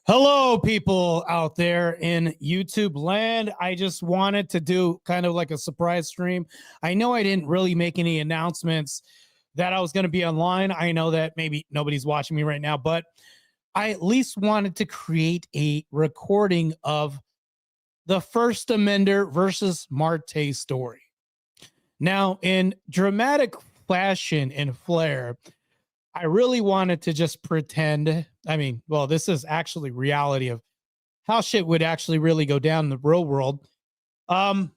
Hello, people out there in YouTube land. I just wanted to do kind of like a surprise stream. I know I didn't really make any announcements that I was going to be online. I know that maybe nobody's watching me right now, but I at least wanted to create a recording of the first Amender versus Marte story. Now, in dramatic fashion and flair, I really wanted to just pretend. I mean, well, this is actually reality of how shit would actually really go down in the real world. Um,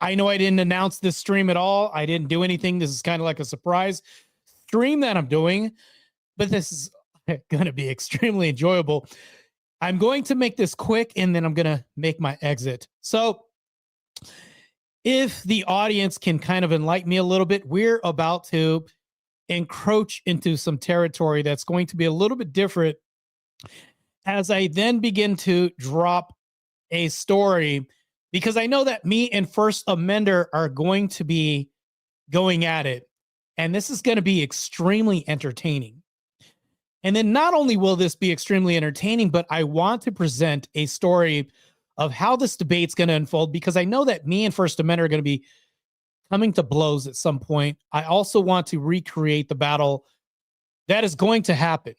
I know I didn't announce this stream at all. I didn't do anything. This is kind of like a surprise stream that I'm doing, but this is going to be extremely enjoyable. I'm going to make this quick and then I'm going to make my exit. So, if the audience can kind of enlighten me a little bit, we're about to encroach into some territory that's going to be a little bit different as I then begin to drop a story, because I know that me and First Amender are going to be going at it, and this is going to be extremely entertaining. And then not only will this be extremely entertaining, but I want to present a story of how this debate's going to unfold, because I know that me and First Amender are going to be coming to blows at some point. I also want to recreate the battle that is going to happen.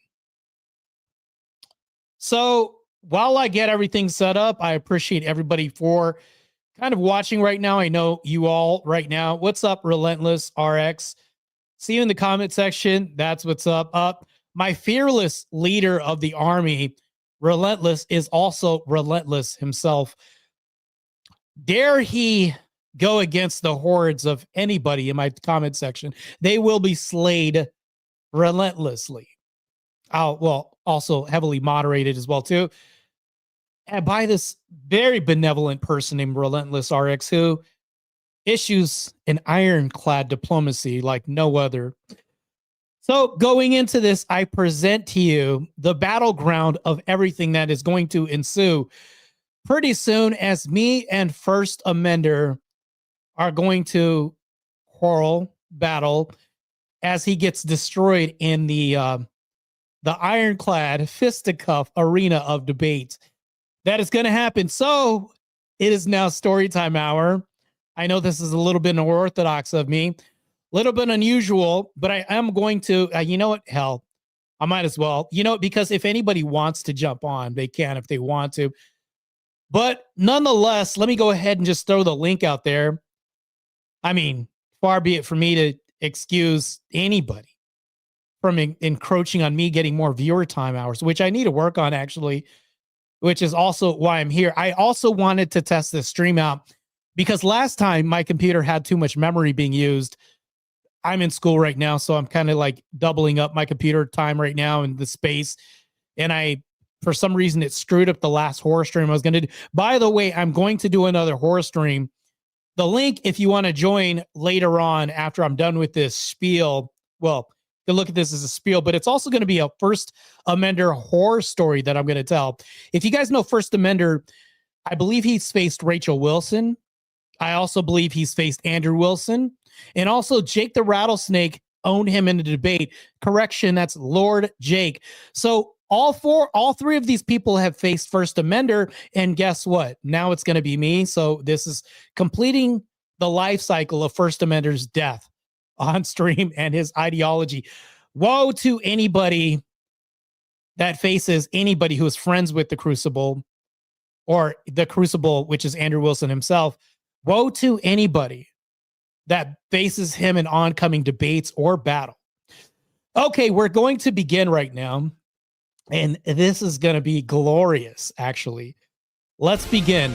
So while I get everything set up, I appreciate everybody for kind of watching right now. I know you all right now. What's up, Relentless RX? See you in the comment section. That's what's up. My fearless leader of the army, Relentless, is also relentless himself. Dare he go against the hordes of anybody in my comment section, they will be slayed relentlessly. Well, also heavily moderated as well too, and by this very benevolent person named Relentless RX, who issues an ironclad diplomacy like no other. So going into this, I present to you the battleground of everything that is going to ensue pretty soon, as me and First Amender are going to quarrel, battle, as he gets destroyed in the ironclad fisticuff arena of debate. That is going to happen. So it is now story time hour. I know this is a little bit unorthodox of me, a little bit unusual, but I am going to, you know what? Hell, I might as well, because if anybody wants to jump on, they can if they want to. But nonetheless, let me go ahead and just throw the link out there. I mean, far be it for me to excuse anybody from encroaching on me getting more viewer time hours, which I need to work on actually, which is also why I'm here. I also wanted to test this stream out because last time my computer had too much memory being used. I'm in school right now, so I'm kind of like doubling up my computer time right now in the space. And for some reason, it screwed up the last horror stream I was going to do. By the way, I'm going to do another horror stream. The link, if you want to join later on after I'm done with this spiel, well, you look at this as a spiel, but it's also going to be a First Amender horror story that I'm going to tell. If you guys know First Amender, I believe he's faced Rachel Wilson. I also believe he's faced Andrew Wilson. And also Jake the Rattlesnake owned him in a debate. Correction, that's Lord Jake. So all three of these people have faced First Amender, and guess what? Now it's going to be me. So this is completing the life cycle of First Amender's death on stream and his ideology. Woe to anybody that faces anybody who is friends with the Crucible, or the Crucible, which is Andrew Wilson himself. Woe to anybody that faces him in oncoming debates or battle. Okay, we're going to begin right now. And this is going to be glorious, actually. Let's begin.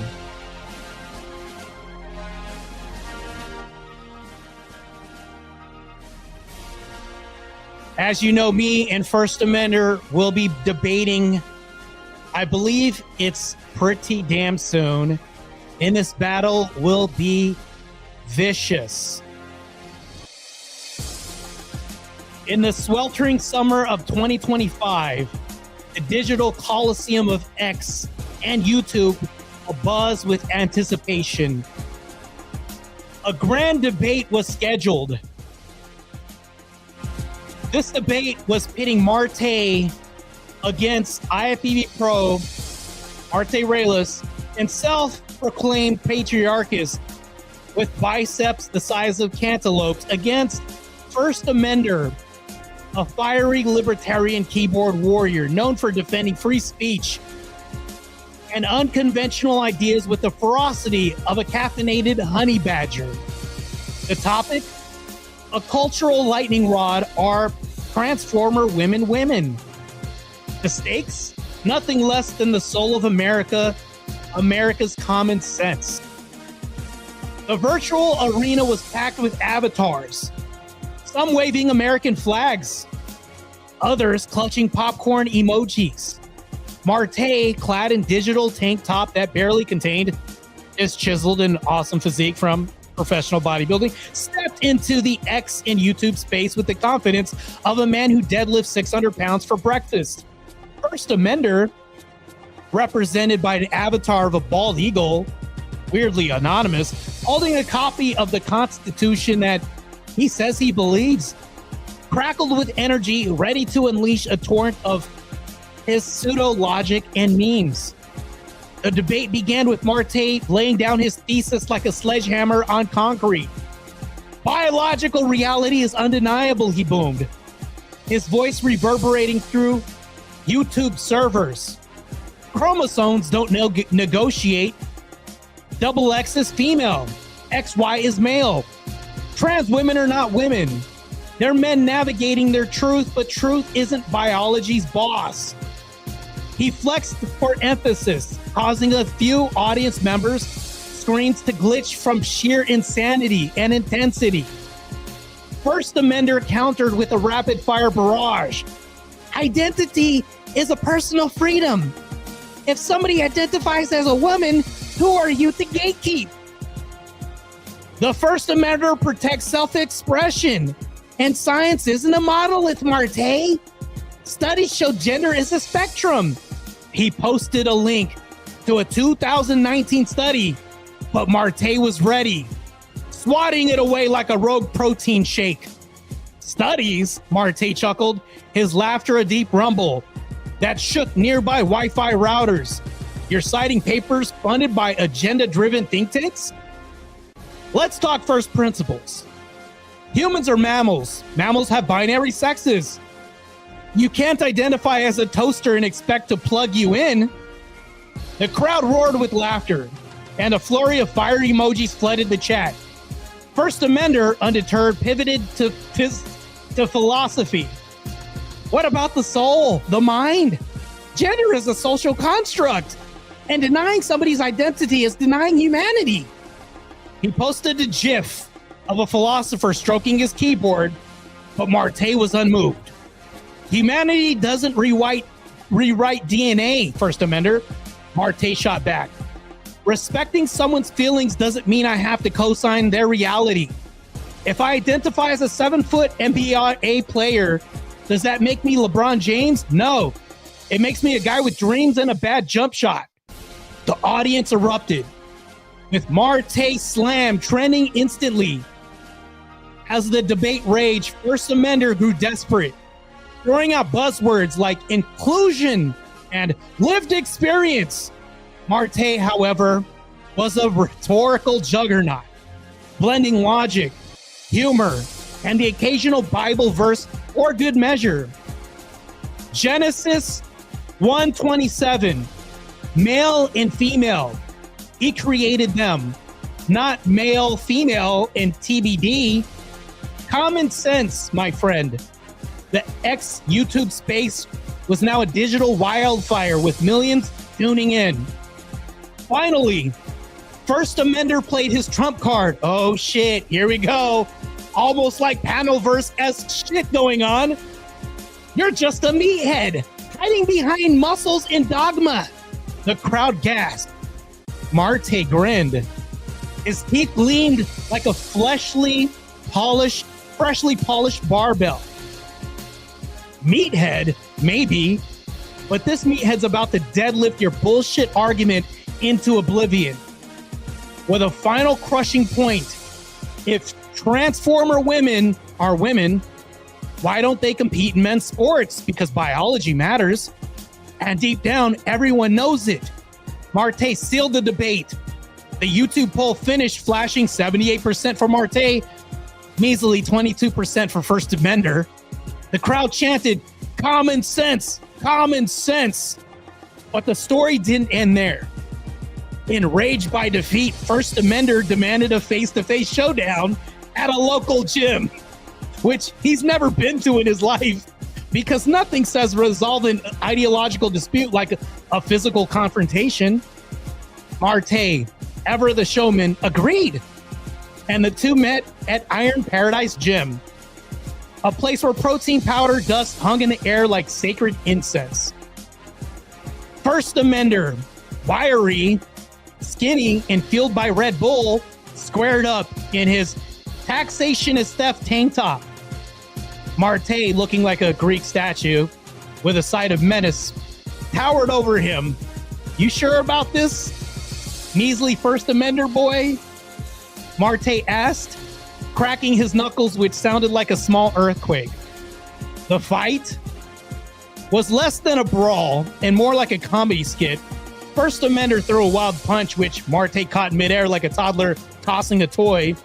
As you know, me and First Amender will be debating. I believe it's pretty damn soon. And this battle will be vicious. In the sweltering summer of 2025, the digital coliseum of X and YouTube abuzz with anticipation. A grand debate was scheduled. This debate was pitting Marte against IFBB Pro Arte Reyes and self-proclaimed patriarchist with biceps the size of cantaloupes against First Amender, a fiery libertarian keyboard warrior known for defending free speech and unconventional ideas with the ferocity of a caffeinated honey badger. The topic? A cultural lightning rod are Transformer women. The stakes? Nothing less than the soul of America, America's common sense. The virtual arena was packed with avatars, some waving American flags, others clutching popcorn emojis. Marte, clad in digital tank top that barely contained his chiseled and awesome physique from professional bodybuilding, stepped into the X and YouTube space with the confidence of a man who deadlifts 600 pounds for breakfast. First Amender, represented by an avatar of a bald eagle, weirdly anonymous, holding a copy of the Constitution that he says he believes, crackled with energy, ready to unleash a torrent of his pseudo-logic and memes. The debate began with Marte laying down his thesis like a sledgehammer on concrete. Biological reality is undeniable, he boomed, his voice reverberating through YouTube servers. Chromosomes don't negotiate. Double X is female. XY is male. Trans women are not women. They're men navigating their truth, but truth isn't biology's boss. He flexed for emphasis, causing a few audience members' screens to glitch from sheer insanity and intensity. First Amender countered with a rapid-fire barrage. Identity is a personal freedom. If somebody identifies as a woman, who are you to gatekeep? The First Amender protects self-expression, and science isn't a monolith, Marte. Studies show gender is a spectrum. He posted a link to a 2019 study, but Marte was ready, swatting it away like a rogue protein shake. Studies, Marte chuckled, his laughter a deep rumble that shook nearby Wi-Fi routers. You're citing papers funded by agenda-driven think tanks? Let's talk first principles. Humans are mammals. Mammals have binary sexes. You can't identify as a toaster and expect to plug you in. The crowd roared with laughter, and a flurry of fire emojis flooded the chat. First Amender, undeterred, pivoted to philosophy. What about the soul, the mind? Gender is a social construct, and denying somebody's identity is denying humanity. He posted a GIF of a philosopher stroking his keyboard, but Marte was unmoved. Humanity doesn't rewrite DNA, First Amender. Marte shot back. Respecting someone's feelings doesn't mean I have to co-sign their reality. If I identify as a 7-foot NBA player, does that make me LeBron James? No. It makes me a guy with dreams and a bad jump shot. The audience erupted, with Marte slam trending instantly. As the debate raged, First Amender grew desperate, throwing out buzzwords like inclusion and lived experience. Marte, however, was a rhetorical juggernaut, blending logic, humor, and the occasional Bible verse or good measure. Genesis 1:27, male and female. He created them, not male, female, and TBD. Common sense, my friend. The X YouTube space was now a digital wildfire with millions tuning in. Finally, First Amender played his trump card. Oh shit, here we go. Almost like Panelverse-esque shit going on. You're just a meathead, hiding behind muscles and dogma. The crowd gasped. Marte grinned. His teeth gleamed like a freshly polished barbell. Meathead, maybe, but this meathead's about to deadlift your bullshit argument into oblivion. With a final crushing point, if Transformer women are women, why don't they compete in men's sports? Because biology matters. And deep down, everyone knows it. Marte sealed the debate. The YouTube poll finished flashing 78% for Marte, measly 22% for First Amender. The crowd chanted, "Common sense, common sense." But the story didn't end there. Enraged by defeat, First Amender demanded a face-to-face showdown at a local gym, which he's never been to in his life, because nothing says resolve an ideological dispute like a physical confrontation. Marte, ever the showman, agreed, and the two met at Iron Paradise Gym, a place where protein powder dust hung in the air like sacred incense. First Amender, wiry, skinny, and fueled by Red Bull, squared up in his taxation is theft tank top. Marte, looking like a Greek statue with a side of menace, towered over him. "You sure about this, measly First Amender boy?" Marte asked, cracking his knuckles, which sounded like a small earthquake. The fight was less than a brawl and more like a comedy skit. First Amender threw a wild punch, which Marte caught midair like a toddler tossing a toy.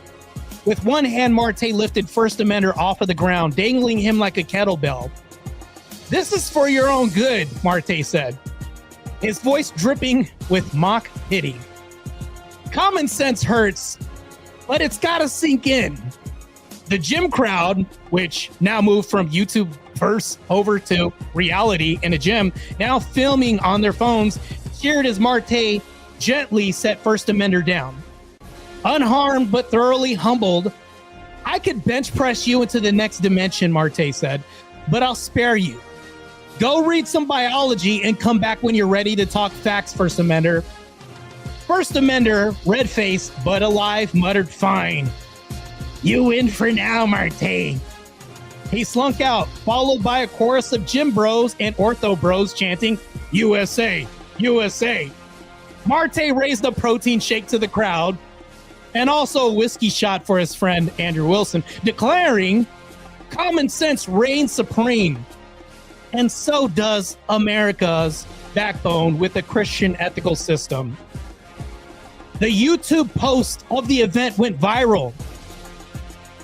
With one hand, Marte lifted First Amender off of the ground, dangling him like a kettlebell. "This is for your own good," Marte said, his voice dripping with mock pity. "Common sense hurts, but it's gotta sink in." The gym crowd, which now moved from YouTube verse over to reality in a gym, now filming on their phones, cheered as Marte gently set First Amender down. Unharmed but thoroughly humbled, "I could bench press you into the next dimension," Marte said, "but I'll spare you. Go read some biology and come back when you're ready to talk facts, First Amender." First Amender, red-faced but alive, muttered, "Fine. You win for now, Marte." He slunk out, followed by a chorus of gym bros and ortho bros chanting, "USA, USA." Marte raised a protein shake to the crowd and also a whiskey shot for his friend Andrew Wilson, declaring, "Common sense reigns supreme. And so does America's backbone with the Christian ethical system." The YouTube post of the event went viral.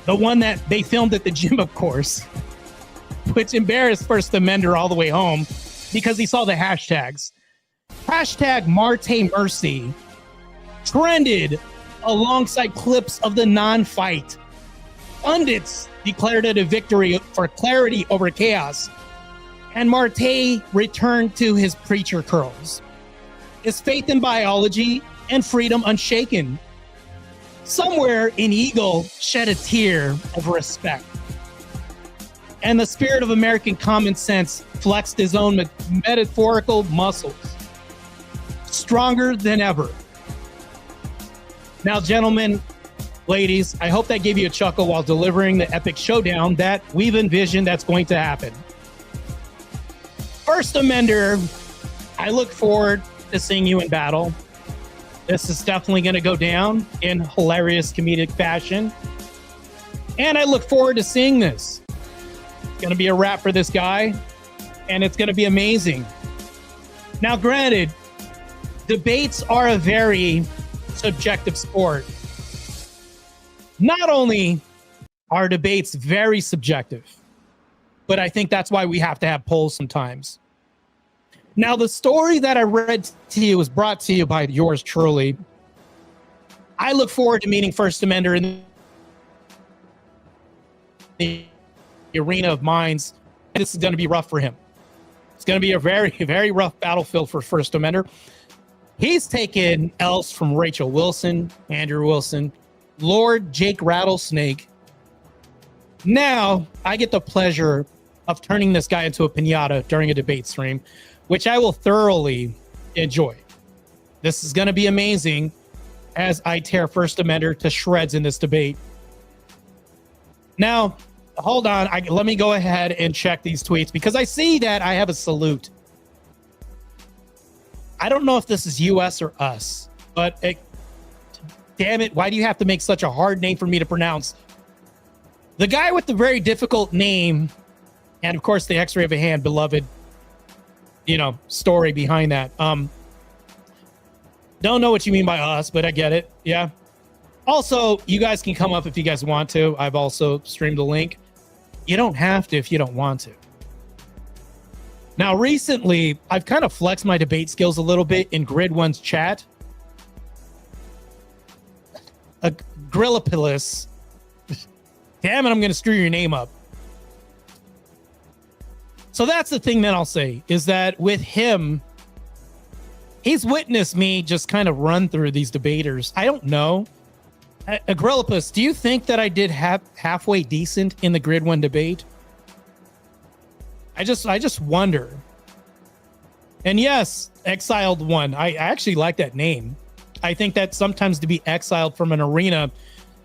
The one that they filmed at the gym, of course, which embarrassed First Amender all the way home because he saw the hashtags. Hashtag Marte Mercy trended alongside clips of the non-fight. Pundits declared it a victory for clarity over chaos, and Marte returned to his preacher curls, his faith in biology and freedom unshaken. Somewhere an eagle shed a tear of respect, and the spirit of American common sense flexed his own metaphorical muscles, stronger than ever. Now, gentlemen, ladies, I hope that gave you a chuckle while delivering the epic showdown that we've envisioned that's going to happen. First Amender, I look forward to seeing you in battle. This is definitely going to go down in hilarious comedic fashion. And I look forward to seeing this. It's going to be a wrap for this guy, and it's going to be amazing. Now, granted, debates are a very subjective sport. Not only are debates very subjective, but I think that's why we have to have polls sometimes. Now, the story that I read to you was brought to you by yours truly. I look forward to meeting First Amender in the arena of minds. This is going to be rough for him. It's going to be a very, very rough battlefield for First Amender. He's taken L's from Rachel Wilson, Andrew Wilson, Lord Jake Rattlesnake. Now, I get the pleasure of turning this guy into a piñata during a debate stream, which I will thoroughly enjoy. This is going to be amazing as I tear First Amender to shreds in this debate. Now, hold on. Let me go ahead and check these tweets because I see that I have a salute. I don't know if this is US or us, but damn it, why do you have to make such a hard name for me to pronounce? The guy with the very difficult name, and of course the x-ray of a hand, beloved story behind that. Don't know what you mean by us, but I get it. Yeah. Also, you guys can come up if you guys want to. I've also streamed the link. You don't have to if you don't want to. Now, recently, I've kind of flexed my debate skills a little bit in Grid One's chat. Grillopoulos. Damn it, I'm going to screw your name up. So that's the thing that I'll say, is that with him, he's witnessed me just kind of run through these debaters. I don't know. Agrillopus, do you think that I did halfway decent in the Grid One debate? I just wonder. And yes, Exiled One. I actually like that name. I think that sometimes to be exiled from an arena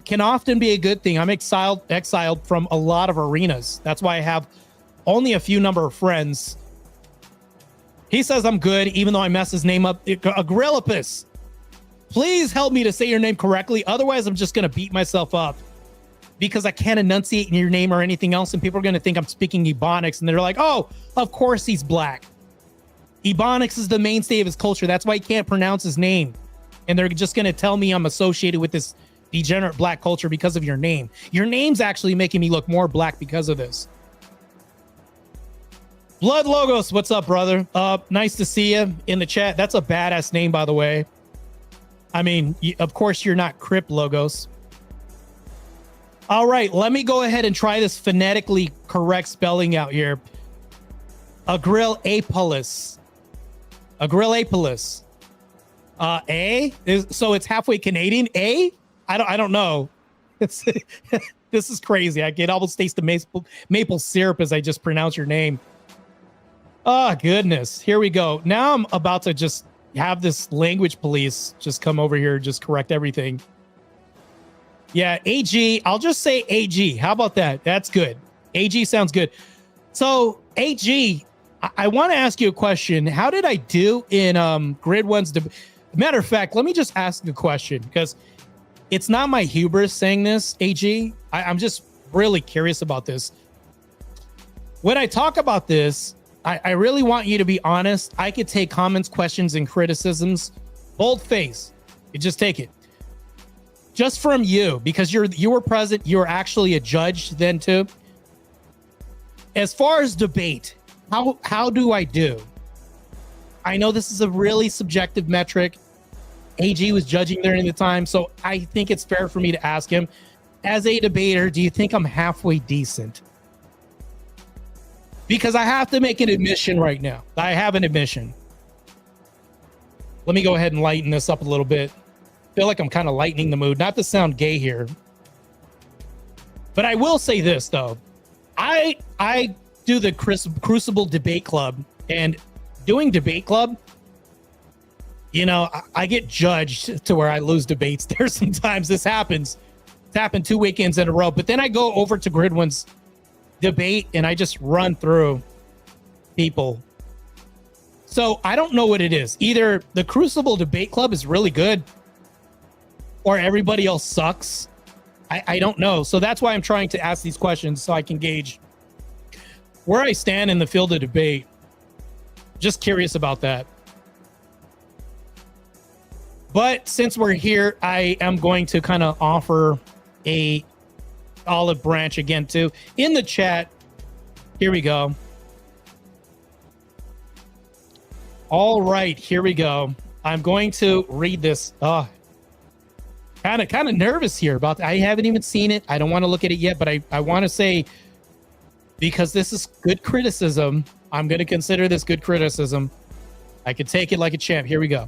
can often be a good thing. I'm exiled from a lot of arenas. That's why I have only a few number of friends. He says I'm good, even though I mess his name up. Agrillopus, please help me to say your name correctly. Otherwise, I'm just going to beat myself up because I can't enunciate your name or anything else. And people are going to think I'm speaking Ebonics. And they're like, oh, of course he's black. Ebonics is the mainstay of his culture. That's why he can't pronounce his name. And they're just going to tell me I'm associated with this degenerate black culture because of your name. Your name's actually making me look more black because of this. Blood Logos, what's up, brother? Nice to see you in the chat. That's a badass name, by the way. I mean, of course, you're not Crip Logos. All right, let me go ahead and try this phonetically correct spelling out here. Agrillopoulos. Agrillopoulos. So it's halfway Canadian. I don't know. It's this is crazy. I can almost taste the maple syrup as I just pronounce your name. Oh, goodness. Here we go. Now I'm about to just have this language police just come over here, just correct everything. Yeah, AG. I'll just say AG. How about that? That's good. AG sounds good. So, AG, I want to ask you a question. How did I do in Grid One's debate? Matter of fact, let me just ask a question because it's not my hubris saying this, AG. I'm just really curious about this. When I talk about this, I really want you to be honest. I could take comments, questions, and criticisms. Bold face. You just take it. Just from you, because you were present. You were actually a judge then too. As far as debate, how do I do? I know this is a really subjective metric. AG was judging during the time, so I think it's fair for me to ask him, as a debater, do you think I'm halfway decent? Because I have to make an admission right now. I have an admission. Let me go ahead and lighten this up a little bit. Feel like I'm kind of lightening the mood. Not to sound gay here. But I will say this, though. I do the Crucible Debate Club. And doing Debate Club, I get judged to where I lose debates there sometimes. This happens. It's happened 2 weekends in a row. But then I go over to Grid One's debate and I just run through people. So I don't know what it is. Either the Crucible Debate Club is really good or everybody else sucks. I don't know. So that's why I'm trying to ask these questions so I can gauge where I stand in the field of debate. Just curious about that. But since we're here, I am going to kind of offer a olive branch again too in the chat. Here we go. All right, here we go. I'm going to read this. Kind of nervous here about that. I haven't even seen it. I don't want to look at it yet, but I want to say, because this is good criticism, I'm going to consider this good criticism. I could take it like a champ. Here we go.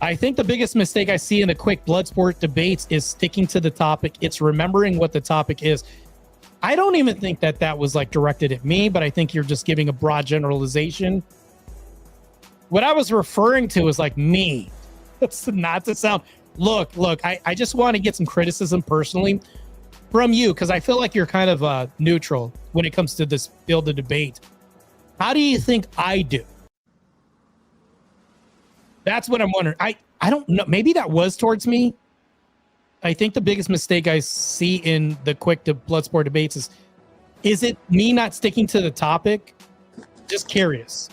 I think the biggest mistake I see in the quick blood sport debates is sticking to the topic. It's remembering what the topic is. I don't even think that was like directed at me, but I think you're just giving a broad generalization. What I was referring to is like me. It's not to sound, look, I just want to get some criticism personally from you because I feel like you're kind of neutral when it comes to this field of debate. How do you think I do? That's what I'm wondering. I don't know. Maybe that was towards me. I think the biggest mistake I see in the quick blood sport debates is it me not sticking to the topic? Just curious.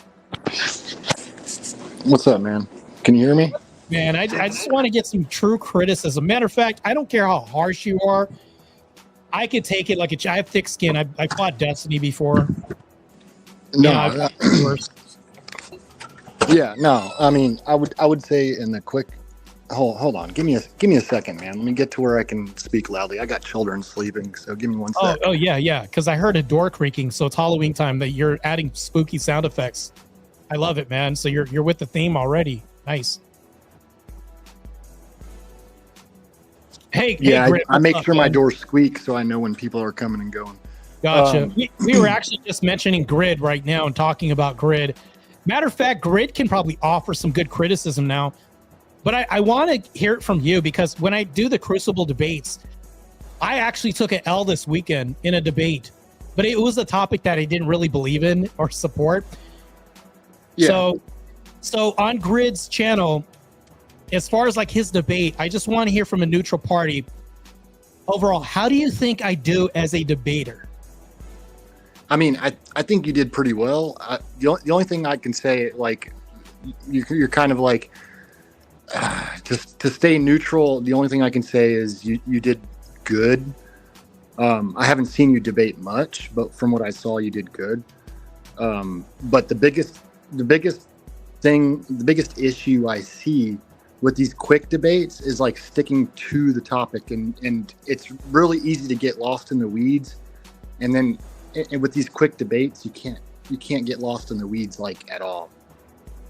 What's up, man? Can you hear me? Man, I just want to get some true criticism. Matter of fact, I don't care how harsh you are. I could take it like I have thick skin. I fought Destiny before. No, I've fought worse. yeah, no. I mean, I would say in the quick. Hold on. Give me a second, man. Let me get to where I can speak loudly. I got children sleeping, so give me one second. Oh yeah. Because I heard a door creaking, so it's Halloween time. That you're adding spooky sound effects. I love it, man. So you're with the theme already. Nice. Hey, yeah, Grit, I make up, sure man? my doors squeak so I know when people are coming and going. Gotcha. We were actually just mentioning Grid right now and talking about Grid. Matter of fact, Grid can probably offer some good criticism now. But I want to hear it from you, because when I do the Crucible debates, I actually took an L this weekend in a debate, but it was a topic that I didn't really believe in or support. Yeah. So on Grid's channel, as far as like his debate, I just want to hear from a neutral party. Overall, how do you think I do as a debater? I mean, I think you did pretty well. The only thing I can say, like, you're kind of like, just to stay neutral. The only thing I can say is you did good. I haven't seen you debate much, but from what I saw, you did good. But the biggest issue I see with these quick debates is like sticking to the topic, and it's really easy to get lost in the weeds. And then with these quick debates, you can't get lost in the weeds like at all.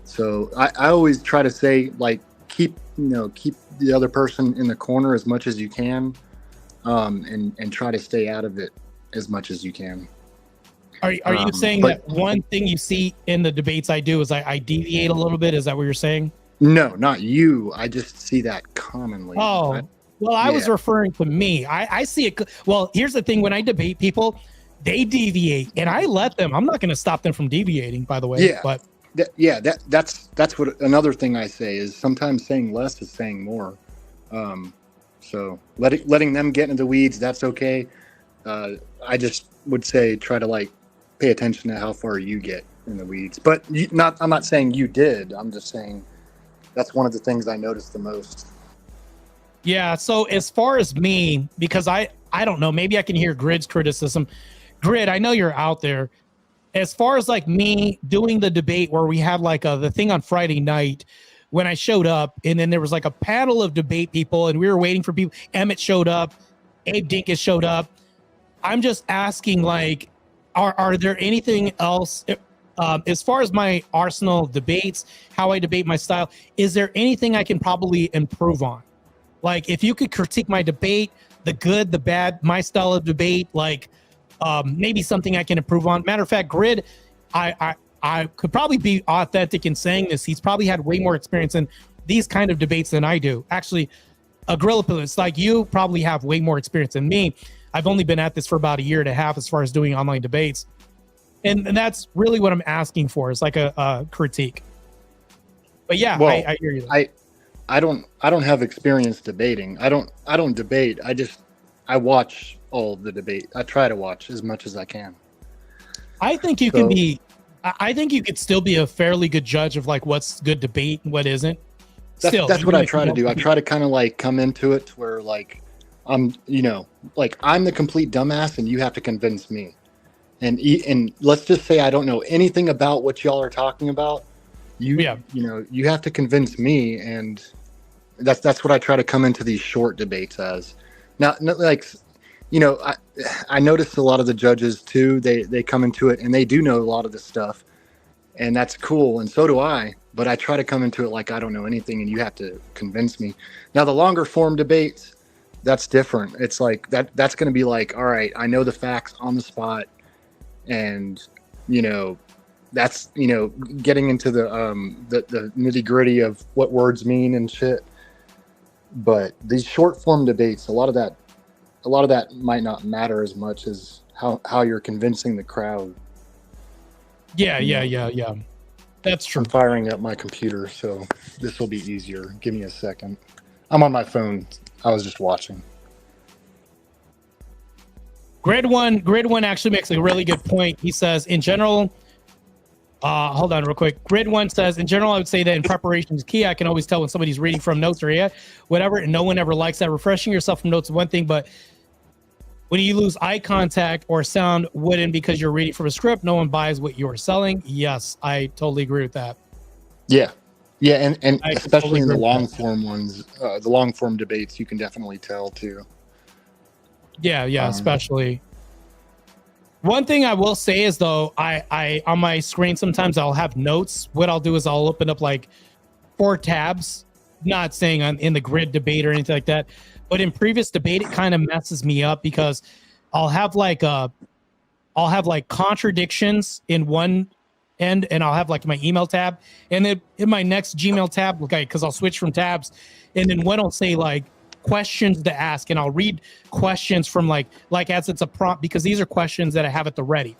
So I always try to say, like, keep the other person in the corner as much as you can, and try to stay out of it as much as you can. Are you saying that one thing you see in the debates I do is I deviate a little bit? Is that what you're saying? No, not you. I just see that commonly. Oh, I was referring to me. I see it. Well, here's the thing. When I debate people, they deviate, and I let them. I'm not going to stop them from deviating, by the way. Yeah. But that's what another thing I say is sometimes saying less is saying more. So letting them get into the weeds, that's okay. I just would say try to like pay attention to how far you get in the weeds. But I'm not saying you did. I'm just saying that's one of the things I noticed the most. Yeah. So as far as me, because I don't know, maybe I can hear Grid's criticism. Grid, I know you're out there. As far as like me doing the debate where we had like the thing on Friday night when I showed up, and then there was like a panel of debate people, and we were waiting for people. Emmett showed up, Abe Dinkus showed up. I'm just asking, like, are there anything else as far as my arsenal debates, how I debate, my style? Is there anything I can probably improve on? Like, if you could critique my debate, the good, the bad, my style of debate, like maybe something I can improve on. Matter of fact, Grid, I could probably be authentic in saying this. He's probably had way more experience in these kind of debates than I do. Actually, a Gorilla Police, like you probably have way more experience than me. I've only been at this for about a year and a half as far as doing online debates. And that's really what I'm asking for, is like a critique. But yeah, well, I hear you. I don't have experience debating. I don't debate. I watch all the debate. I try to watch as much as I can. I think you can be. I think you could still be a fairly good judge of like what's good debate and what isn't. That's what I try to do. I try to kind of like come into it where like I'm the complete dumbass and you have to convince me. And let's just say I don't know anything about what y'all are talking about. You have to convince me, and that's what I try to come into these short debates as. Now, like, I noticed a lot of the judges too. They come into it and they do know a lot of this stuff, and that's cool. And so do I. But I try to come into it like I don't know anything, and you have to convince me. Now, the longer form debates, that's different. It's like that's going to be like, all right, I know the facts on the spot, and that's getting into the nitty gritty of what words mean and shit. But these short form debates, a lot of that might not matter as much as how you're convincing the crowd. Yeah. That's true. I'm firing up my computer, so this will be easier. Give me a second. I'm on my phone. I was just watching. Grid one actually makes a really good point. He says, in general, Hold on real quick. Grid one says, in general, I would say that in preparation is key. I can always tell when somebody's reading from notes or whatever, and no one ever likes that. Refreshing yourself from notes is one thing, but when you lose eye contact or sound wooden because you're reading from a script, no one buys what you're selling. Yes, I totally agree with that. Yeah. Yeah, and I especially totally in the agree with long form ones, the long form debates, you can definitely tell too. Yeah, especially. One thing I will say is though, I on my screen sometimes I'll have notes. What I'll do is I'll open up like 4 tabs. Not saying I'm in the grid debate or anything like that, but in previous debate it kind of messes me up because I'll have like contradictions in one end, and I'll have like my email tab, and then in my next Gmail tab, okay, because I'll switch from tabs, and then one will say like questions to ask, and I'll read questions from like as it's a prompt, because these are questions that I have at the ready.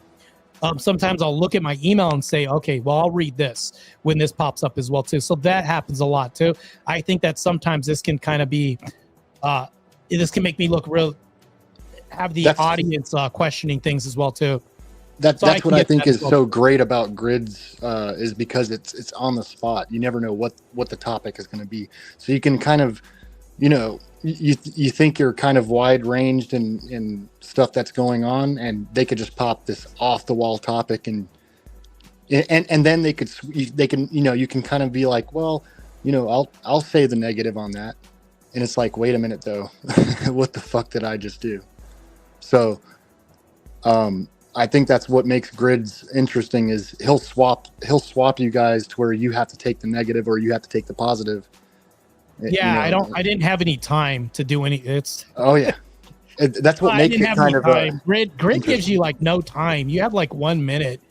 Sometimes I'll look at my email and say, okay, well, I'll read this when this pops up as well too. So that happens a lot too. I think that sometimes this can kind of be this can make me look real, have the audience questioning things as well too. That's what I think is so great about grids, is because it's on the spot. You never know what the topic is going to be, so you can kind of, you think you're kind of wide ranged in stuff that's going on, and they could just pop this off the wall topic, and then they can you can kind of be like, well, I'll say the negative on that, and it's like, wait a minute though, what the fuck did I just do? So I think that's what makes grids interesting, is he'll swap you guys to where you have to take the negative or you have to take the positive. Yeah, I didn't have any time to do any. That's what makes it kind of grid gives you like no time. You have like 1 minute,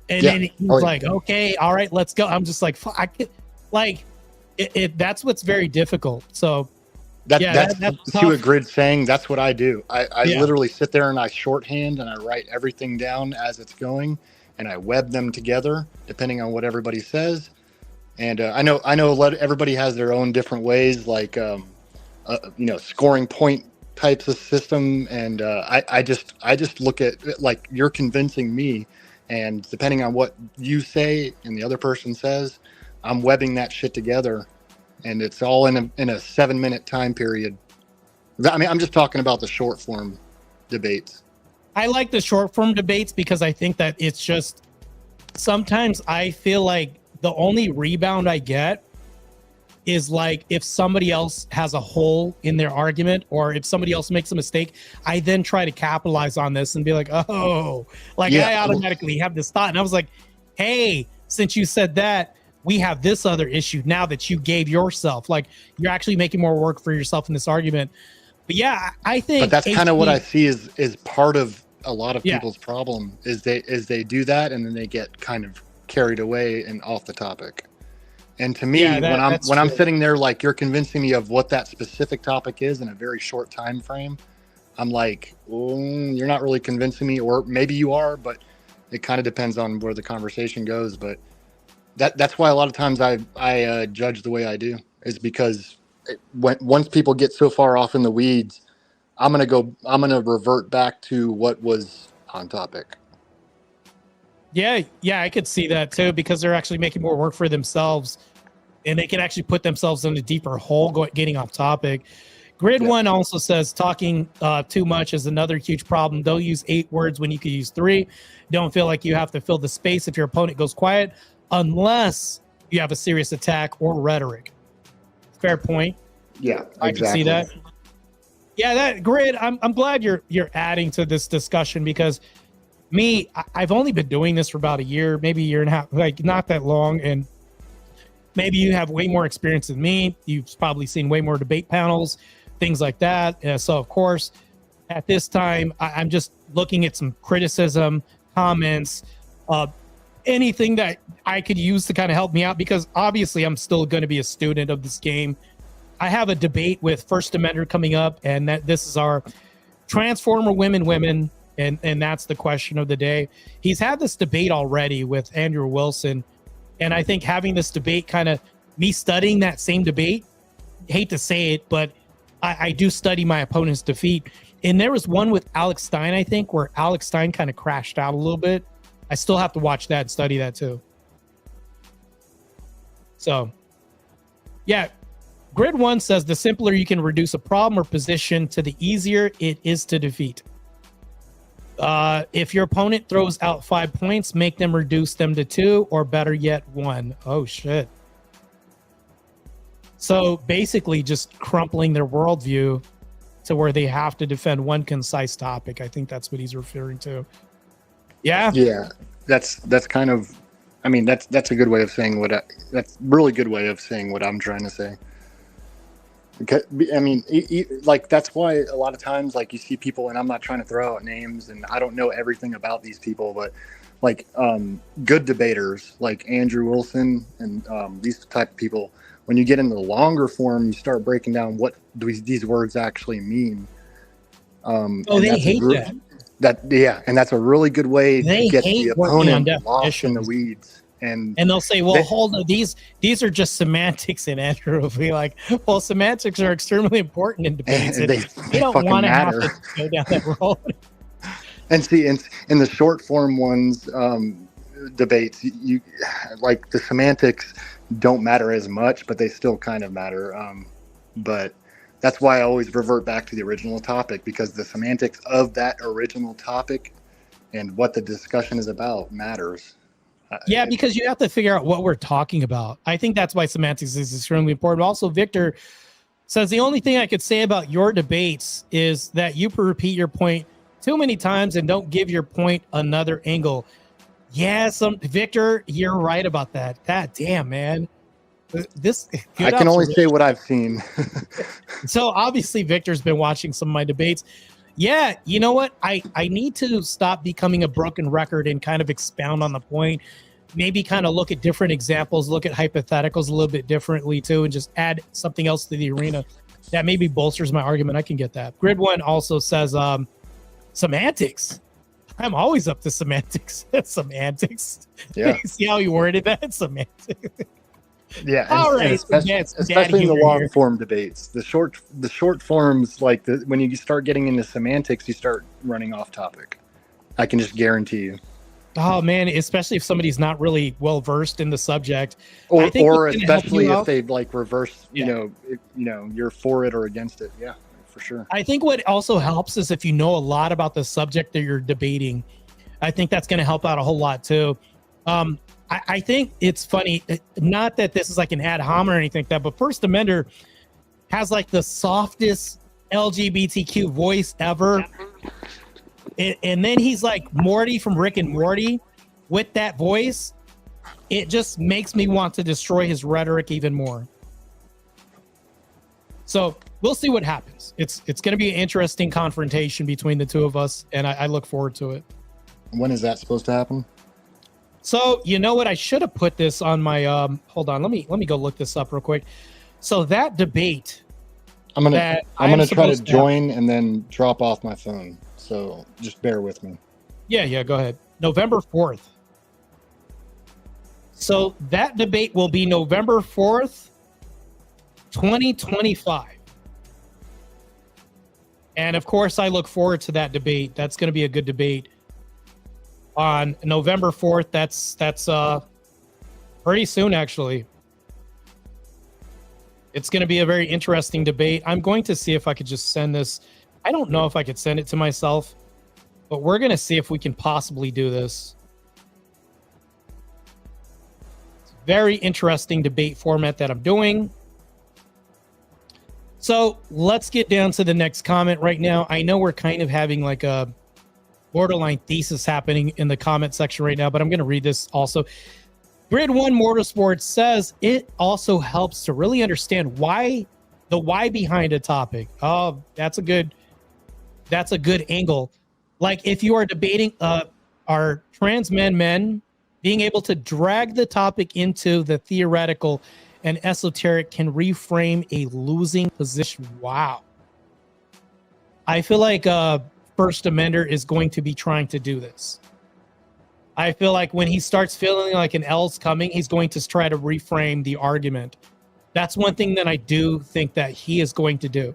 and then he's like, okay, all right, let's go. I'm just like, I can't, like that's what's very difficult. So that's to a grid saying, that's what I do. I literally sit there and I shorthand and I write everything down as it's going, and I web them together depending on what everybody says. And I know everybody has their own different ways, like scoring point types of system, and I just look at, like, you're convincing me, and depending on what you say and the other person says, I'm webbing that shit together, and it's all in a 7-minute time period. I mean, I'm just talking about the short form debates. I like the short form debates because I think that it's just, sometimes I feel like the only rebound I get is like if somebody else has a hole in their argument, or if somebody else makes a mistake, I then try to capitalize on this and be like, oh, like I automatically have this thought. And I was like, hey, since you said that, we have this other issue now that you gave yourself. Like, you're actually making more work for yourself in this argument. But yeah, I think. But that's kind of what I see is part of a lot of people's problem is they do that, and then they get kind of carried away and off the topic. And to me, when I'm sitting there, like, you're convincing me of what that specific topic is in a very short time frame, I'm like, you're not really convincing me, or maybe you are, but it kind of depends on where the conversation goes. But that's why a lot of times I judge the way I do, is because once people get so far off in the weeds, I'm gonna revert back to what was on topic. Yeah, I could see that too, because they're actually making more work for themselves, and they can actually put themselves in a deeper hole getting off topic. Grid one also says talking too much is another huge problem. Don't use 8 words when you could use 3. Don't feel like you have to fill the space if your opponent goes quiet, unless you have a serious attack or rhetoric. Fair point. Yeah, I can see that. Yeah, that grid. I'm glad you're adding to this discussion, because I've only been doing this for about a year, maybe a year and a half, like not that long. And maybe you have way more experience than me. You've probably seen way more debate panels, things like that. So of course, at this time, I'm just looking at some criticism, comments, anything that I could use to kind of help me out, because obviously I'm still going to be a student of this game. I have a debate with First Amender coming up, and this is our Transformer women. And that's the question of the day. He's had this debate already with Andrew Wilson. And I think having this debate, kind of me studying that same debate, hate to say it, but I do study my opponent's defeat. And there was one with Alex Stein, I think, where Alex Stein kind of crashed out a little bit. I still have to watch that and study that too. So, yeah. Grid 1 says the simpler you can reduce a problem or position to the easier it is to defeat. If your opponent throws out 5 points, make them reduce them to 2 or better yet 1. Oh, shit. So basically just crumpling their worldview to where they have to defend one concise topic. I think that's what he's referring to. Yeah. Yeah. That's kind of, I mean, that's a good way of saying that's really good way of saying what I'm trying to say. I mean, like, that's why a lot of times, like, you see people, and I'm not trying to throw out names, and I don't know everything about these people, but like, good debaters like Andrew Wilson and these type of people, when you get into the longer form, you start breaking down what these words actually mean. They hate that. And that's a really good way to get the opponent lost in the weeds. And they'll say, well, hold on, these are just semantics. And Andrew will be like, well, semantics are extremely important in debates. And they don't want to have to go down that road. And see, in the short form ones, debates, you like, the semantics don't matter as much, but they still kind of matter. But that's why I always revert back to the original topic, because the semantics of that original topic and what the discussion is about matters. Yeah, because you have to figure out what we're talking about. I think that's why semantics is extremely important. Also, Victor says the only thing I could say about your debates is that you repeat your point too many times and don't give your point another angle. Yeah, Victor, you're right about that. God damn, man. I can only say what I've seen. So obviously Victor's been watching some of my debates. Yeah, you know what? I need to stop becoming a broken record and kind of expound on the point. Maybe kind of look at different examples, look at hypotheticals a little bit differently too, and just add something else to the arena that maybe bolsters my argument. I can get that. Grid 1 also says semantics. I'm always up to semantics. Semantics. Yeah. See how you worded that? Semantics. Yeah, all right. Especially in the long form debates. The short forms, like when you start getting into semantics, you start running off topic. I can just guarantee you. Oh man, especially if somebody's not really well versed in the subject, or especially if they like reverse, you know, you're for it or against it. Yeah, for sure. I think what also helps is if you know a lot about the subject that you're debating. I think that's going to help out a whole lot too. I think it's funny, not that this is like an ad hom or anything like that, but First Amender has like the softest LGBTQ voice ever. And then he's like Morty from Rick and Morty with that voice. It just makes me want to destroy his rhetoric even more. So we'll see what happens. It's going to be an interesting confrontation between the two of us, and I look forward to it. When is that supposed to happen? So you know what? I should have put this on my hold on. Let me go look this up real quick. So that debate, I'm gonna try to join and then drop off my phone. So just bear with me. Yeah, go ahead. November 4th. So that debate will be November 4th, 2025. And of course, I look forward to that debate. That's going to be a good debate. On November 4th, that's pretty soon, actually. It's going to be a very interesting debate. I'm going to see if I could just send this. I don't know if I could send it to myself, but we're going to see if we can possibly do this. It's a very interesting debate format that I'm doing. So let's get down to the next comment right now. I know we're kind of having like a borderline thesis happening in the comment section right now, but I'm going to read this also. Grid 1 Motorsports says it also helps to really understand why behind a topic. Oh, that's a good angle. Like if you are debating are trans men being able to drag the topic into the theoretical and esoteric can reframe a losing position. Wow. I feel like First Amender is going to be trying to do this. I feel like when he starts feeling like an L's coming, he's going to try to reframe the argument. That's one thing that I do think that he is going to do.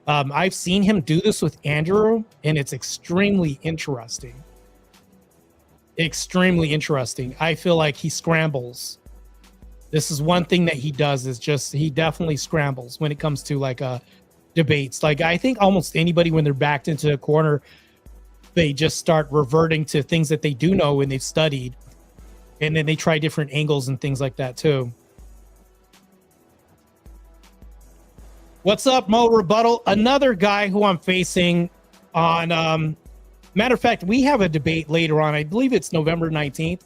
I've seen him do this with Andrew, and it's extremely interesting. extremely interesting. I feel like he scrambles. This is one thing that he does is just he definitely scrambles when it comes to like debates. Like I think almost anybody when they're backed into a corner, they just start reverting to things that they do know and they've studied, and then they try different angles and things like that too. What's up, Mo Rebuttal? Another guy who I'm facing on matter of fact, we have a debate later on. I believe it's November 19th.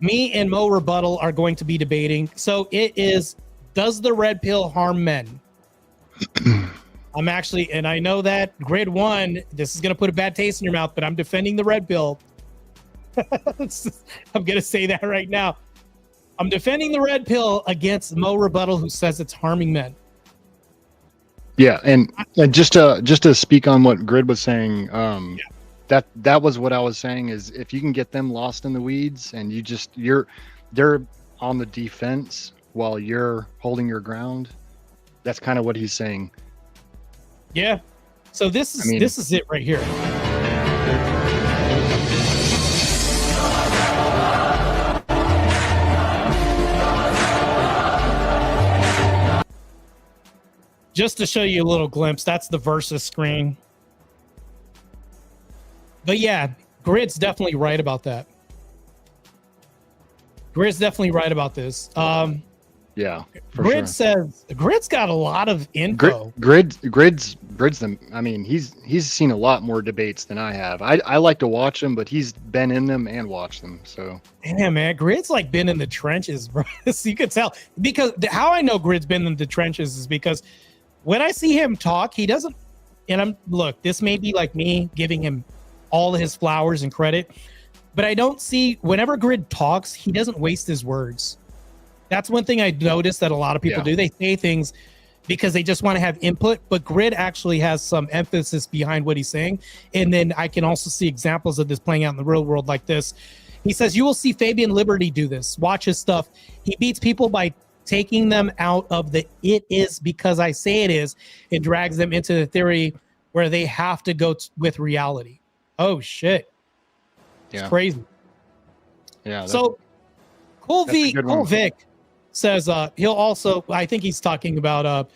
Me and Mo Rebuttal are going to be debating. So it is, does the red pill harm men? I'm actually, and I know that Grid 1, this is going to put a bad taste in your mouth, but I'm defending the red pill. I'm going to say that right now. I'm defending the red pill against Mo Rebuttal, who says it's harming men. Yeah, and just to speak on what Grid was saying, that was what I was saying is if you can get them lost in the weeds and they're on the defense while you're holding your ground. That's kind of what he's saying. Yeah. So this is it right here. Just to show you a little glimpse, that's the versus screen. But yeah, Grid's definitely right about that. Grid's definitely right about this. Yeah, Grid says Grid's got a lot of info. Grid's them. I mean, he's seen a lot more debates than I have. I like to watch them, but he's been in them and watched them. So damn, man, Grid's like been in the trenches, bro. So you could tell, because how I know Grid's been in the trenches is because when I see him talk, he doesn't. And look, this may be like me giving him all his flowers and credit, but I don't see, whenever Grid talks, he doesn't waste his words. That's one thing I noticed that a lot of people do. They say things because they just want to have input, but Grid actually has some emphasis behind what he's saying. And then I can also see examples of this playing out in the real world like this. He says, you will see Fabian Liberty do this. Watch his stuff. He beats people by taking them out of the "it is because I say it is" and drags them into the theory where they have to go with reality. Oh shit. It's crazy. Yeah. So Cool Vic says he'll also, I think he's talking about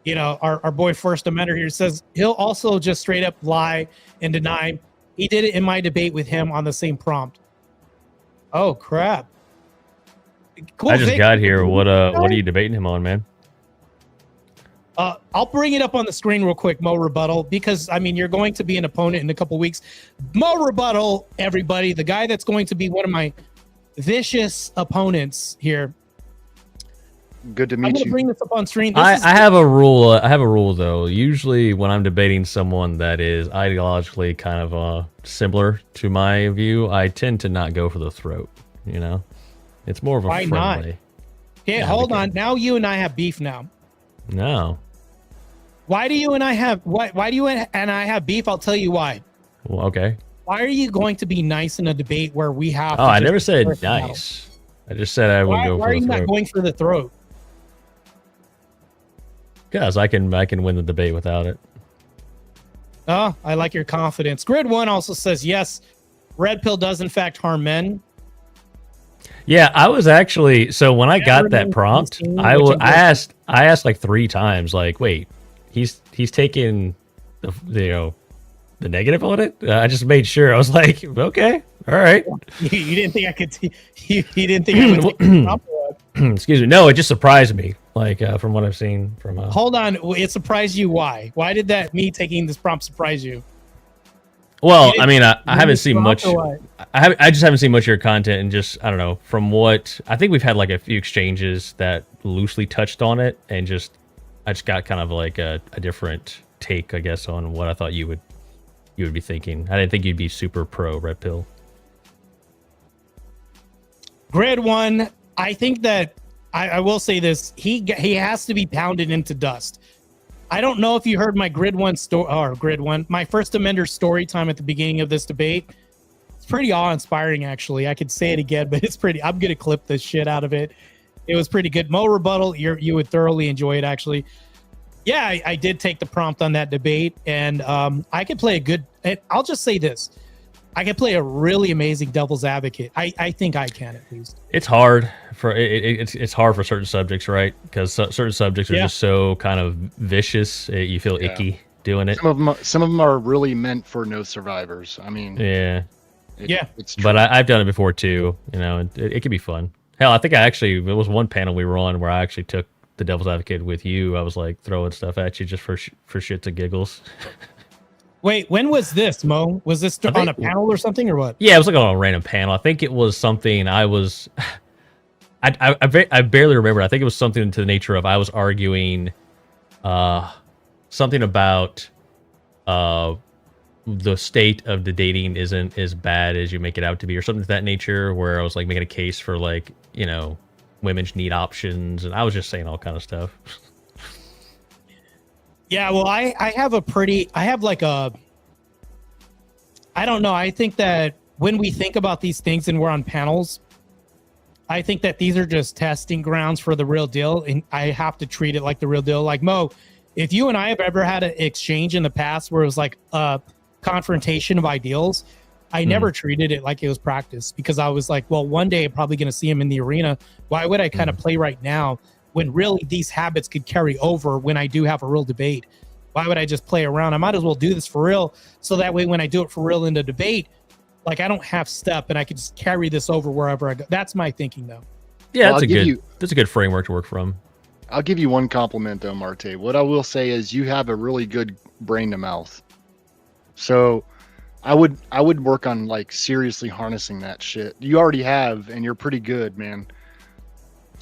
our boy First Amender here, says he'll also just straight up lie and deny he did it in my debate with him on the same prompt. Oh crap. Cool, I just Vic, got here. What are you debating him on, man? I'll bring it up on the screen real quick, Mo Rebuttal, because I mean you're going to be an opponent in a couple weeks. Mo Rebuttal, everybody, the guy that's going to be one of my vicious opponents here. Good to meet you. I'm going to bring this up on screen. I have a rule. I have a rule though. Usually, when I'm debating someone that is ideologically kind of similar to my view, I tend to not go for the throat. You know, it's more of a Why friendly. not? Okay, hold on. Now you and I have beef now. No. Why do you and I have beef? I'll tell you why. Well, okay. Why are you going to be nice in a debate where we have? Oh, I never said nice. I just said I would go for the throat. Why are you not going for the throat? Because I can win the debate without it. Oh, I like your confidence. Grid 1 also says yes, red pill does in fact harm men. Yeah, I was actually, so when I got that prompt, I asked like 3 times, like, wait, he's taking the negative on it? I just made sure. I was like, okay, all right. You didn't think I could you didn't think I would take the prompt? Excuse me. No, it just surprised me, like from what I've seen from Hold on, it surprised you. Why did that me taking this prompt surprise you? Well, I mean, I haven't seen much. I just haven't seen much of your content, and just I don't know. From what I think, we've had like a few exchanges that loosely touched on it, and I just got kind of like a different take, I guess, on what I thought you would be thinking. I didn't think you'd be super pro red pill. Grid 1, I think that I will say this: he has to be pounded into dust. I don't know if you heard my Grid 1 my First Amender story time at the beginning of this debate. It's pretty awe-inspiring, actually. I could say it again, but it's pretty. I'm gonna clip the shit out of it. It was pretty good. Mo Rebuttal, you would thoroughly enjoy it, actually. Yeah, I did take the prompt on that debate, and I could play a good. I'll just say this: I can play a really amazing devil's advocate. I think I can at least. It's hard for it's hard for certain subjects, right? Because certain subjects are just so kind of vicious. You feel icky doing it. Some of them are really meant for no survivors. I mean, it's true. But I've done it before too. You know, it can be fun. Hell, I think there was one panel we were on where I actually took the devil's advocate with you. I was like throwing stuff at you just for shits and giggles. Wait, when was this, Mo? Was this on a panel or something, or what? Yeah, it was like on a random panel. I think it was something I was. I barely remember. I think it was something to the nature of I was arguing, something about, the state of the dating isn't as bad as you make it out to be, or something to that nature. Where I was like making a case for like women need options, and I was just saying all kind of stuff. Yeah, well, I don't know. I think that when we think about these things and we're on panels, I think that these are just testing grounds for the real deal. And I have to treat it like the real deal. Like, Mo, if you and I have ever had an exchange in the past where it was like a confrontation of ideals, I never treated it like it was practice, because I was like, well, one day I'm probably going to see him in the arena. Why would I kind of play right now when really these habits could carry over when I do have a real debate? Why would I just play around? I might as well do this for real. So that way, when I do it for real in the debate, like I don't have step and I can just carry this over wherever I go. That's my thinking, though. Yeah, that's a good framework to work from. I'll give you one compliment though, Marte. What I will say is you have a really good brain to mouth. So I would work on like seriously harnessing that shit. You already have, and you're pretty good, man.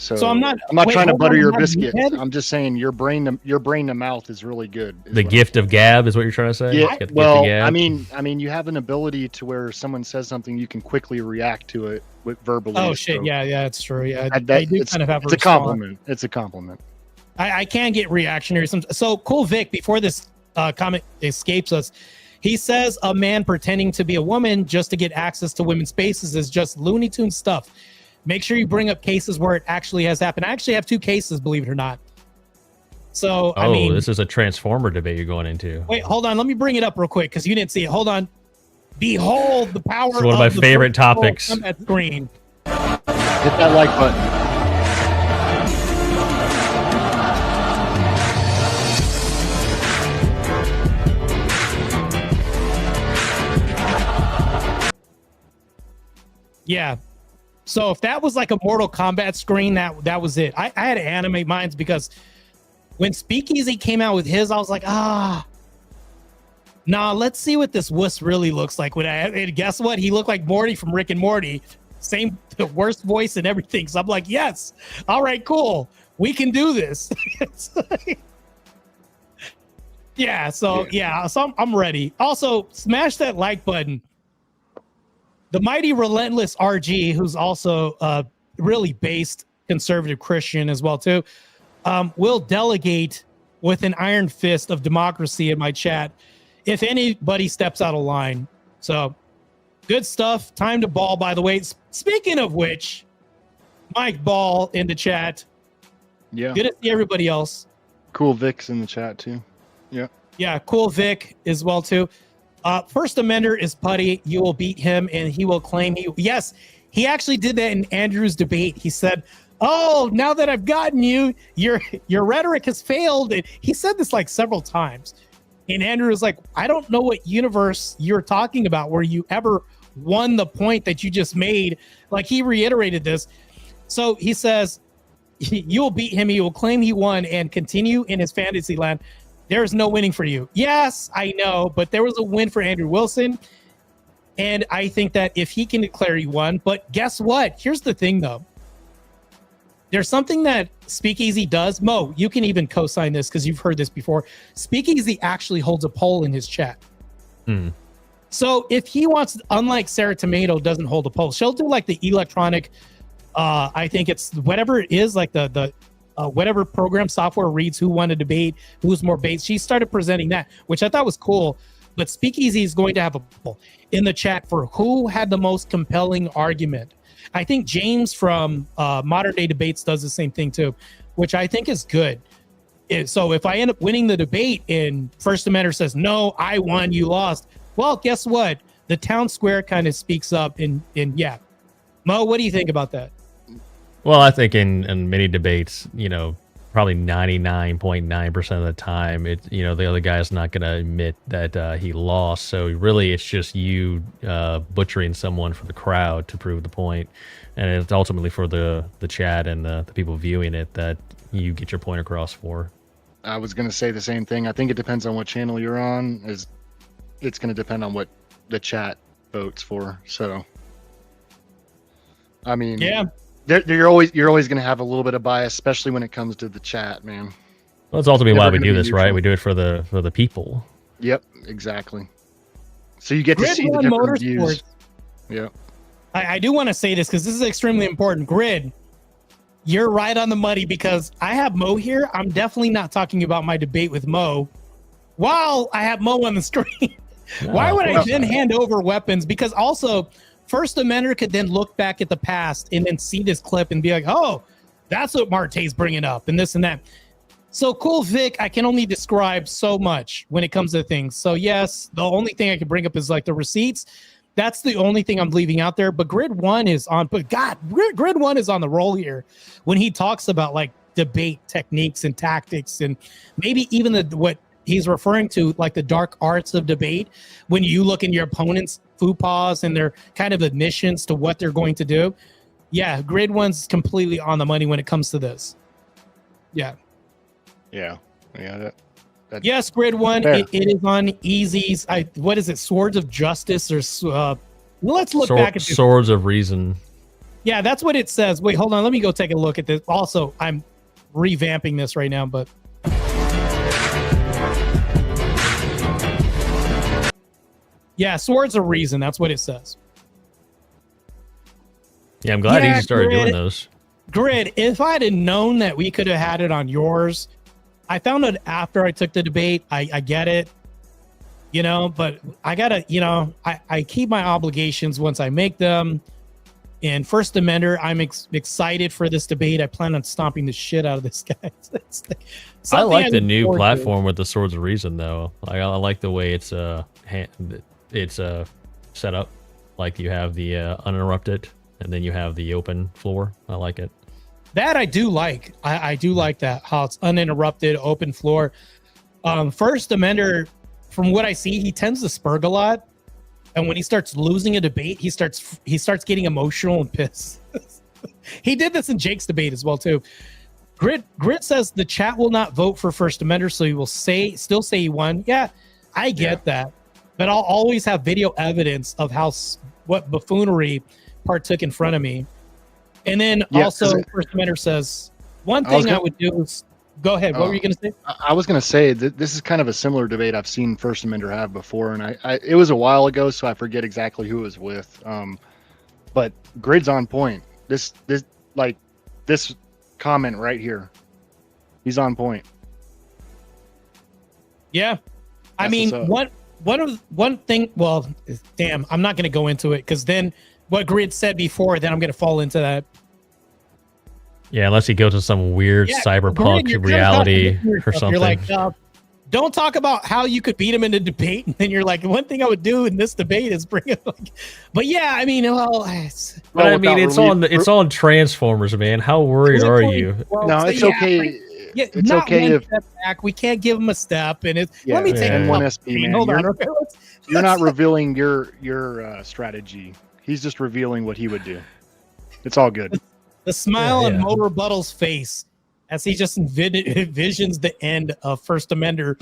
So I'm not trying to butter your biscuits. I'm just saying your brain to mouth is really good. The gift of gab is what you're trying to say? Yeah. Well, I mean, you have an ability to where someone says something, you can quickly react to it with verbally. Oh shit! So yeah, it's true. Yeah, I do kind of have. It's a compliment. It's a compliment. I can get reactionary. So cool, Vic. Before this comment escapes us, he says a man pretending to be a woman just to get access to women's spaces is just Looney Tunes stuff. Make sure you bring up cases where it actually has happened. I actually have 2 cases, believe it or not. So, I mean, this is a Transformer debate you're going into. Wait, hold on. Let me bring it up real quick because you didn't see it. Hold on. Behold the power of one of my favorite topics. On that screen. Hit that like button. Yeah. So if that was like a Mortal Kombat screen, that was it. I had to animate mine because when Speakeasy came out with his, I was like, let's see what this wuss really looks like. And guess what? He looked like Morty from Rick and Morty. Same, the worst voice and everything. So I'm like, yes. All right, cool. We can do this. So I'm ready. Also, smash that like button. The mighty relentless RG, who's also a really based conservative Christian as well too, will delegate with an iron fist of democracy in my chat if anybody steps out of line. So good stuff. Time to ball, by the way. Speaking of which, Mike Ball in the chat. Yeah. Good to see everybody else. Cool Vic's in the chat too. Yeah. Yeah, cool Vic as well too. First Amender is putty. You will beat him, and he will claim Yes, he actually did that in Andrew's debate. He said, "Oh, now that I've gotten you, your rhetoric has failed." And he said this like several times. And Andrew was like, "I don't know what universe you're talking about where you ever won the point that you just made." Like he reiterated this. So he says, "You will beat him. He will claim he won and continue in his fantasy land. There's no winning for you." Yes, I know, but there was a win for Andrew Wilson. And I think that if he can declare he won, but guess what? Here's the thing, though. There's something that Speakeasy does. Mo, you can even co-sign this because you've heard this before. Speakeasy actually holds a poll in his chat. So if he wants, unlike Sarah Tomato doesn't hold a poll, she'll do like the electronic, I think it's whatever it is, like the whatever program software reads who won a debate, who's more based. She started presenting that, which I thought was cool. But Speakeasy is going to have a poll in the chat for who had the most compelling argument. I think James from Modern Day Debates does the same thing too, which I think is good. So if I end up winning the debate and First Amender says, "No, I won, you lost," well, guess what? the town square kind of speaks up. And yeah, Mo, what do you think about that? Well, I think in many debates, probably 99.9% of the time, the other guy's not going to admit that he lost. So really, it's just you butchering someone for the crowd to prove the point, and it's ultimately for the chat and the people viewing it that you get your point across for. I was going to say the same thing. I think it depends on what channel you're on. It's going to depend on what the chat votes for. So, I mean, yeah. You're always going to have a little bit of bias, especially when it comes to the chat, man. Well, that's ultimately why we do this, right? We do it for the people. Yep, exactly. So you get to see the different views. Yep. I do want to say this because this is extremely important. Grid, you're right on the money because I have Mo here. I'm definitely not talking about my debate with Mo while I have Mo on the screen. Why would I then hand over weapons? Because also, First Amender could then look back at the past and then see this clip and be like, oh, that's what Marte's bringing up and this and that. So Cool Vic, I can only describe so much when it comes to things. So yes, the only thing I can bring up is like the receipts. That's the only thing I'm leaving out there. But Grid 1 is on, but God, Grid 1 is on the roll here when he talks about like debate techniques and tactics and maybe even what he's referring to, like the dark arts of debate, when you look in your opponent's faux and their kind of admissions to what they're going to do. Yeah, Grid 1's completely on the money when it comes to this. Yeah. Yeah. Yes, Grid 1, it is on Easy's. What is it? Swords of Justice or let's look back at this. Swords of Reason. Yeah, that's what it says. Wait, hold on. Let me go take a look at this. Also, I'm revamping this right now, but yeah, Swords of Reason. That's what it says. Yeah, I'm glad Easy started doing those. Grid, if I'd have known that we could have had it on yours, I found it after I took the debate. I get it, but I gotta, I keep my obligations once I make them. And First Amender, I'm excited for this debate. I plan on stomping the shit out of this guy. I like the new platform with the Swords of Reason, though. I like the way it's set up. Like you have the uninterrupted, and then you have the open floor. I like it. That I do like. I do like that, how it's uninterrupted, open floor. First Amender, from what I see, he tends to spurg a lot. And when he starts losing a debate, he starts getting emotional and pissed. He did this in Jake's debate as well, too. Grit says the chat will not vote for First Amender, so he will still say he won. Yeah, I get that. But I'll always have video evidence of what buffoonery partook in front of me. And then also, First Amender says, one thing I would do is, go ahead. What were you going to say? I was going to say that this is kind of a similar debate I've seen First Amender have before. And it was a while ago, so I forget exactly who it was with. But Grid's on point. This comment right here. He's on point. Yeah. I mean, one thing, well, damn, I'm not going to go into it because then what Grid said before, then I'm going to fall into that. Yeah, unless he goes to some weird cyberpunk reality or something. You're like, don't talk about how you could beat him in a debate. And then you're like, one thing I would do in this debate is bring it. But yeah, I mean, it's on Transformers, man. How worried are you? No, it's okay. It's okay if back. We can't give him a step, and let me take one SP. Man. Hold on, okay, you're not revealing your strategy. He's just revealing what he would do. It's all good. The smile on Mo Rebuttal's face as he just envisions the end of First Amender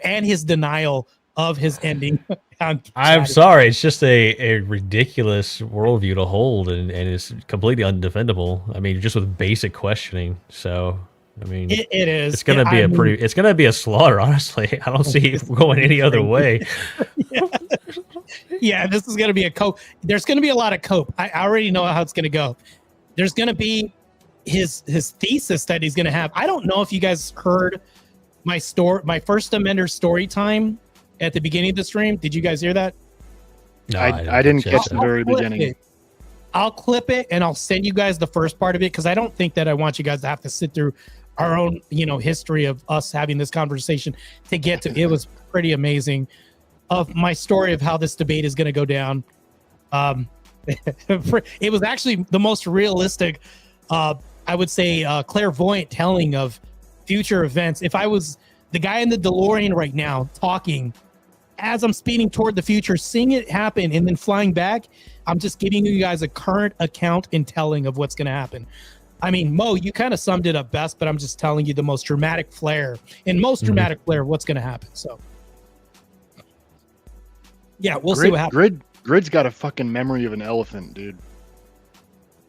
and his denial of his ending. I'm sorry. It's just a ridiculous worldview to hold, and it's completely undefendable. I mean, just with basic questioning. So, I mean, it is. It's gonna be it's gonna be a slaughter. Honestly, I don't see it going any other way. Yeah, this is gonna be a cope. There's gonna be a lot of cope. I already know how it's gonna go. There's going to be his thesis that he's going to have. I don't know if you guys heard my First Amender story time at the beginning of the stream. Did you guys hear that? No, I didn't catch the very beginning. I'll clip it and I'll send you guys the first part of it because I don't think that I want you guys to have to sit through our own, history of us having this conversation to get to. It was pretty amazing. of my story of how this debate is going to go down. It was actually the most realistic, I would say, clairvoyant telling of future events. If I was the guy in the DeLorean right now talking as I'm speeding toward the future, seeing it happen and then flying back, I'm just giving you guys a current account and telling of what's going to happen. I mean, Mo, you kind of summed it up best, but I'm just telling you the most dramatic flair and most dramatic flair of what's going to happen. So, yeah, we'll see what happens. Grid's got a fucking memory of an elephant, dude.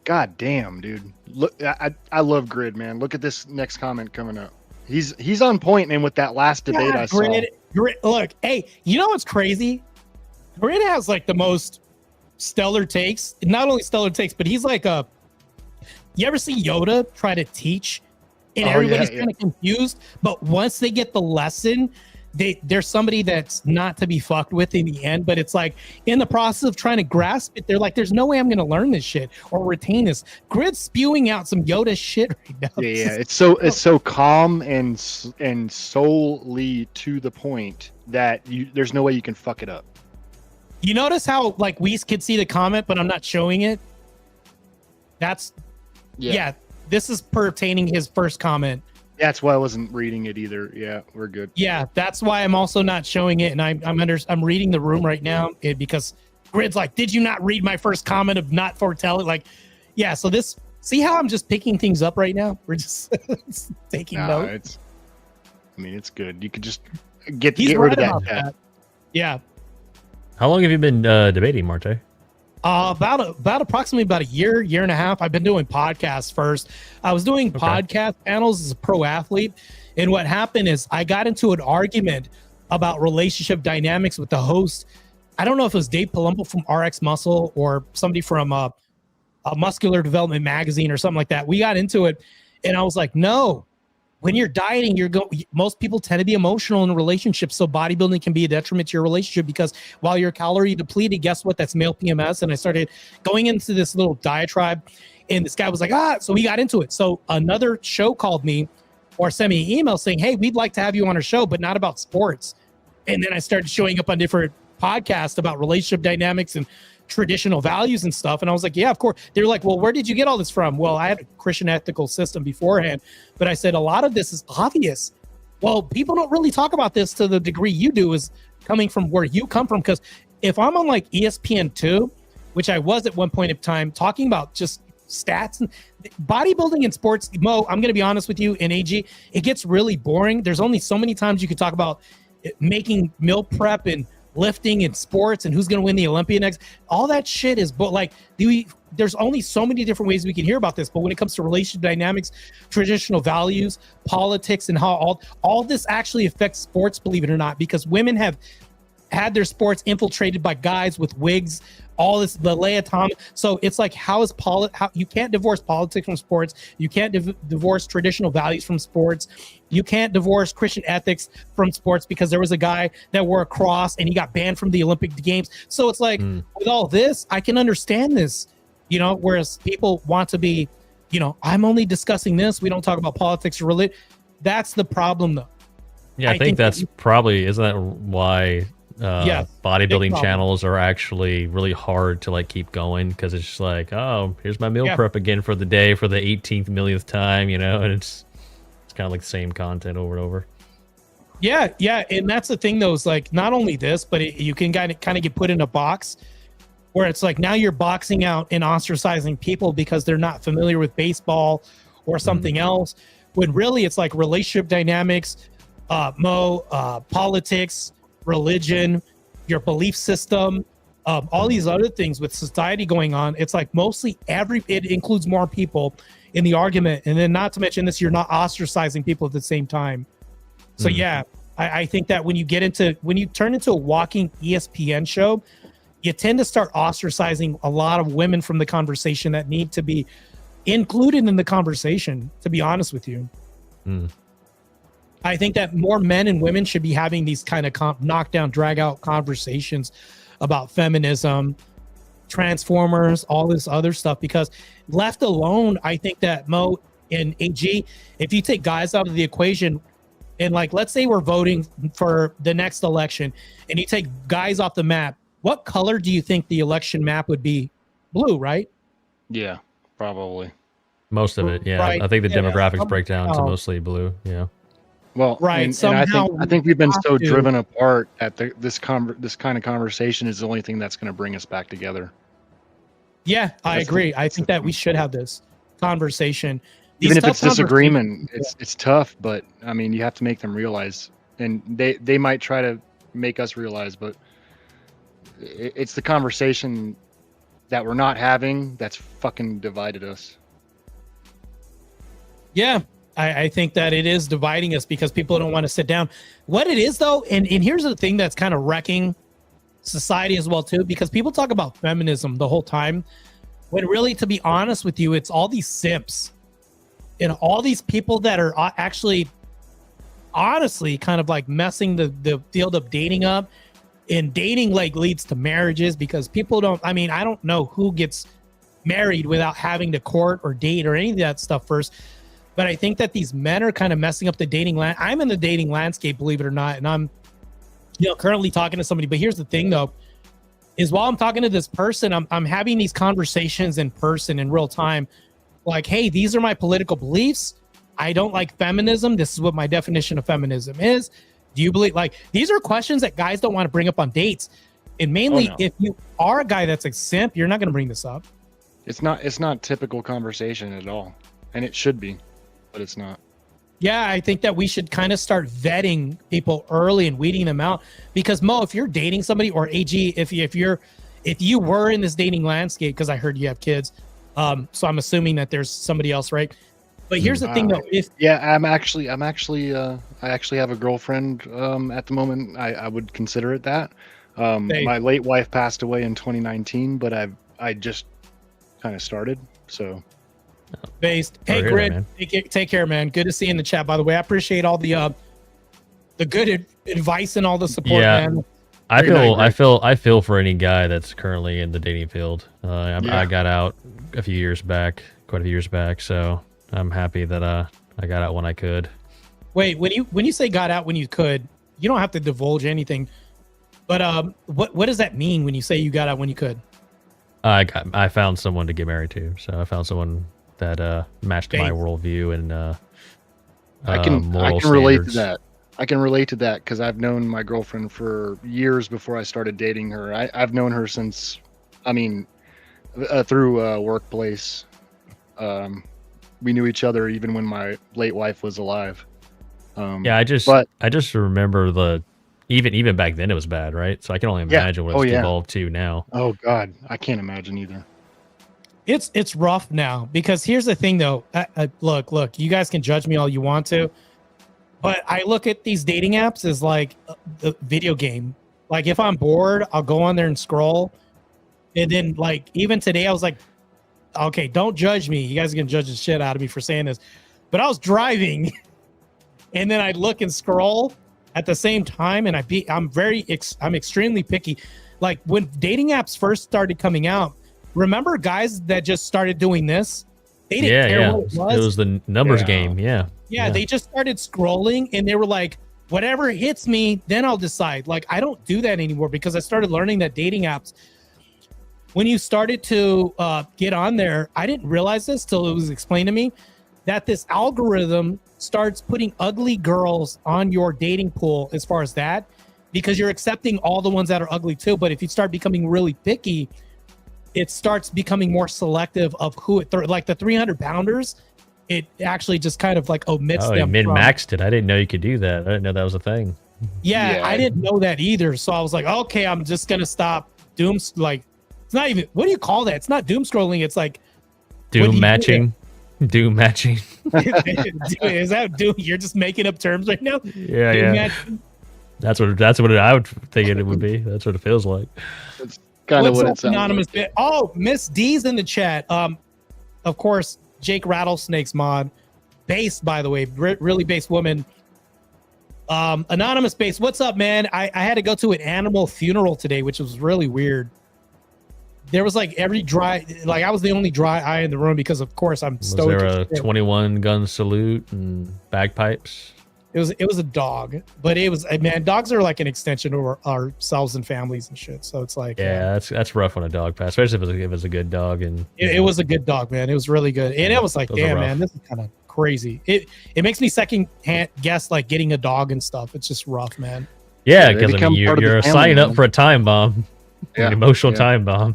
God damn, dude. Look, I love Grid, man. Look at this next comment coming up. He's on point, man, with that last debate I saw. Grid, look, hey, you know what's crazy? Grid has like the most stellar takes. Not only stellar takes, but he's like a. You ever see Yoda try to teach, and everybody's kind of confused? But once they get the lesson, there's somebody that's not to be fucked with in the end. But it's like in the process of trying to grasp it, they're like, "There's no way I'm going to learn this shit or retain this." Grid's spewing out some Yoda shit right now. Yeah. It's so calm and solely to the point that there's no way you can fuck it up. You notice how like we could see the comment, but I'm not showing it. That's. Yeah, this is pertaining his first comment. That's why I wasn't reading it either. Yeah, we're good. Yeah, that's why I'm also not showing it, and I'm reading the room right now because Grid's like, did you not read my first comment of not foretelling? Like, yeah. So this, see how I'm just picking things up right now? We're just taking notes. It's good. You could just get rid of that. Yeah. How long have you been debating, Marte? About approximately about a year and a half. I've been doing podcasts first. I was doing podcast panels as a pro athlete. And what happened is I got into an argument about relationship dynamics with the host. I don't know if it was Dave Palumbo from RX Muscle or somebody from a Muscular Development magazine or something like that. We got into it and I was like, no, when you're dieting, most people tend to be emotional in relationships. So bodybuilding can be a detriment to your relationship because while you're calorie depleted, guess what? That's male PMS. And I started going into this little diatribe and this guy was like, so we got into it. So another show called me or sent me an email saying, hey, we'd like to have you on our show, but not about sports. And then I started showing up on different podcasts about relationship dynamics and traditional values and stuff. And I was like, yeah, of course. They're like, well, where did you get all this from? Well, I had a Christian ethical system beforehand, but I said, a lot of this is obvious. Well, people don't really talk about this to the degree you do is coming from where you come from. Because if I'm on like ESPN2, which I was at one point in time talking about just stats and bodybuilding and sports, Mo, I'm going to be honest with you, in AG, it gets really boring. There's only so many times you could talk about making meal prep and lifting and sports and who's going to win the Olympia next. All that shit is, but like, there's only so many different ways we can hear about this. But when it comes to relationship dynamics, traditional values, politics, and how all this actually affects sports, believe it or not, because women have had their sports infiltrated by guys with wigs, all this, the Leia Thomas. So it's like, how you can't divorce politics from sports. You can't divorce traditional values from sports. You can't divorce Christian ethics from sports because there was a guy that wore a cross and he got banned from the Olympic Games. So it's like, with all this, I can understand this, whereas people want to be, I'm only discussing this. We don't talk about politics or religion. That's the problem though. Yeah, I think that's probably, isn't that why bodybuilding channels are actually really hard to like keep going, because it's just like, oh, here's my meal prep again for the day for the 18th millionth time, and it's kind of like the same content over and over. Yeah, and that's the thing though, is like not only this, but you can kind of get put in a box where it's like now you're boxing out and ostracizing people because they're not familiar with baseball or something else, when really it's like relationship dynamics, politics, religion, your belief system, all these other things with society going on. It's like mostly it includes more people in the argument. And then not to mention this, you're not ostracizing people at the same time. So I think that when you turn into a walking ESPN show, you tend to start ostracizing a lot of women from the conversation that need to be included in the conversation, to be honest with you. I think that more men and women should be having these kind of knockdown, drag out conversations about feminism, Transformers, all this other stuff, because left alone, I think that Mo and AG, if you take guys out of the equation, and like, let's say we're voting for the next election and you take guys off the map, what color do you think the election map would be? Blue, right? Yeah, probably. Most of it, yeah. Right. I think the Yeah. demographics break down to Somehow. mostly blue. Yeah. Well, Right, and somehow I think we've been we so have to- driven apart that this kind of conversation is the only thing that's going to bring us back together. Yeah, I That's the- agree. I that's think the that we thing. should have this conversation. These Even if tough it's disagreement, conversations- it's tough, but I mean, you have to make them realize, and they might try to make us realize, but it's the conversation that we're not having that's fucking divided us. Yeah, I think that it is dividing us because people don't want to sit down. What it is though, and here's the thing that's kind of wrecking society as well too, because people talk about feminism the whole time, when really, to be honest with you, it's all these simps and all these people that are actually honestly kind of like messing the field of dating up, and dating like leads to marriages because people don't, I mean, I don't know who gets married without having to court or date or any of that stuff first. But I think that these men are kind of messing up the dating land. I'm in the dating landscape, believe it or not, and I'm, currently talking to somebody. But here's the thing, though, is while I'm talking to this person, I'm having these conversations in person in real time. Like, hey, these are my political beliefs. I don't like feminism. This is what my definition of feminism is. Do you believe, like, these are questions that guys don't want to bring up on dates. And mainly, if you are a guy that's a simp, you're not going to bring this up. It's not typical conversation at all, and it should be, but it's not. Yeah, I think that we should kind of start vetting people early and weeding them out. Because Mo, if you're dating somebody, or AG, if you were in this dating landscape, because I heard you have kids, so I'm assuming that there's somebody else, right? But here's the thing, though. I actually have a girlfriend at the moment. I would consider it that. My late wife passed away in 2019, but I just kind of started. So, based. Hey, Grid, take care, man. Good to see you in the chat. By the way, I appreciate all the good advice and all the support, man. I feel for any guy that's currently in the dating field. I got out quite a few years back, so I'm happy that I got out when I could. Wait, when you say got out when you could, you don't have to divulge anything. But what does that mean when you say you got out when you could? I found someone to get married to, so I found someone that matched my worldview and I can relate to that. I can relate to that because I've known my girlfriend for years before I started dating her. I've known her since, through workplace. We knew each other even when my late wife was alive. I just remember even back then it was bad, right? So I can only imagine what it's evolved to now. Oh God, I can't imagine either. It's rough now because here's the thing, though. Look, you guys can judge me all you want to, but I look at these dating apps as like the video game. Like if I'm bored, I'll go on there and scroll, and then like even today I was like, okay, don't judge me. You guys are gonna judge the shit out of me for saying this, but I was driving, and then I'd look and scroll at the same time, and I'm extremely picky. Like when dating apps first started coming out, remember guys that just started doing this? They didn't care what it was. It was the numbers game. Yeah, they just started scrolling, and they were like, whatever hits me, then I'll decide. Like I don't do that anymore because I started learning that dating apps, when you started to get on there, I didn't realize this till it was explained to me, that this algorithm starts putting ugly girls on your dating pool as far as that, because you're accepting all the ones that are ugly too. But if you start becoming really picky, it starts becoming more selective of who like the 300 pounders, it actually just kind of like omits them. Min-maxed it. I didn't know you could do that. I didn't know that was a thing. Yeah, I didn't know that either. So I was like, okay, I'm just going to stop it's not even, what do you call that? It's not doom scrolling. It's like doom matching. Doom matching. Is that doom? You're just making up terms right now. Yeah. Matching? That's what I would think it would be. That's what it feels like. It's kind of what it sounds anonymous like. Oh, Miss D's in the chat. Of course, Jake Rattlesnake's mod, based, by the way, really based woman. Anonymous base. What's up, man? I had to go to an animal funeral today, which was really weird. There was like I was the only dry eye in the room because of course I'm stoked. Was there a 21 gun salute and bagpipes? It was a dog, but it was, man, dogs are like an extension of ourselves and families and shit. So it's like, yeah, that's rough on a dog pass, especially if it was a good dog. And it was a good dog, man. It was really good. And it was like, damn, man, this is kind of crazy. It makes me second guess like getting a dog and stuff. It's just rough, man. Yeah, because I mean, you're signing up for a time bomb, an emotional time bomb.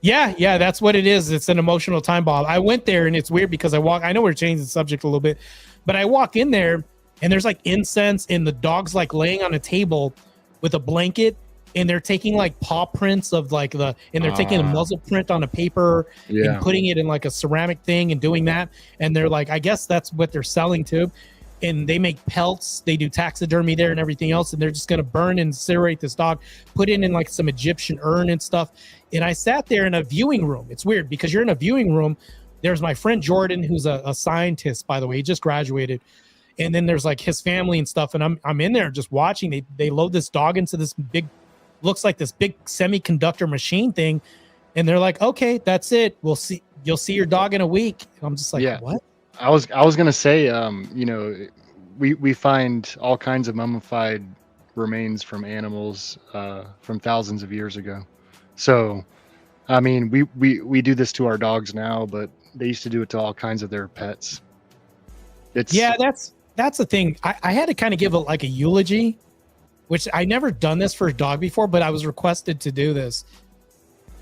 Yeah, that's what it is. It's an emotional time bomb. I went there and it's weird because I know we're changing the subject a little bit, but I walk in there and there's like incense and the dog's like laying on a table with a blanket and they're taking like paw prints of like and they're taking a muzzle print on a paper and putting it in like a ceramic thing and doing that. And they're like, I guess that's what they're selling to. And they make pelts, they do taxidermy there and everything else. And they're just going to burn and incinerate this dog, put it in like some Egyptian urn and stuff. And I sat there in a viewing room. It's weird because you're in a viewing room. There's my friend Jordan, who's a scientist, by the way. He just graduated. And then there's like his family and stuff. And I'm in there just watching. They load this dog into this big, looks like this big semiconductor machine thing. And they're like, okay, that's it. We'll see. You'll see your dog in a week. And I'm just like, what? I was going to say, you know, we find all kinds of mummified remains from animals from thousands of years ago. So, I mean, we do this to our dogs now, but they used to do it to all kinds of their pets. That's the thing. I had to kind of give like a eulogy, which I never done this for a dog before, but I was requested to do this.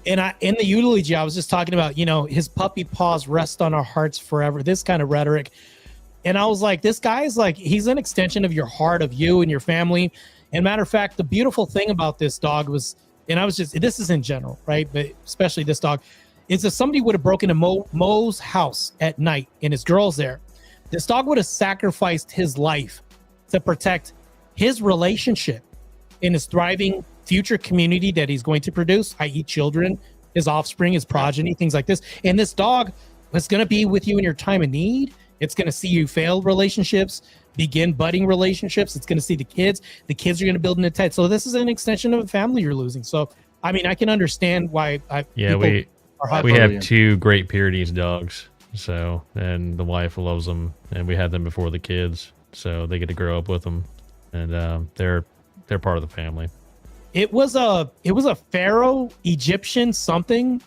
And in the eulogy, I was just talking about, you know, his puppy paws rest on our hearts forever, this kind of rhetoric. And I was like, this guy is like, he's an extension of your heart, of you and your family. And matter of fact, the beautiful thing about this dog was, and I was just, this is in general, right? But especially this dog, is if somebody would have broken into Mo's house at night and his girl's there, this dog would have sacrificed his life to protect his relationship in his thriving future community that he's going to produce, i.e. children, his offspring, his progeny, things like this. And this dog is going to be with you in your time of need. It's going to see you fail relationships, begin budding relationships. It's going to see the kids. The kids are going to build an attachment. So this is an extension of a family you're losing. So, I mean, I can understand why. We have two Great Pyrenees dogs. So, and the wife loves them, and we had them before the kids, so they get to grow up with them, and they're part of the family. It was a pharaoh, Egyptian something.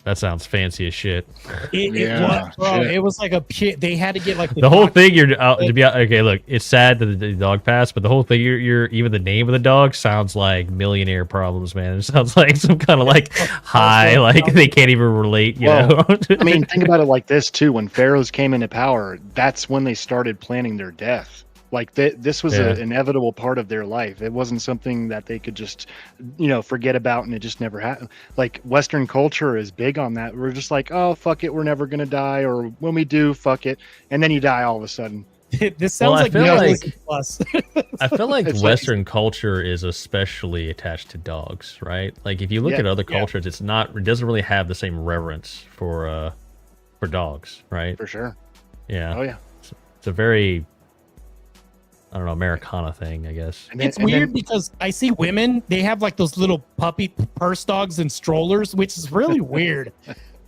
That sounds fancy as shit. It was, bro. It was like they had to get like the whole thing. Okay. Look, it's sad that the dog passed, but the whole thing. You're even the name of the dog sounds like millionaire problems, man. It sounds like some kind of like high, like they can't even relate. You know. I mean, think about it like this too. When pharaohs came into power, that's when they started planning their death. Like this was an inevitable part of their life. It wasn't something that they could just, you know, forget about and it just never happened. Like Western culture is big on that. We're just like, oh, fuck it, we're never gonna die, or when we do, fuck it, and then you die all of a sudden. This sounds like plus. I feel like Western culture is especially attached to dogs, right? Like if you look at other cultures, it doesn't really have the same reverence for dogs, right? For sure. Yeah. Oh yeah. It's a very, I don't know, Americana thing, I guess. It's weird because I see women, they have like those little puppy purse dogs and strollers, which is really weird.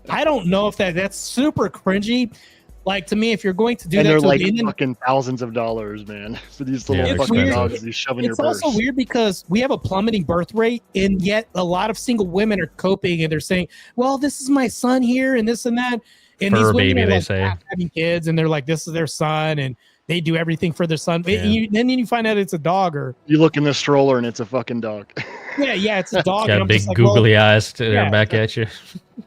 I don't know if that's super cringy. Like to me, if you're going to do that, they're like fucking thousands of dollars, man, for these little fucking dogs you shove in your purse. It's also weird because we have a plummeting birth rate, and yet a lot of single women are coping and they're saying, "Well, this is my son here, and this and that." And these women baby, are they like say, having kids, and they're like, "This is their son," and they do everything for their son. Yeah. Then you find out it's a dog, or you look in the stroller and it's a fucking dog. Yeah, it's a dog. Got big googly eyes staring back at you.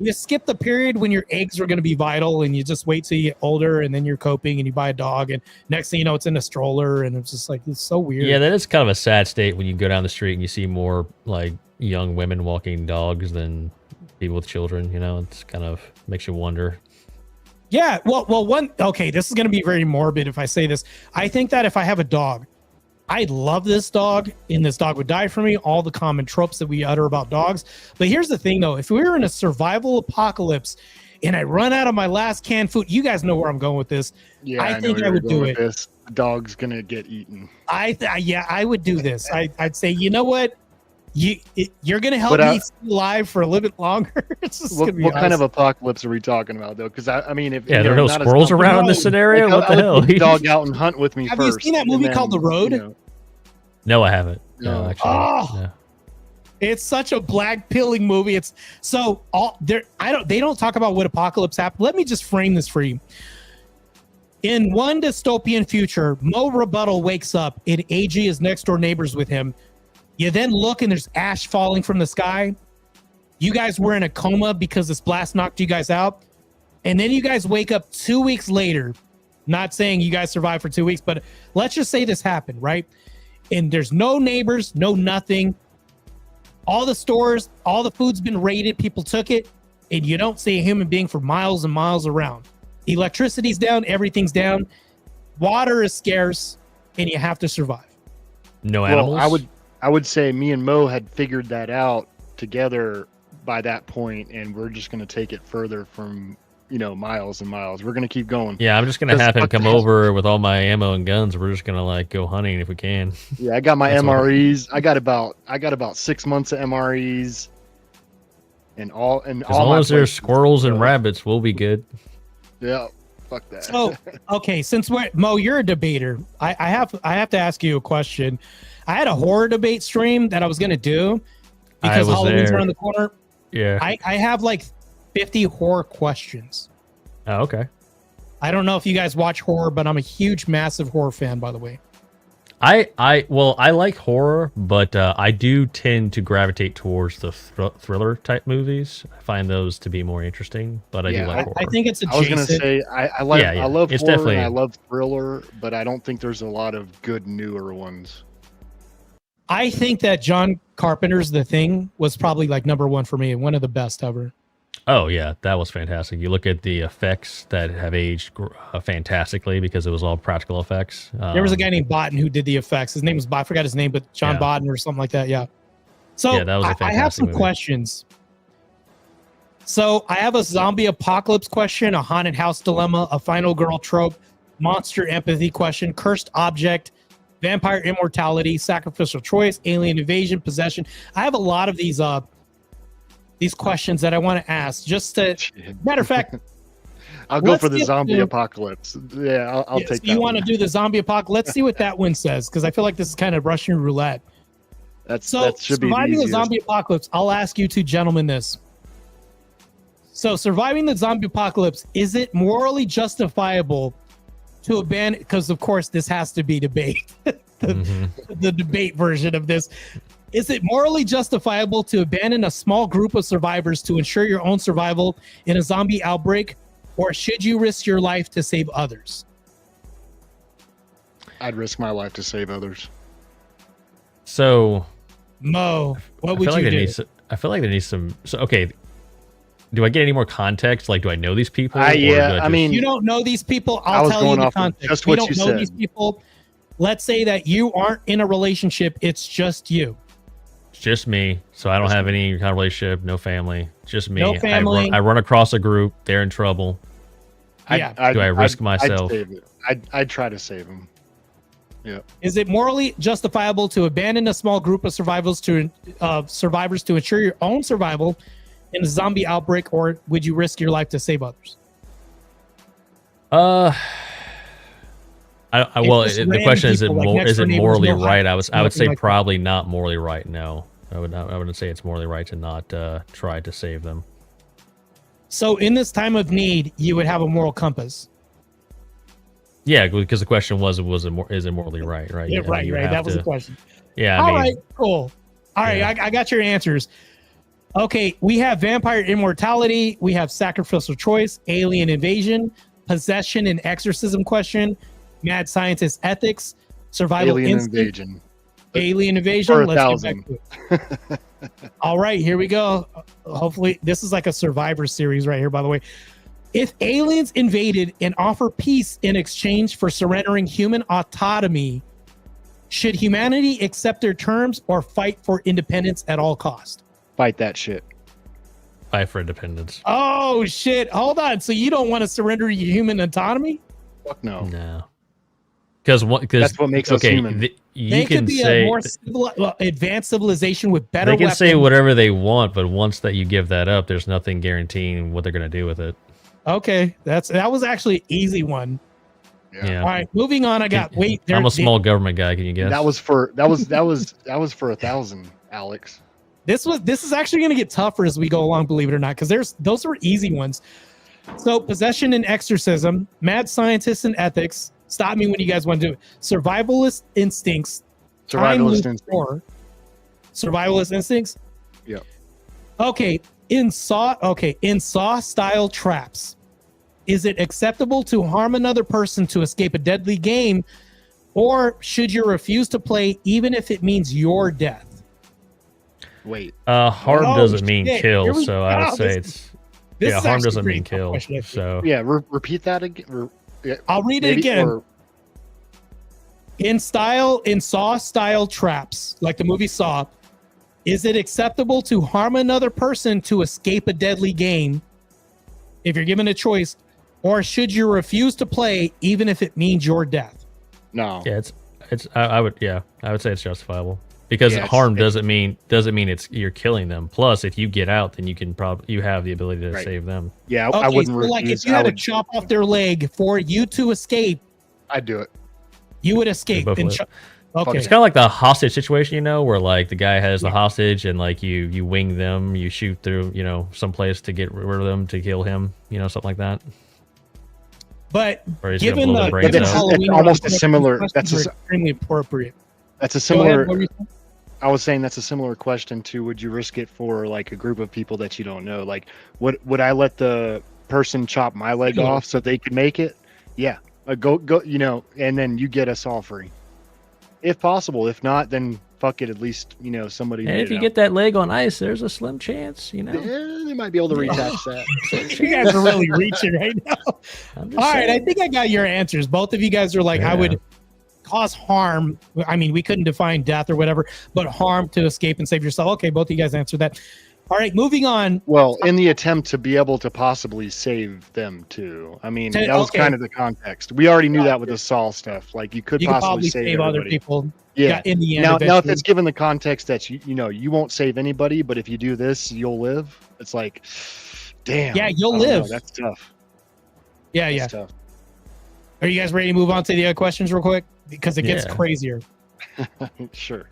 You skip the period when your eggs are going to be vital, and you just wait till you get older, and then you're coping, and you buy a dog, and next thing you know, it's in a stroller, and it's just like, it's so weird. Yeah, that is kind of a sad state when you go down the street and you see more like young women walking dogs than people with children. You know, it's kind of makes you wonder. Yeah, okay, this is going to be very morbid if I say this. I think that if I have a dog, I love this dog, and this dog would die for me, all the common tropes that we utter about dogs. But here's the thing, though. If we were in a survival apocalypse and I run out of my last canned food, you guys know where I'm going with this. Yeah, I think I would do it. The dog's going to get eaten. I would do this. I'd say, you know what? you're gonna help me stay alive for a little bit longer. What kind of apocalypse are we talking about, though? Because I mean, if there are no squirrels around in this scenario, like, what the hell? Dog out and hunt with me Have first. you seen that movie called The Road? No, I haven't. No, actually. No. It's such a black pilling movie. It's so all there. They don't talk about what apocalypse happened. Let me just frame this for you. In one dystopian future, Mo Rebuttal wakes up and AG is next door neighbors with him. You then look and there's ash falling from the sky. You guys were in a coma because this blast knocked you guys out. And then you guys wake up 2 weeks later. Not saying you guys survived for 2 weeks, but let's just say this happened, right? And there's no neighbors, no nothing. All the stores, all the food's been raided. People took it. And you don't see a human being for miles and miles around. Electricity's down. Everything's down. Water is scarce. And you have to survive. No animals? Well, I would say me and Mo had figured that out together by that point, and we're just going to take it further from, miles and miles. We're going to keep going. Yeah, I'm just going to have him come over with all my ammo and guns. We're just going to like go hunting if we can. Yeah, I got my MREs. I got about 6 months of MREs, and all. And as long as there's squirrels and rabbits, we'll be good. Yeah, fuck that. So, okay, since Mo, you're a debater. I have to ask you a question. I had a horror debate stream that I was going to do because Halloween's around the corner. Yeah. I have like 50 horror questions. Oh, okay. I don't know if you guys watch horror, but I'm a huge, massive horror fan, by the way. I like horror, but I do tend to gravitate towards the thriller type movies. I find those to be more interesting, but I do like horror. I think it's adjacent. I was going to say, I love it's horror definitely... and I love thriller, but I don't think there's a lot of good newer ones. I think that John Carpenter's The Thing was probably like number one for me and one of the best ever. Oh, yeah, that was fantastic. You look at the effects that have aged fantastically because it was all practical effects. There was a guy named Botten who did the effects. His name was, I forgot his name, but John Botten or something like that. Yeah. So yeah, that was a fantastic I have some movie. questions. So I have a zombie apocalypse question, a haunted house dilemma, a final girl trope, monster empathy question, cursed object, vampire immortality, sacrificial choice, alien invasion, possession. I have a lot of these questions that I want to ask. Just to, matter of fact, I'll go for the zombie apocalypse. Yeah, I'll take that. You want to do the zombie apocalypse? Let's see what that one says, because I feel like this is kind of Russian roulette. That should be surviving the zombie apocalypse. I'll ask you two gentlemen this. So, surviving the zombie apocalypse, is it morally justifiable to abandon? Because of course, this has to be debate. The debate version of this. Is it morally justifiable to abandon a small group of survivors to ensure your own survival in a zombie outbreak, or should you risk your life to save others? I'd risk my life to save others. So, Mo, what would you do? I feel like there needs some. So, okay, do I get any more context? Like, do I know these people? Yeah, I mean, you don't know these people. I'll tell you the context. Just what you don't you know said. These people. Let's say that you aren't in a relationship. It's just you. Just me, so I don't have any kind of relationship, no family, just me. No family. I run across a group, they're in trouble. Yeah. Do I risk myself? I'd try to save them. Yeah. Is it morally justifiable to abandon a small group of survivors to ensure your own survival in a zombie outbreak, or would you risk your life to save others? The question is, is it morally right? I would say probably not morally right. No, I wouldn't say it's morally right to not try to save them. So in this time of need, you would have a moral compass. Yeah, because the question was is it morally right? Right. Yeah, right. That was the question. Yeah. All right. Cool. All right. I got your answers. Okay. We have vampire immortality. We have sacrificial choice, alien invasion, possession and exorcism question, mad scientist ethics, survival instinct, alien invasion. Let's get back to it. All right, here we go. Hopefully, this is like a Survivor series right here, by the way. If aliens invaded and offer peace in exchange for surrendering human autonomy, should humanity accept their terms or fight for independence at all cost? Fight that shit. Fight for independence. Oh, shit. Hold on. So you don't want to surrender your human autonomy? Fuck no. No. Because that's what makes us human. They could be a more advanced civilization with better They can weapons. say whatever they want, but once that you give that up, there's nothing guaranteeing what they're going to do with it. Okay, that was actually an easy one. Yeah. All right, moving on. I'm a small government guy. Can you guess? That was for 1,000, Alex. This is actually going to get tougher as we go along, believe it or not, because those were easy ones. So possession and exorcism, mad scientists and ethics. Stop me when you guys want to do it. Survivalist instincts. Survivalist instincts. Survivalist instincts. Yeah. Okay. In Saw style traps, is it acceptable to harm another person to escape a deadly game, or should you refuse to play even if it means your death? Wait. Harm doesn't mean kill, Here we so I would go. say harm doesn't mean kill. Question, so yeah, repeat that again. I'll read it again. In Saw style traps, like the movie Saw, is it acceptable to harm another person to escape a deadly game if you're given a choice, or should you refuse to play even if it means your death? No. Yeah, I would say it's justifiable because harm doesn't mean it's you're killing them. Plus, if you get out, then you have the ability to save them. Yeah, okay, I wouldn't refuse. Like if you had to chop off their leg for you to escape, I'd do it. You would escape. Okay, it's kind of like the hostage situation, where like the guy has the hostage and like you wing them, you shoot through, someplace to get rid of them to kill him, something like that. But given it's almost a similar. That's extremely appropriate. That's a similar. I was saying that's a similar question to: would you risk it for like a group of people that you don't know? Like, would I let the person chop my leg off so they could make it? Yeah, go, and then you get us all free, if possible. If not, then fuck it. At least somebody. And if you get that leg on ice, there's a slim chance. Yeah, they might be able to reattach that. You guys are really reaching right now. All right, I think I got your answers. Both of you guys are like, I would cause harm. I mean, we couldn't define death or whatever, but harm to escape and save yourself. Okay, both of you guys answered that. All right, moving on. Well, in the attempt to be able to possibly save them too. I mean, that was kind of the context. We already knew that with the Saul stuff. Like you could possibly save other people. Yeah. In the end. Now, if it's given the context that you won't save anybody, but if you do this, you'll live. It's like, damn. Yeah, you'll live. That's tough. Yeah, That's tough. Are you guys ready to move on to the other questions real quick? Because it gets crazier. Sure.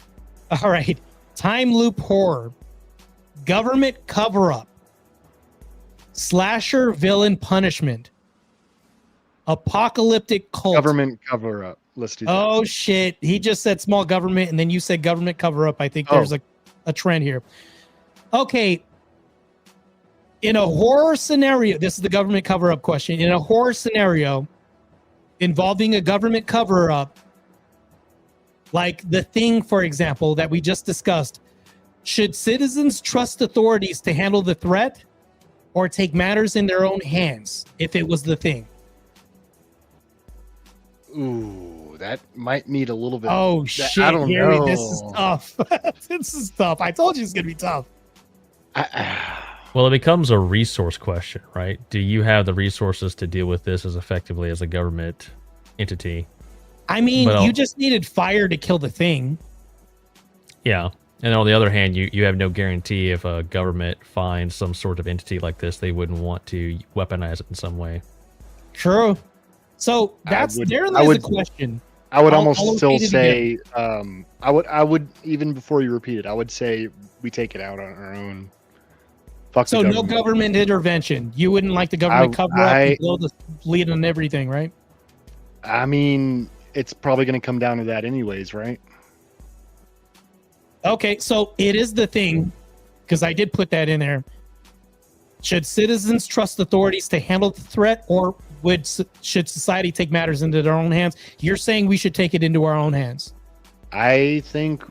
All right. Time loop horror. Government cover-up. Slasher villain punishment. Apocalyptic cult. Government cover-up. Let's do that. Oh, shit. He just said small government, and then you said government cover-up. I think there's a trend here. Okay. In a horror scenario, this is the government cover-up question. In a horror scenario involving a government cover-up, like The Thing, for example, that we just discussed, should citizens trust authorities to handle the threat or take matters in their own hands if it was The Thing? Ooh, that might need a little bit. Oh, shit. I don't know. This is tough. This is tough. I told you it's going to be tough. Well, it becomes a resource question, right? Do you have the resources to deal with this as effectively as a government entity? I mean, you just needed fire to kill The Thing. Yeah. And on the other hand, you have no guarantee if a government finds some sort of entity like this, they wouldn't want to weaponize it in some way. True. So there's the question. I would almost still say, I would even before you repeat it, I would say we take it out on our own. So no government intervention. You wouldn't like the government cover up and blow the lead on everything, right? I mean, it's probably going to come down to that anyways, right? Okay, so it is The Thing, because I did put that in there. Should citizens trust authorities to handle the threat, or should society take matters into their own hands? You're saying we should take it into our own hands. I think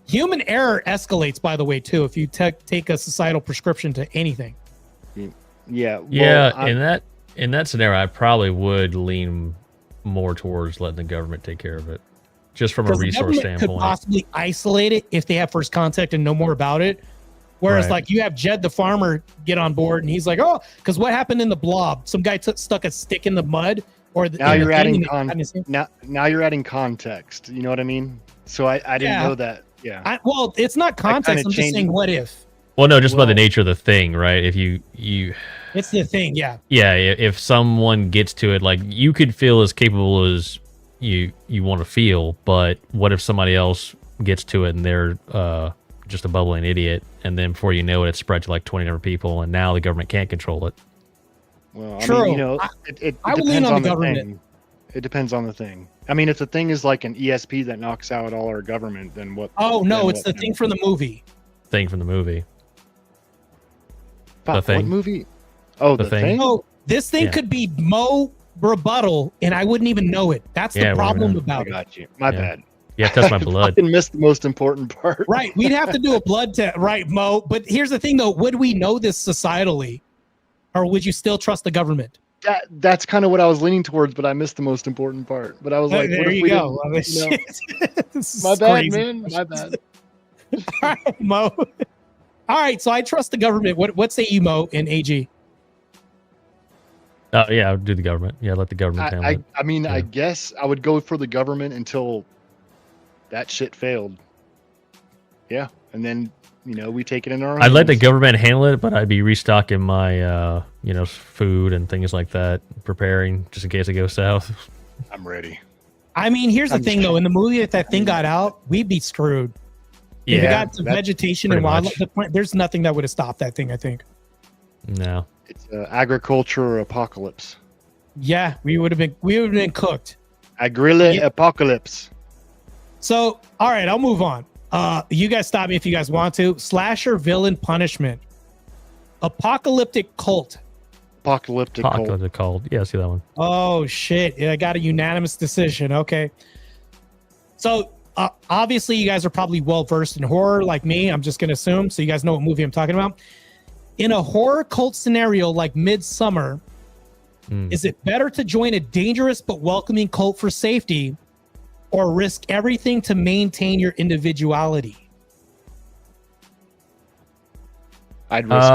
human error escalates, by the way, too, if you take a societal prescription to anything. Yeah. Well, in that scenario, I probably would lean more towards letting the government take care of it, just from a resource standpoint. Could possibly isolate it if they have first contact and know more about it. Whereas, like, you have Jed the farmer get on board, and he's like, "Oh, because what happened in the Blob? Some guy stuck a stick in the mud, Or Now in you're the adding thing, and it- now you're adding context. You know what I mean? So I didn't Yeah. know that. Yeah. well, it's not context. I'm just changed saying, it. what if? Well, no, just by the Well- nature of the thing, right? If you It's the thing, yeah. yeah, if someone gets to it, like you could feel as capable as you want to feel, but what if somebody else gets to it and they're just a bubbling idiot, and then before you know it, it's spread to like 20 different people, and now the government can't control it. Well, True. I mean, you know, it I would depends lean on on the the government. thing. It depends on the thing. I mean, if the thing is like an ESP that knocks out all our government, then what? Oh no, then it's what the thing from the movie. Thing from the movie. Fuck, The Thing? What movie? Oh, The the, Thing? thing. Oh, this thing Yeah. could be Mo rebuttal, and I wouldn't even know it. That's Yeah, the we wouldn't problem know. I about it. got you. My Yeah. bad. You have to touch my blood. I missed the most important part. Right. We'd have to do a blood test, right, Mo? But here's the thing, though. Would we know this societally, or would you still trust the government? That's kind of what I was leaning towards, but I missed the most important part. But I was like, there what if you we go. didn't, you know, This is my bad, crazy. man. My bad. All right, Mo. All right, so I trust the government. What say you, Mo, and AG? Yeah, I would do the government. Yeah, let the government handle it. I mean, I Yeah. guess I would go for the government until that shit failed. Yeah, and then we take it in our. I'd let the hands. government handle it, but I'd be restocking my food and things like that, preparing just in case it goes south. I'm ready. I mean, here's the I'm thing, just- though. In the movie, if that thing got out, we'd be screwed. If it Yeah, got some that- vegetation and pretty wildlife, much. the plant, there's nothing that would have stopped that thing, I think. no. It's agriculture apocalypse. Yeah, we would have been cooked. Agrilla Yeah. apocalypse. So, all right, I'll move on. You guys stop me if you guys want to. Slasher villain punishment. Apocalyptic cult. Apocalyptic cult. Apocalyptic called. Yeah, I see that one. Oh shit! I got a unanimous decision. Okay. So obviously, you guys are probably well versed in horror, like me. I'm just gonna assume, so you guys know what movie I'm talking about. In a horror cult scenario like Midsummer, Mm. is it better to join a dangerous but welcoming cult for safety, or risk everything to maintain your individuality? I'd risk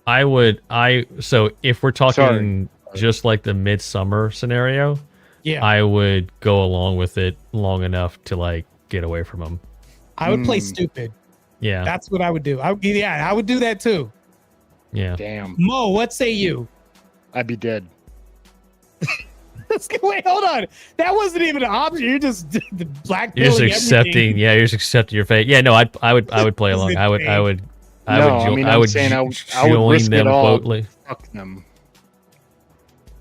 everything. So if we're talking Sorry. just like the Midsummer scenario, Yeah, I would go along with it long enough to like get away from them. I would play Mm. stupid. Yeah. That's what I would do. I would do that too. Yeah. Damn, Mo, what say you? I'd be dead. Wait, hold on. That wasn't even an option. You're just the black. You're just accepting. Yeah, you're just accepting your fate. Yeah, no, I would play along. I would No, I mean, I I'm would saying I would join risk it them all. boldly. Fuck them.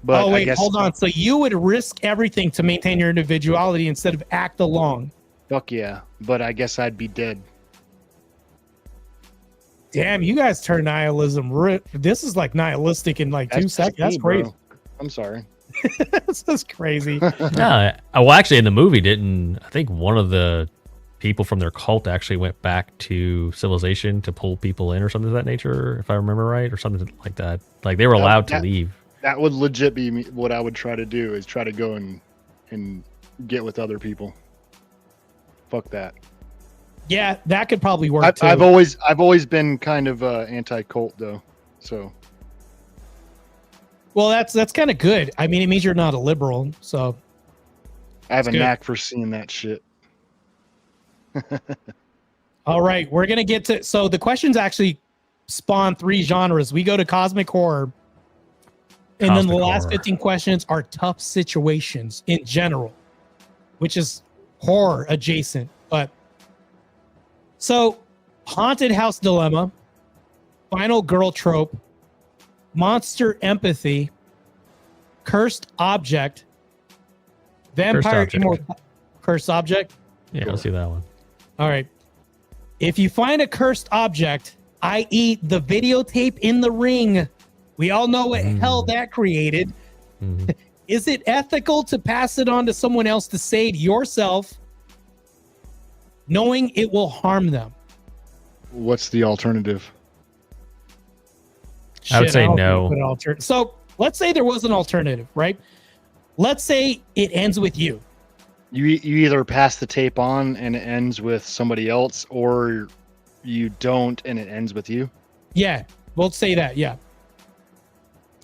But Oh I wait, guess, hold on. So you would risk everything to maintain your individuality instead of act along. Fuck yeah. But I guess I'd be dead. Damn, you guys turn nihilism. This is like nihilistic in like 2 just seconds. That's me, crazy. bro. I'm sorry. This is crazy. No, well, actually, in the movie, I think one of the people from their cult actually went back to civilization to pull people in or something of that nature, if I remember right, or something like that. Like they were allowed to leave. That would legit be what I would try to do, is try to go and get with other people. Fuck that. Yeah, that could probably work too. I've always been kind of anti-cult though. So Well, that's kind of good. I mean, it means you're not a liberal. So I have a good. knack for seeing that shit. all right, we're gonna get to. So the questions actually spawn 3 genres. We go to cosmic horror, and then the Cosmic last horror. 15 questions are tough situations in general, which is horror adjacent. But so haunted house dilemma, final girl trope, monster empathy, cursed object, vampire object. cursed object. Yeah, let's see that one. All right. If you find a cursed object, i.e., the videotape in the ring, we all know what hell that created. Mhm. Is it ethical to pass it on to someone else to save yourself, knowing it will harm them? What's the alternative? I would Shit, say don't no. think we put an so let's say there was an alternative, right? Let's say it ends with you. You either pass the tape on and it ends with somebody else, or you don't and it ends with you. Yeah, we'll say that. Yeah.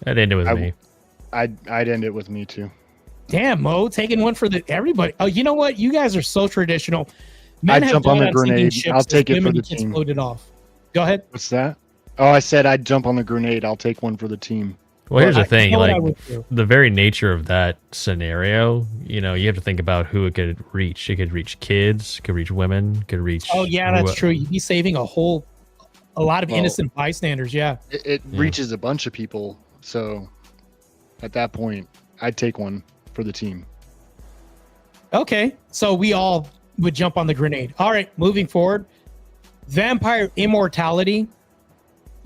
That ended with I- me. I'd end it with me too. Damn, Mo, taking one for everybody. Oh, you know what? You guys are so traditional. Men I'd have jump on died the sinking grenade. ships I'll as take it for women the gets team. floated off. Go ahead. What's that? Oh, I said I'd jump on the grenade. I'll take one for the team. Well, here's the thing, You know what I like would do? the very nature of that scenario, you know, you have to think about who it could reach. It could reach kids, it could reach women, it could reach. Oh yeah, that's true. You'd be saving a lot of innocent bystanders. Yeah. It reaches a bunch of people. So at that point, I'd take one for the team. Okay, so we all would jump on the grenade. All right, moving forward. Vampire immortality.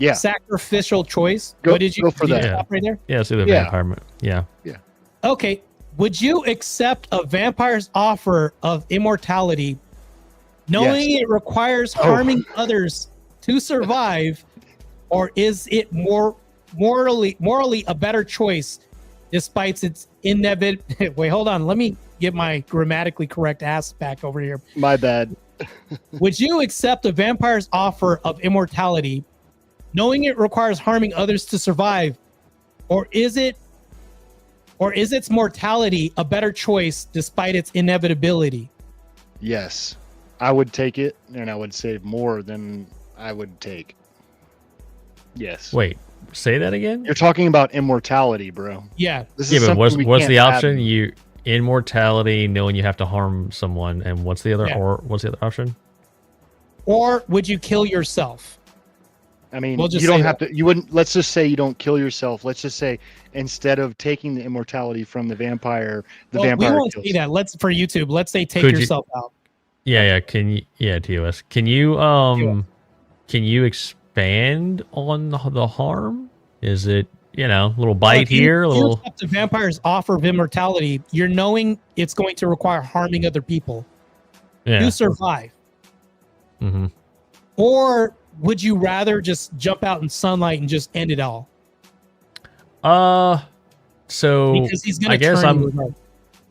Yeah. Sacrificial choice. Go- what did you go for did you that. stop right there? Yeah, see the Yeah. vampire. Yeah. Okay. Would you accept a vampire's offer of immortality, knowing it requires harming others to survive, or is it morally a better choice, despite its inevitable? Wait, hold on. Let me get my grammatically correct ass back over here. My bad. Would you accept a vampire's offer of immortality, knowing it requires harming others to survive, or is its mortality a better choice despite its inevitability? Yes. I would take it, and I would save more than I would take. Yes. Wait, say that again? You're talking about immortality, bro. Yeah. This Yeah, is but what's something we can't the option? fathom. You immortality, knowing you have to harm someone, and what's the other Yeah. or what's the other option? Or would you kill yourself? I mean, We'll just you don't say have to. You wouldn't. Let's just say you don't kill yourself. Let's just say instead of taking the immortality from the vampire, the Well, vampire we won't kills. see that. Let's for YouTube. Let's say take Could you- yourself out. Yeah, can you? Yeah, TOS. Can you expand on the harm? Is it a little bite If you- here, a if you little? accept a vampire's offer of immortality, you're knowing it's going to require harming other people Yeah. to survive. Mm-hmm. Or would you rather just jump out in sunlight and just end it all? So Because he's going I to guess turn I'm. you regardless.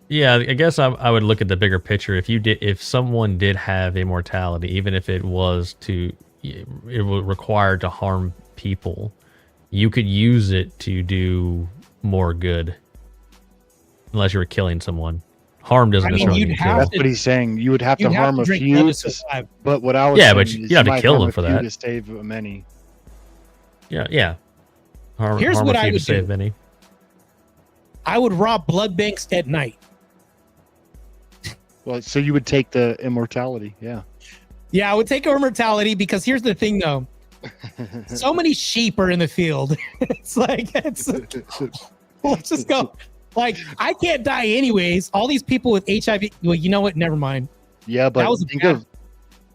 Yeah, I guess I would look at the bigger picture. If someone did have immortality, even if it was required to harm people, you could use it to do more good. Unless you were killing someone, harm doesn't I mean, necessarily you'd mean have kill. That's what he's saying. You would have to You'd harm a drink few. blood to To, survive. but what I was Yeah, saying but is you have to might kill harm them a for few that. to save many. Yeah. Harm Here's a what few I to would save do. many. I would rob blood banks at night. Well, so you would take the immortality, yeah. Yeah, I would take immortality because here's the thing, though. So many sheep are in the field. Let's just go. Like, I can't die anyways. All these people with HIV. Well, you know what? Never mind. Yeah, but That was think bad. of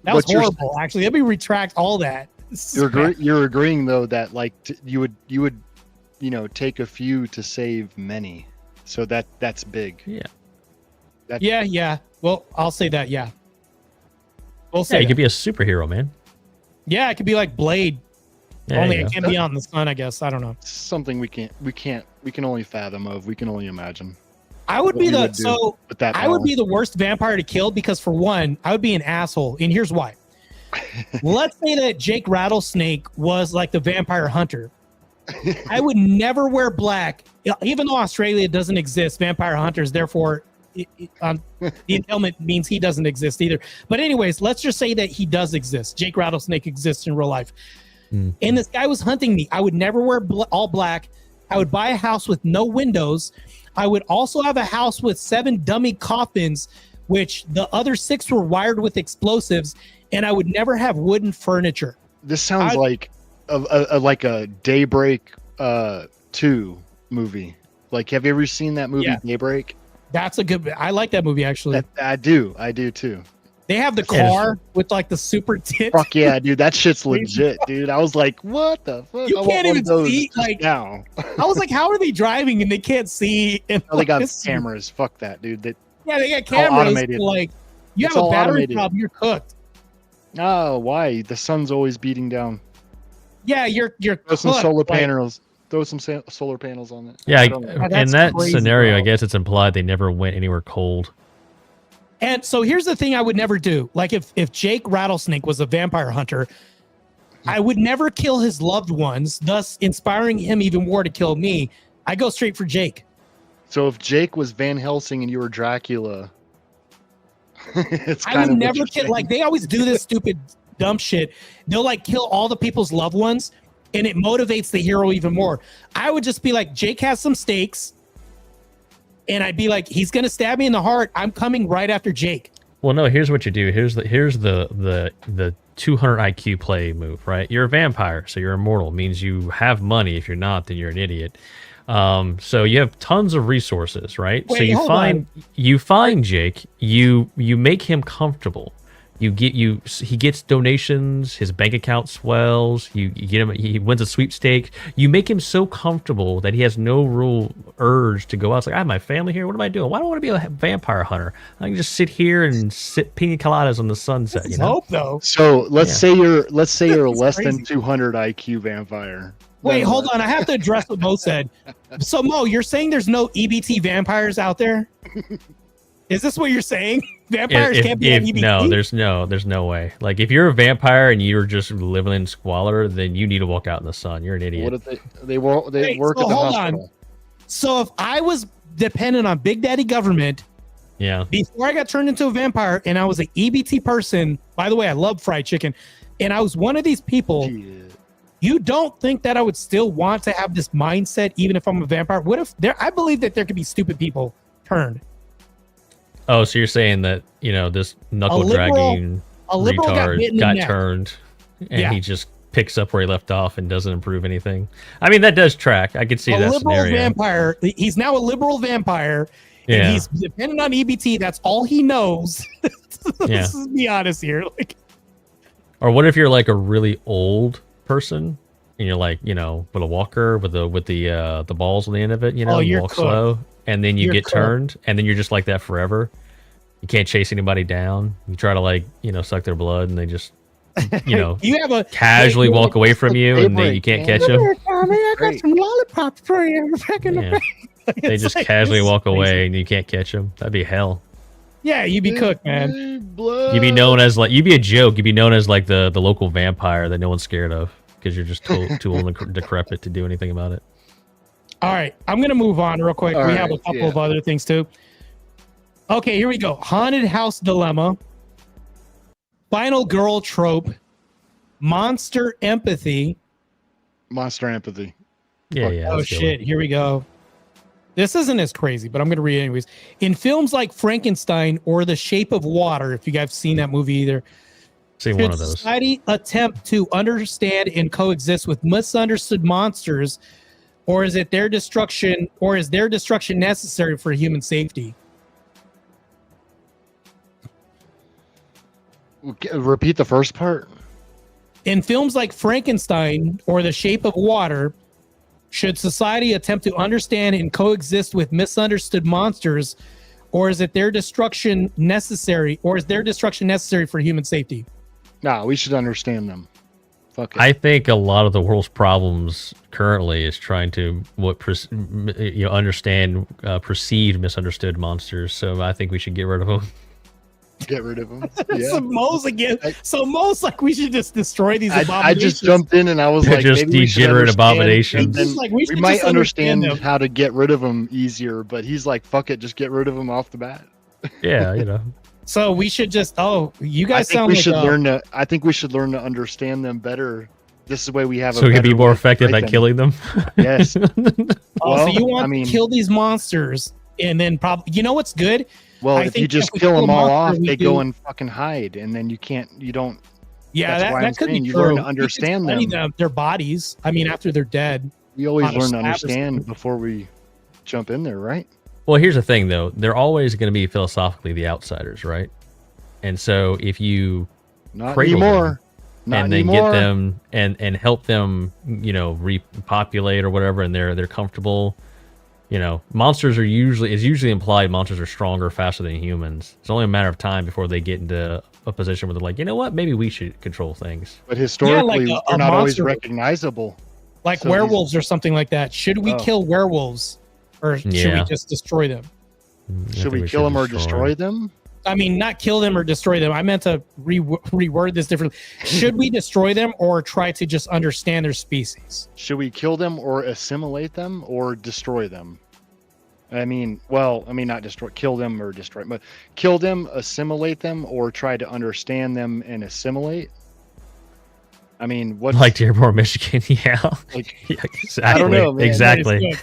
That was what you're- horrible. Actually, let me retract all that. This is bad. you're agreeing though that like you would take a few to save many. So that's big. Yeah. Yeah. Well, I'll say that. Yeah. We'll Yeah, say. you that. could be a superhero, man. Yeah, it could be like Blade. Yeah, Only you it go. can't be out in the sun. I guess. I don't know. Something we can only fathom of. We can only imagine. I would What be you the would do so. With that, I would be the worst vampire to kill because, for one, I would be an asshole. And here's why. Let's say that Jake Rattlesnake was like the vampire hunter. I would never wear black, even though Australia doesn't exist. Vampire hunters, therefore, the entailment means he doesn't exist either. But anyways, let's just say that he does exist. Jake Rattlesnake exists in real life. Mm. And this guy was hunting me. I would never wear all black. I would buy a house with no windows. I would also have a house with 7 dummy coffins, which the other 6 were wired with explosives, and I would never have wooden furniture. This sounds like a Daybreak 2 movie. Like, have you ever seen that movie Yeah. Daybreak? That's a good. I like that movie actually. I do too. They have the Yeah. car with like the super tits. Fuck yeah, dude, that shit's legit, dude. I was like, what the fuck? You I want can't one even of those see, just like- now. I was like, how are they driving and they can't see? And Oh, they got this- cameras. Fuck that, dude. Yeah, they got all cameras. automated. Like, you It's have a all battery automated. problem, you're cooked. Oh, why? The sun's always beating down. Yeah, you're Throw some cooked. solar Like, panels. Throw some solar panels on it. Yeah, I don't know. Oh, in that's that crazy, scenario, bro. I guess it's implied they never went anywhere cold. And so here's the thing I would never do. Like if Jake Rattlesnake was a vampire hunter, I would never kill his loved ones, thus inspiring him even more to kill me. I go straight for Jake. So if Jake was Van Helsing and you were Dracula, it's I kind would of never kill. Like they always do this stupid, dumb shit. They'll like kill all the people's loved ones, and it motivates the hero even more. I would just be like, Jake has some stakes, and I'd be like, he's gonna stab me in the heart. I'm coming right after Jake. Well, no. Here's what you do. Here's the 200 IQ play move. Right. You're a vampire, so you're immortal. Means you have money. If you're not, then you're an idiot. So you have tons of resources, right? Wait, so you find Jake, you make him comfortable. He gets donations, his bank account swells, you get him, he wins a sweepstake. You make him so comfortable that he has no real urge to go out. It's like, I have my family here. What am I doing? Why do I want to be a vampire hunter? I can just sit here and sip pina coladas on the sunset. You know? Hope though. So let's say you're less crazy. than 200 IQ vampire. Wait, hold on. I have to address what Mo said. So Mo, you're saying there's no EBT vampires out there? Is this what you're saying? Vampires can't be on EBT? No, there's no way. Like if you're a vampire and you're just living in squalor, then you need to walk out in the sun. You're an idiot. What if they work at the hospital? So if I was dependent on Big Daddy government, Yeah. before I got turned into a vampire and I was an EBT person, by the way, I love fried chicken, and I was one of these people, you don't think that I would still want to have this mindset even if I'm a vampire? What if I believe that there could be stupid people turned. Oh, so you're saying that, this knuckle dragging retard got turned and he just picks up where he left off and doesn't improve anything. I mean, that does track. I could see that scenario. Vampire. He's now a liberal vampire. And he's dependent on EBT. That's all he knows. Let's be honest here. Or what if you're like a really old person and you're like, with a walker with the balls on the end of it, you walk slow, and then you get turned, and then you're just like that forever. You can't chase anybody down. You try to suck their blood, and they just you have a casually walk away from you, and then you can't catch them. I got some lollipops for you. They just casually walk away, and you can't catch them. That'd be hell. Yeah, you'd be cooked, man. You'd be known as you'd be a joke. You'd be known as like the local vampire that no one's scared of because you're just too old and decrepit to do anything about it. All right, I'm gonna move on real quick. We have a couple of other things too. Okay, here we go. Haunted house dilemma. Final girl trope. Monster empathy. Yeah. Oh shit! Here we go. This isn't as crazy, but I'm going to read it anyways. In films like Frankenstein or The Shape of Water, if you guys have seen that movie either, seen one of those. Society attempt to understand and coexist with misunderstood monsters, or is their destruction necessary for human safety? Repeat the first part. In films like Frankenstein or The Shape of Water, should society attempt to understand and coexist with misunderstood monsters, or is their destruction necessary for human safety? Nah, we should understand them. Fuck it. I think a lot of the world's problems currently is trying to understand perceived misunderstood monsters. So I think we should get rid of them. Get rid of them. Yeah. So Mo's like, we should just destroy these abominations. I just jumped in and I was like, just maybe degenerate abominations. We might understand how to get rid of them easier, but he's like, fuck it, just get rid of them off the bat. Yeah, So we should just. Oh, you guys sound like. I think we should learn to understand them better. This is the way we have. So we can be more effective at killing them. Yes. So you want to kill these monsters, and then probably. You know what's good? Well, if you just kill them all off, they go and fucking hide, and then you don't. Yeah, that could be true. You learn to understand them. Their bodies. I mean, after they're dead. We always learn to understand before we jump in there, right? Well, here's the thing, though. They're always going to be philosophically the outsiders, right? And so if you cradle them and then get them and help them, repopulate or whatever, and they're comfortable. Monsters are usually implied monsters are stronger, faster than humans. It's only a matter of time before they get into a position where they're like, you know what, maybe we should control things. But historically, they're not always recognizable. Like werewolves or something like that. Should we kill werewolves, or should we just destroy them? Should we kill them or destroy them? I mean, not kill them or destroy them. I meant to reword this differently. Should we destroy them or try to just understand their species? Should we kill them or assimilate them or destroy them? I mean, well, I mean, not destroy, kill them or destroy, but kill them, assimilate them, or try to understand them and assimilate. I mean, what? Like Dearborn, Michigan, yeah. Like, Yeah, exactly. I don't know, man. Exactly.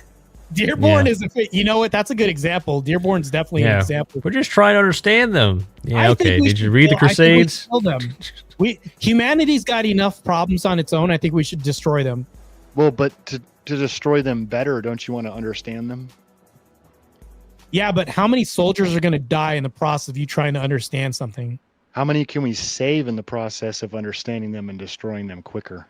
Dearborn is you know what? That's a good example. Dearborn's definitely an example. We're just trying to understand them. Yeah, I okay. think Did you read the Crusades? Kill them. Humanity's got enough problems on its own. I think we should destroy them. well, but to destroy them better, don't you want to understand them? Yeah, but how many soldiers are going to die in the process of you trying to understand something? How many can we save in the process of understanding them and destroying them quicker?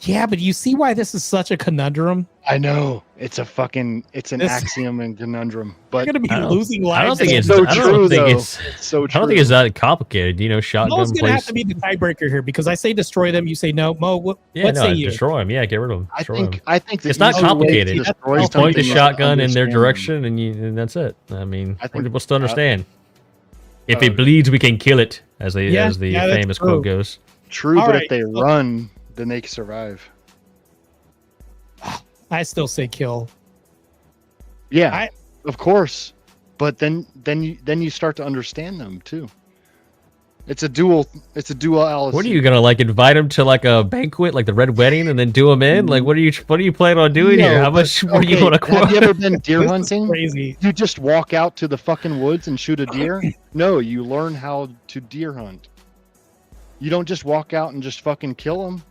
Yeah, but you see why this is such a conundrum? I know it's an axiom and conundrum, but You're going to be losing lives. I don't think it's so I don't true, think though. it's It's so true. I don't think it's that complicated. You know, shotgun Mo's going to have place. to be the tiebreaker here because I say destroy them. You say no. Mo, what Yeah, say you? destroy them. Yeah, get rid of them. Destroy them. I think It's not easy way to complicated. destroy You point the something is to shotgun in their understand direction, and that's it. I mean, I think- what's to understand? If it bleeds, we can kill it, as the that's famous true. quote goes. True, All but right, if they so- run, then they can survive. I still say kill. Yeah, of course. But then you start to understand them too. It's a duality. What are you gonna invite them to a banquet, like the Red Wedding, and then do them in? Like, what are you planning on doing here? How much? What do you want to Have you quote? ever been deer This is hunting? crazy. You just walk out to the fucking woods and shoot a deer? No, you learn how to deer hunt. You don't just walk out and just fucking kill them.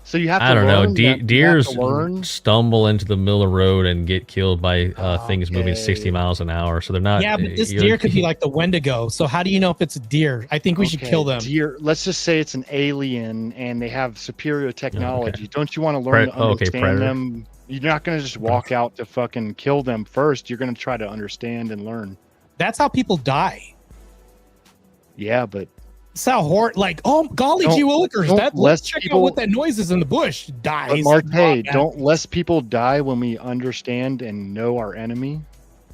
So you have to I don't know. learn. Deers learn. stumble into the middle of the road and get killed by things moving 60 Okay. miles an hour. So they're not. Yeah, but this deer could be like the Wendigo. So how do you know if it's a deer? I think we should kill them. Deer. Let's just say it's an alien and they have superior technology. Don't you want to learn to understand predator. them? You're not going to just walk out to fucking kill them first. You're going to try to understand and learn. That's how people die. Yeah, but It's how oh golly Don't- gee willikers, don't let's less check out people- what that noise is in the bush. Dies. Marte, don't less people die when we understand and know our enemy?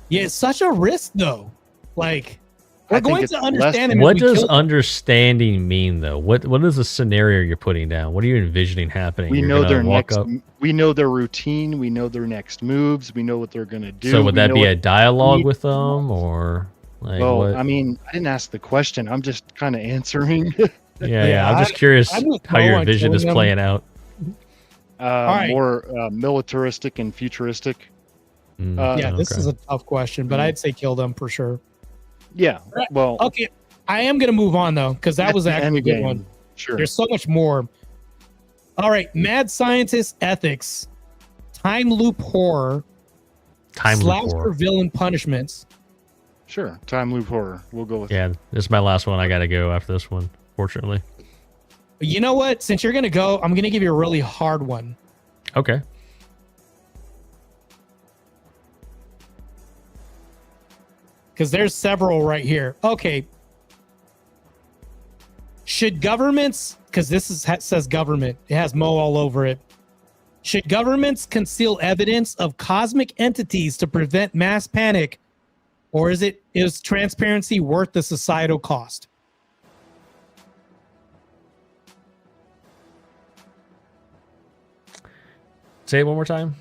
Yeah, it's such a risk though. Like I we're think going it's to less- understand them. if What we does kill them. understanding mean, though? What is the scenario you're putting down? What are you envisioning happening? We You're know gonna their walk next. up- We know their routine. We know their next moves. We know what they're gonna do. So would we that know be what- a dialogue need with them, or like Well, what? I mean, I didn't ask the question. I'm just kind of answering. yeah, I'm just I- curious I'm with how Mo your on vision is killing them. playing out. right. More militaristic and futuristic. Yeah, this okay. is a tough question, but I'd say kill them for sure. Yeah. Well, Okay, I am gonna move on though, because that that's was the actually a end good game. one. Sure. There's so much more. All right, mad scientist ethics, time loop horror, Time loop slasher horror. villain punishments. Sure. Time loop horror. We'll go with. Yeah, this is my last one. I got to go after this one, fortunately. You know what? Since you're gonna go, I'm gonna give you a really hard one. Okay. Because there's several right here. Okay. Should governments, because says government, it has Mo all over it. Should governments conceal evidence of cosmic entities to prevent mass panic, or is transparency worth the societal cost? Say it one more time.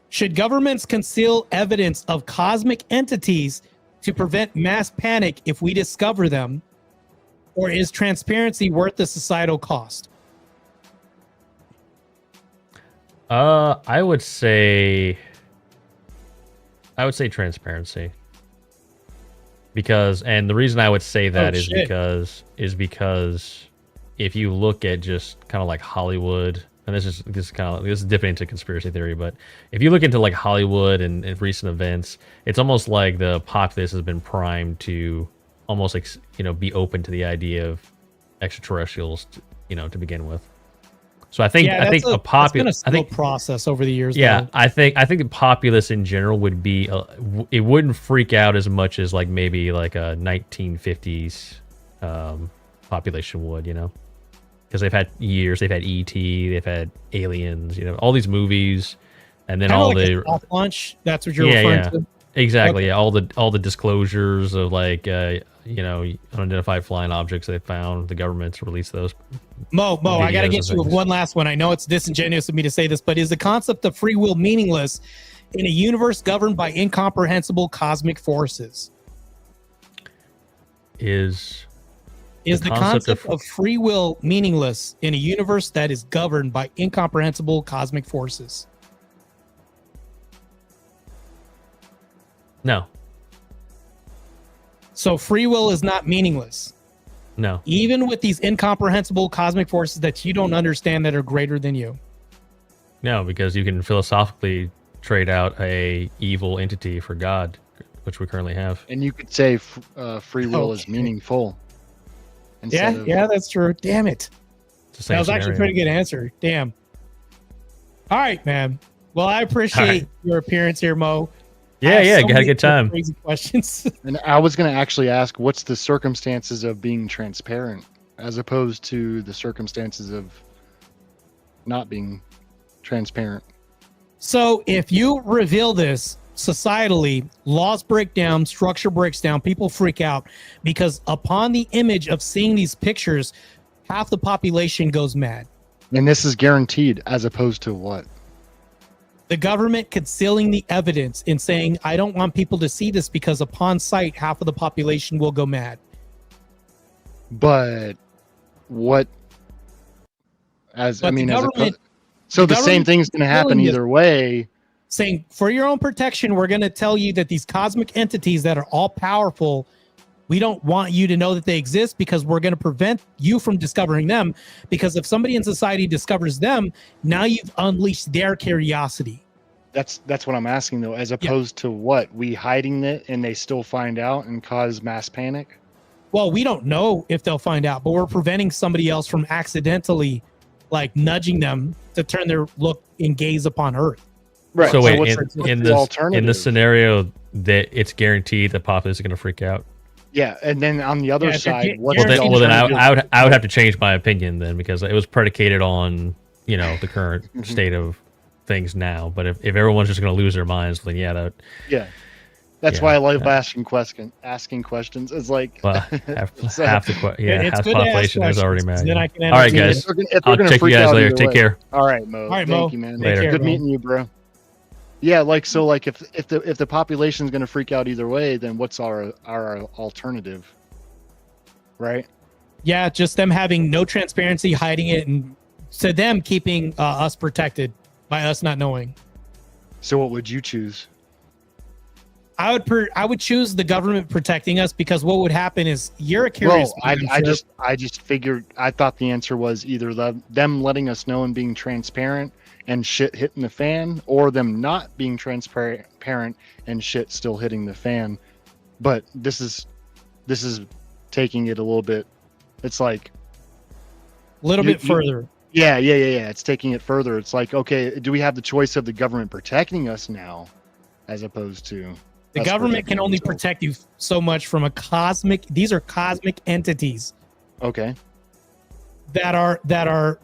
Should governments conceal evidence of cosmic entities to prevent mass panic if we discover them? Or is transparency worth the societal cost? I would say transparency. And the reason I would say that is because if you look at just kind of like Hollywood, and this is dipping into conspiracy theory, but if you look into like Hollywood and recent events, it's almost like the populace has been primed to almost be open to the idea of extraterrestrials, to begin with. So I think a populace. It's been a slow process over the years. Yeah, though. I think the populace in general would be. It wouldn't freak out as much as like maybe like a 1950s population would, because they've had years. They've had E.T. They've had Aliens. All these movies, and then Kinda all like the a soft launch. That's what you're referring to. exactly. Okay. Yeah, all the disclosures of like unidentified flying objects they found. The government's released those. Mo, I got to videos get and you with things. one last one. I know it's disingenuous of me to say this, but is the concept of free will meaningless in a universe governed by incomprehensible cosmic forces? Is the concept of free will meaningless in a universe that is governed by incomprehensible cosmic forces? No. So free will is not meaningless, No. even with these incomprehensible cosmic forces that you don't understand that are greater than you. No, because you can philosophically trade out a evil entity for God, which we currently have. And you could say free will is meaningful. Yeah, that's true. Damn it. It's the same That was actually a pretty good answer. Damn. All right, man. Well, I appreciate your appearance here, Mo. Yeah, had a good time. Crazy questions. And I was going to actually ask, what's the circumstances of being transparent as opposed to the circumstances of not being transparent? So if you reveal this societally, laws break down, structure breaks down, people freak out because upon the image of seeing these pictures, half the population goes mad. And this is guaranteed as opposed to what? The government concealing the evidence and saying, I don't want people to see this because upon sight, half of the population will go But what? But the same thing's going to happen either way. Saying, for your own protection, we're going to tell you that these cosmic entities that are all powerful, we don't want you to know that they exist because we're going to prevent you from discovering them. Because if somebody in society discovers them, now you've unleashed their curiosity. That's what I'm asking though, as opposed to what? We hiding it and they still find out and cause mass panic? Well, we don't know if they'll find out, but we're preventing somebody else from accidentally like nudging them to turn their look and gaze upon Earth. Right. So wait, in this scenario that it's guaranteed the populace is going to freak out. Yeah, and then on the other side, then I would have to change my opinion then because it was predicated on the current state of things now. But if everyone's just going to lose their minds, then that's why I love asking questions. It's like half the population is already mad. All right, guys, I'll check you guys later. Take care. All right, Mo. Thank you, man. Later. Good meeting you, bro. Yeah, if the population is going to freak out either way, then what's our alternative, right? Yeah, just them having no transparency, hiding it, and to them keeping us protected by us not knowing. So, what would you choose? I would choose the government protecting us because what would happen is you're a curious. Well, I just figured. I thought the answer was either them letting us know and being transparent and shit hitting the fan, or them not being transparent and shit still hitting the fan. But this is taking it a little bit. It's like a little bit further. Yeah. It's taking it further. It's like, okay, do we have the choice of the government protecting us now, as opposed to the government can only protect you so much from these are cosmic entities. Okay. That are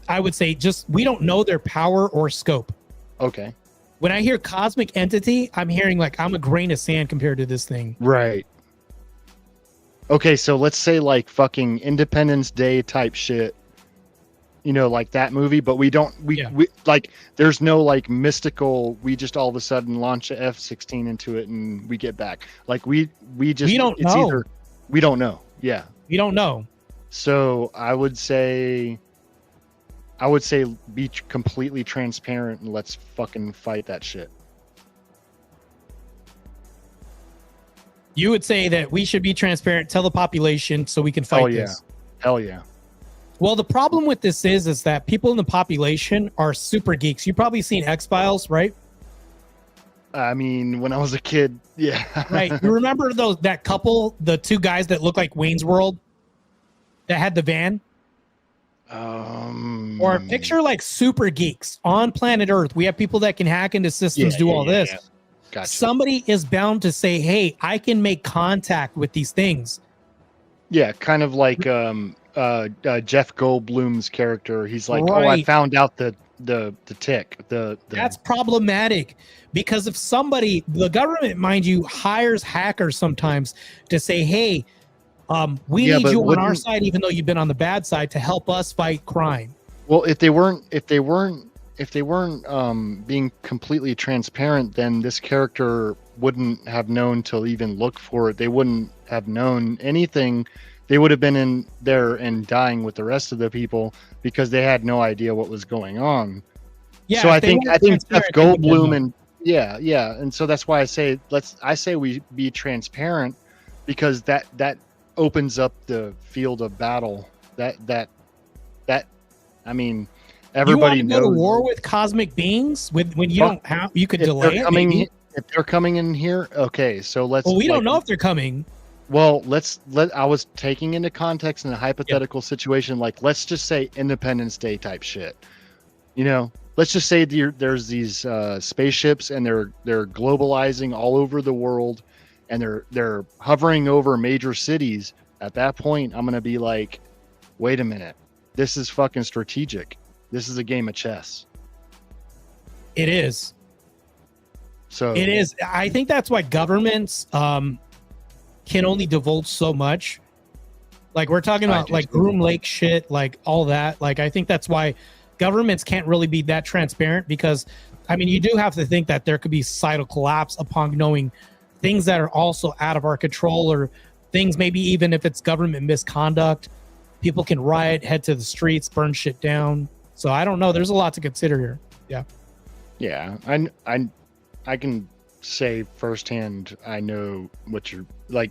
I would say we don't know their power or scope. Okay. When I hear cosmic entity, I'm hearing like I'm a grain of sand compared to this thing. Right. Okay, so let's say like fucking Independence Day type shit, like that movie, but we like there's no like mystical, we just all of a sudden launch a F-16 into it and we get back. Like we don't know. We don't know. Yeah. We don't know. So I would say be completely transparent and let's fucking fight that shit. You would say that we should be transparent, tell the population so we can fight this. Hell yeah. Well, the problem with this is that people in the population are super geeks. You've probably seen X-Files, right? I mean, when I was a kid, yeah. Right. You remember that couple, the two guys that look like Wayne's World that had the van? Or picture like super geeks on planet Earth. We have people that can hack into systems, do all this. Yeah. Gotcha. Somebody is bound to say, hey, I can make contact with these things. Yeah, kind of like Jeff Goldblum's character. He's like, right. Oh, I found out the tick. That's problematic because if the government, mind you, hires hackers sometimes to say, hey, We Yeah, need but you on our wouldn't- side, even though you've been on the bad side, to help us fight crime. Well, if they weren't being completely transparent, then this character wouldn't have known to even look for it. They wouldn't have known anything. They would have been in there and dying with the rest of the people because they had no idea what was going on. Yeah. So if I they think weren't Jeff transparent, they wouldn't have known. Goldblum and yeah, and so that's why I say we be transparent, because that opens up the field of battle. That I mean, everybody you want to go to knows war with cosmic beings when you Well, don't have, you could if delay they're it. coming. Maybe. If they're coming in here, okay. So let's. Well, we don't know if they're coming. Well, I was taking into context in a hypothetical situation, like let's just say Independence Day type shit. You know, let's just say there's these spaceships and they're globalizing all over the world, and they're hovering over major cities. At that point, I'm gonna be like, wait a minute, this is fucking strategic. This is a game of chess. It is. So It is. I think that's why governments can only divulge so much. Like we're talking about like Groom Lake shit, like all that. Like I think that's why governments can't really be that transparent, because I mean you do have to think that there could be societal collapse upon knowing things that are also out of our control, or things maybe even if it's government misconduct, people can riot, head to the streets, burn shit down. So I don't know. There's a lot to consider here. Yeah. Yeah, I can say firsthand. I know what you're like.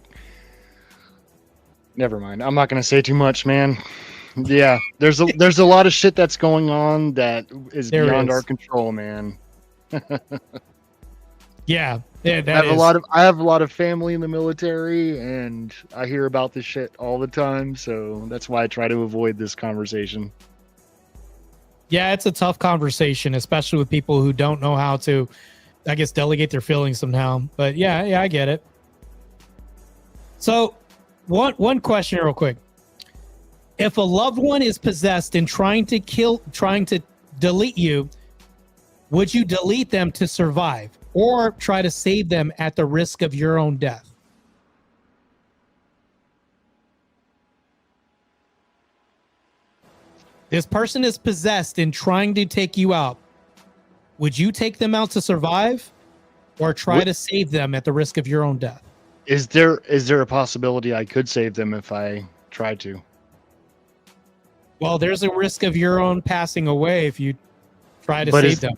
Never mind. I'm not gonna say too much, man. Yeah, there's a lot of shit that's going on that is There beyond is. our control, man. Yeah. I have a lot of family in the military, and I hear about this shit all the time. So that's why I try to avoid this conversation. Yeah, it's a tough conversation, especially with people who don't know how to, I guess, delegate their feelings somehow. But yeah, I get it. So, one question real quick. If a loved one is possessed and trying to delete you, would you delete them to survive or try to save them at the risk of your own death? This person is possessed and trying to take you out. Would you take them out to survive or try to save them at the risk of your own death? Is there a possibility I could save them if I tried to? Well, there's a risk of your own passing away if you try to save them.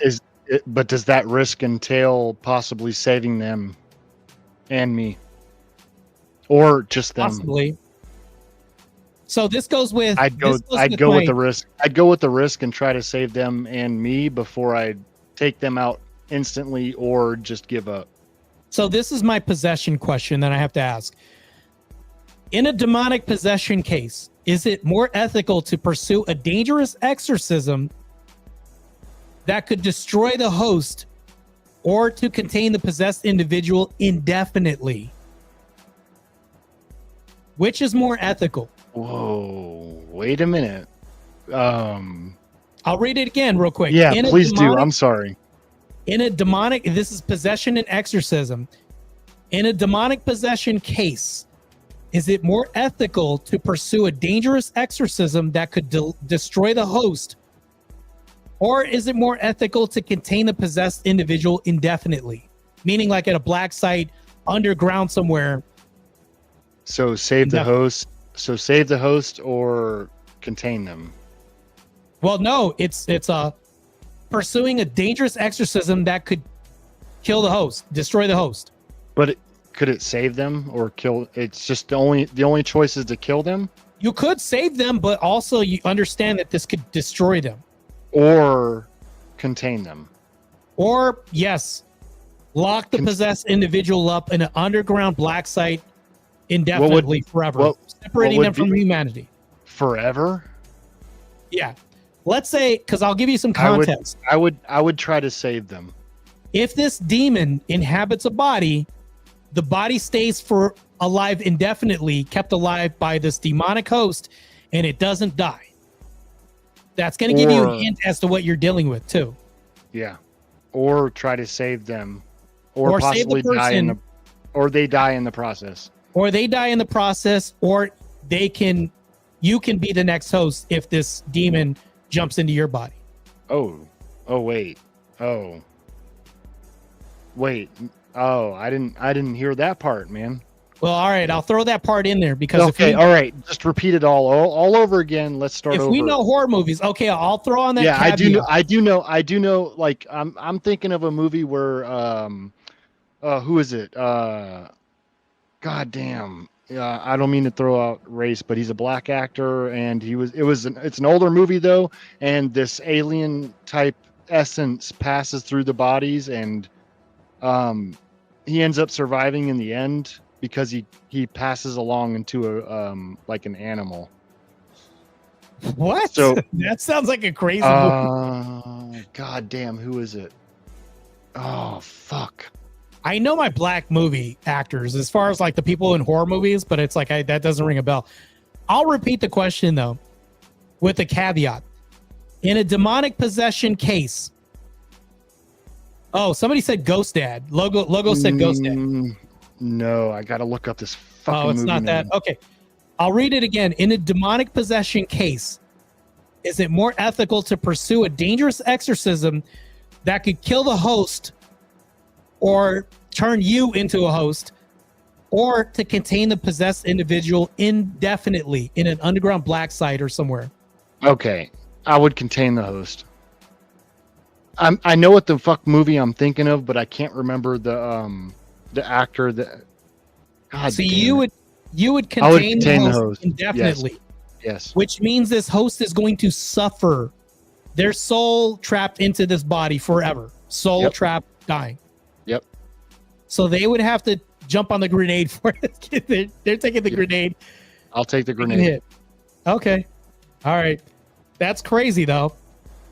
But does that risk entail possibly saving them and me, or just them? Possibly. So this goes with. I'd go with the risk. I'd go with the risk and try to save them and me before I take them out instantly or just give up. So this is my possession question that I have to ask. In a demonic possession case, is it more ethical to pursue a dangerous exorcism that could destroy the host, or to contain the possessed individual indefinitely? Which is more ethical? Whoa, wait a minute. I'll read it again real quick. Yeah, please do. I'm sorry. In a demonic, this is possession and exorcism. In a demonic possession case, is it more ethical to pursue a dangerous exorcism that could destroy the host, or is it more ethical to contain the possessed individual indefinitely? Meaning like at a black site underground somewhere. So save the host. So save the host or contain them. Well, no, it's pursuing a dangerous exorcism that could kill the host, destroy the host. But could it save them or kill? It's just the only choice is to kill them. You could save them, but also you understand that this could destroy them. Or contain them. Or, yes, lock the possessed individual up in an underground black site indefinitely, forever, separating them from humanity. Forever? Yeah. Let's say, because I'll give you some context. I would try to save them. If this demon inhabits a body, the body stays alive indefinitely, kept alive by this demonic host, and it doesn't die. That's going to give you a hint as to what you're dealing with, too. Yeah. Or try to save them. Or possibly save the person, or they die in the process. or they die in the process, or you can be the next host if this demon jumps into your body. Wait. I didn't hear that part, man. Well, all right, I'll throw that part in there because all right, just repeat it all over again. Let's start if over. we know horror movies, okay, I'll throw on that. Yeah, caveat. I do know. Like, I'm thinking of a movie where who is it? God damn. I don't mean to throw out race, but he's a black actor, and it's an older movie though, and this alien type essence passes through the bodies, and he ends up surviving in the end because he passes along into a like an animal. What? So that sounds like a crazy movie. God damn, who is it? Oh fuck. I know my black movie actors as far as like the people in horror movies, but it's like that doesn't ring a bell. I'll repeat the question though, with a caveat. In a demonic possession case. Oh, somebody said Ghost Dad. Logo said Ghost Dad. No, I gotta look up this fucking movie. Oh, it's not name. that. Okay. I'll read it again. In a demonic possession case, is it more ethical to pursue a dangerous exorcism that could kill the host or turn you into a host, or to contain the possessed individual indefinitely in an underground black site or somewhere? Okay, I would contain the host. I know what the fuck movie I'm thinking of, but I can't remember the actor that. God so damn you it. would contain, the host host indefinitely. Yes. Which means this host is going to suffer, their soul trapped into this body forever. Soul trapped, dying. Yep. So they would have to jump on the grenade for it. They're taking the grenade. I'll take the grenade. Hit. Okay. All right. That's crazy though.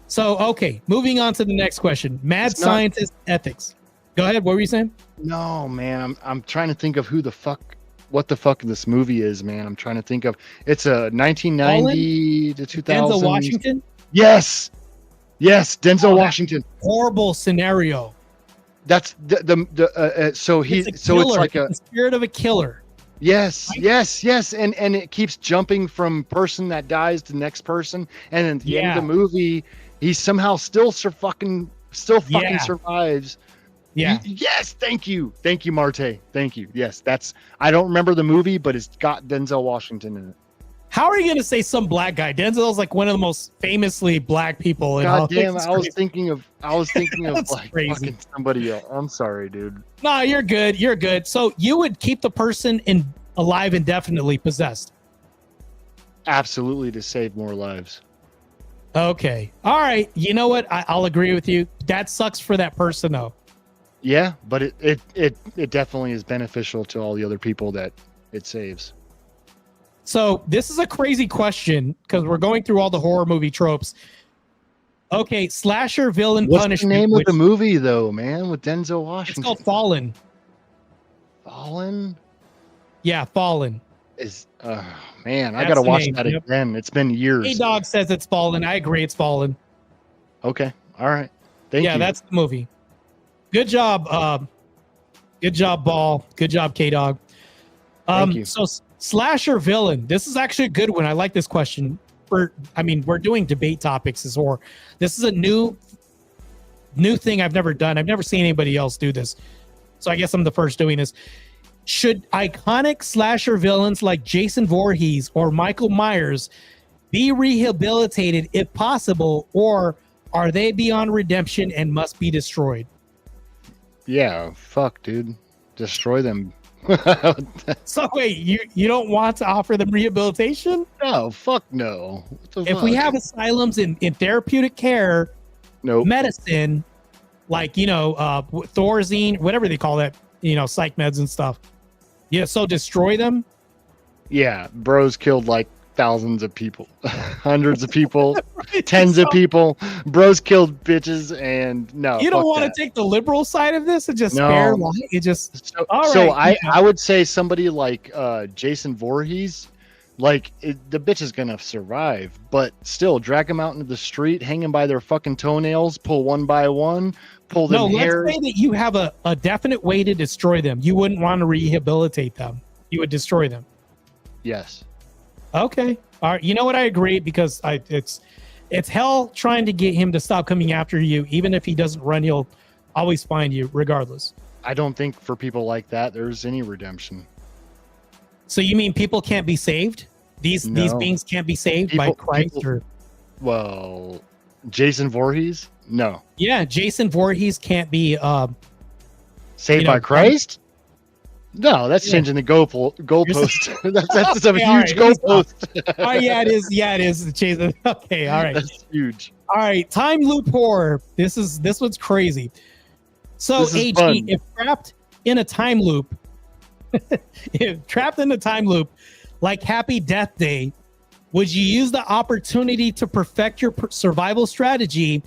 So, okay. Moving on to the next question. Mad scientist ethics. Go ahead. What were you saying? No, man. I'm trying to think of what the fuck this movie is, man. I'm trying to think of. It's a 1990 to 2000. Denzel Washington? Yes, Denzel Washington. Horrible scenario. That's so it's like the spirit of a killer. Yes, right? yes, and it keeps jumping from person that dies to next person, and at the end of the movie, he somehow still fucking survives. Yeah. Yes, thank you, Marte. Thank you. Yes, I don't remember the movie, but it's got Denzel Washington in it. How are you going to say some black guy? Denzel's like one of the most famously black people. God damn, I was thinking of like crazy. Fucking somebody else. I'm sorry, dude. No, you're good. You're good. So you would keep the person alive indefinitely possessed? Absolutely, to save more lives. Okay. All right. You know what? I'll agree with you. That sucks for that person though. Yeah, but it definitely is beneficial to all the other people that it saves. So this is a crazy question because we're going through all the horror movie tropes. Okay, slasher villain What's punishment. What's the name of the movie though, man? With Denzel Washington. It's called Fallen. Fallen? Yeah, Fallen. Is man, That's I gotta watch name. that again. It's been years. Hey Dog says it's Fallen. I agree, it's Fallen. Okay, all right. Thank you. Yeah, that's the movie. Good job. Good job, Ball. Good job, K Dog. Thank you. So slasher villain. This is actually a good one. I like this question. We're doing debate topics as horror. This is a new thing I've never done. I've never seen anybody else do this. So I guess I'm the first doing this. Should iconic slasher villains like Jason Voorhees or Michael Myers be rehabilitated if possible, or are they beyond redemption and must be destroyed? Yeah, fuck, dude. Destroy them. So wait, you don't want to offer them rehabilitation? No, fuck no. What the If fuck? we have asylums in therapeutic care, medicine, like, Thorazine, whatever they call that, psych meds and stuff. Yeah, so destroy them? Yeah, bros killed like thousands of people, hundreds of people, tens of people. Bros killed bitches, and no. You don't want to take the liberal side of this and just spare life? You just I would say somebody like Jason Voorhees, like the bitch is gonna survive, but still drag them out into the street, hang them by their fucking toenails, pull one by one, pull them hair. Let's say that you have a definite way to destroy them. You wouldn't want to rehabilitate them. You would destroy them. Yes. Okay. All right. You know what? I agree because it's hell trying to get him to stop coming after you. Even if he doesn't run, he'll always find you regardless. I don't think for people like that there's any redemption. So you mean people can't be saved? These beings can't be saved by Christ or? Well, Jason Voorhees? No. Yeah, Jason Voorhees can't be saved by Christ? No, that's changing the goalpost. that's a huge goalpost. Oh yeah, it is. Yeah, it is. Jason. Okay, all right. That's huge. All right, time loop horror. This one's crazy. So AG, if trapped in a time loop, like Happy Death Day, would you use the opportunity to perfect your survival strategy,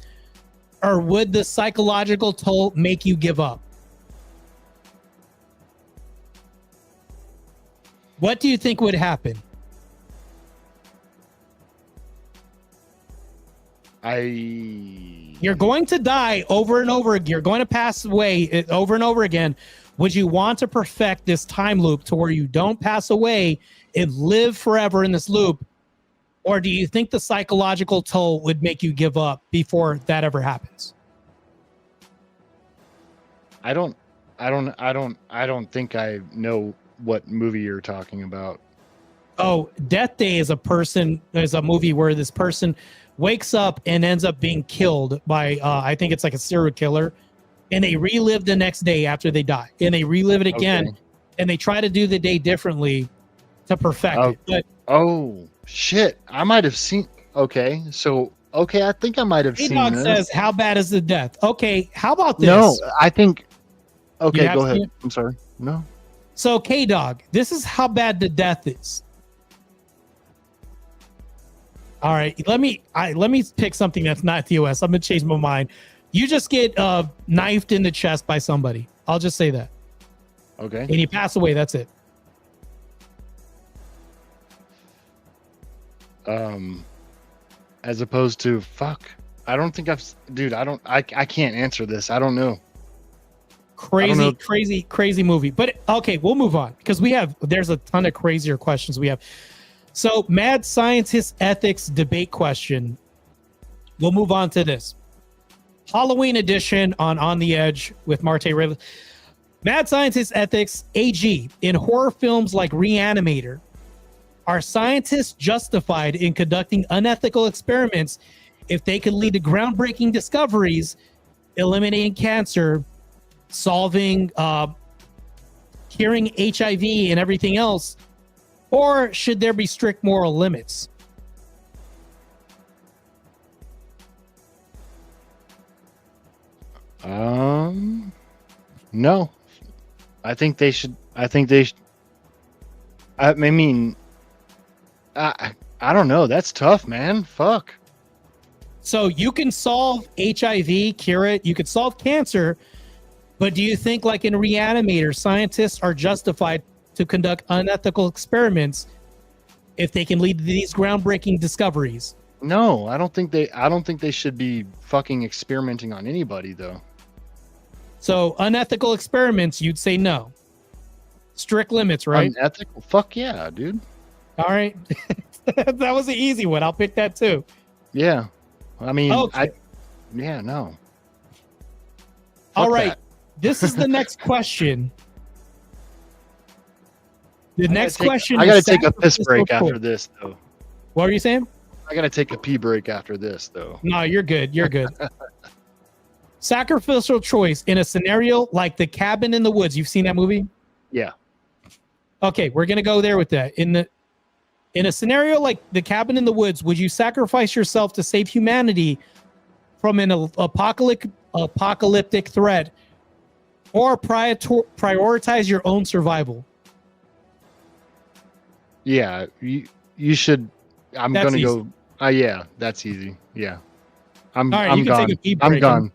or would the psychological toll make you give up? What do you think would happen? You're going to die over and over again. You're going to pass away over and over again. Would you want to perfect this time loop to where you don't pass away and live forever in this loop? Or do you think the psychological toll would make you give up before that ever happens? I don't think I know what movie you're talking about. Oh, Death Day is a movie where this person wakes up and ends up being killed by I think it's like a serial killer, and they relive the next day after they die, and they relive it again, and they try to do the day differently to perfect it. But oh shit, I might have seen. Okay, I think I might have seen Dog this. says, "How bad is the death?" Okay, how about this? No, I think. Okay, go ahead. It? I'm sorry. No. So, K-Dog, this is how bad the death is. All right, let me pick something that's not TOS. I'm gonna change my mind. You just get knifed in the chest by somebody. I'll just say that. Okay. And you pass away. That's it. As opposed to fuck. I don't think I can't answer this. I don't know. Crazy movie. But okay, we'll move on because there's a ton of crazier questions we have. So, Mad Scientist Ethics debate question. We'll move on to this. Halloween edition on the Edge with Marte Rivers. Mad Scientist Ethics AG. In horror films like Reanimator, are scientists justified in conducting unethical experiments if they could lead to groundbreaking discoveries, eliminating cancer, solving, curing HIV and everything else? Or should there be strict moral limits? No. I think they should. I mean, I don't know. That's tough, man. Fuck. So you can solve HIV, cure it. You could solve cancer. But do you think, like in Reanimator, scientists are justified to conduct unethical experiments if they can lead to these groundbreaking discoveries? No, I don't think they should be fucking experimenting on anybody, though. So unethical experiments, you'd say no. Strict limits, right? Unethical? Fuck yeah, dude. All right. That was an easy one. I'll pick that too. Yeah. I mean, okay. No. All right. This is the next question. The next question. I gotta take a piss break after this, though. What were you saying? I gotta take a pee break after this, though. No, you're good. You're good. Sacrificial choice in a scenario like The Cabin in the Woods. You've seen that movie? Yeah. Okay, we're gonna go there with that. In a scenario like The Cabin in the Woods, would you sacrifice yourself to save humanity from an apocalyptic threat, or prioritize your own survival? Yeah, you should. I'm That's gonna easy. go. Yeah, that's easy. Yeah, I'm. All right, I'm you can gone. take a pee break. I'm gone.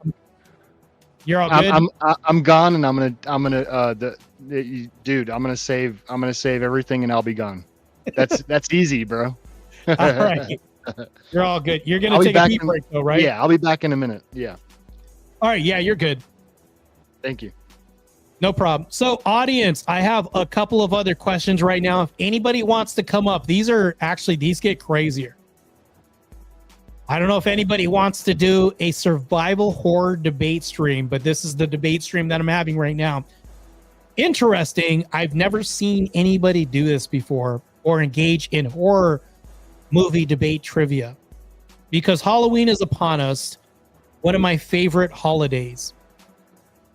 You're all good. I'm gone, and I'm gonna. Dude, I'm gonna save everything, and I'll be gone. That's easy, bro. All right, you're all good. You're gonna take a pee break though, right? Yeah, I'll be back in a minute. Yeah. All right. Yeah, you're good. Thank you. No problem. So, audience, I have a couple of other questions right now. If anybody wants to come up, these get crazier. I don't know if anybody wants to do a survival horror debate stream, but this is the debate stream that I'm having right now. Interesting. I've never seen anybody do this before or engage in horror movie debate trivia because Halloween is upon us, one of my favorite holidays.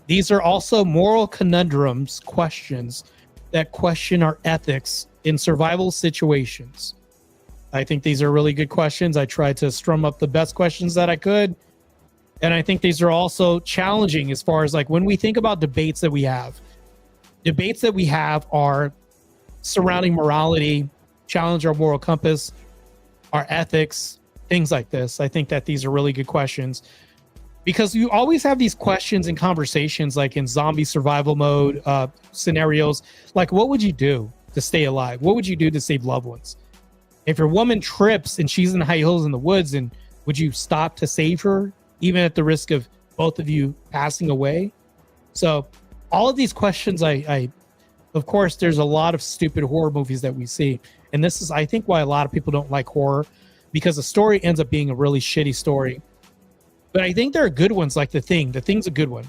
These are also moral conundrums questions that question our ethics in survival situations. I think these are really good questions. I tried to strum up the best questions that I could. And I think these are also challenging as far as like when we think about debates that we have are surrounding morality, challenge our moral compass, our ethics, things like this. I think that these are really good questions. Because you always have these questions and conversations like in zombie survival mode scenarios, like what would you do to stay alive? What would you do to save loved ones? If your woman trips and she's in high heels in the woods, and would you stop to save her, even at the risk of both of you passing away? So all of these questions, of course, there's a lot of stupid horror movies that we see. And this is, I think, why a lot of people don't like horror, because the story ends up being a really shitty story. But I think there are good ones like The Thing. The Thing's a good one.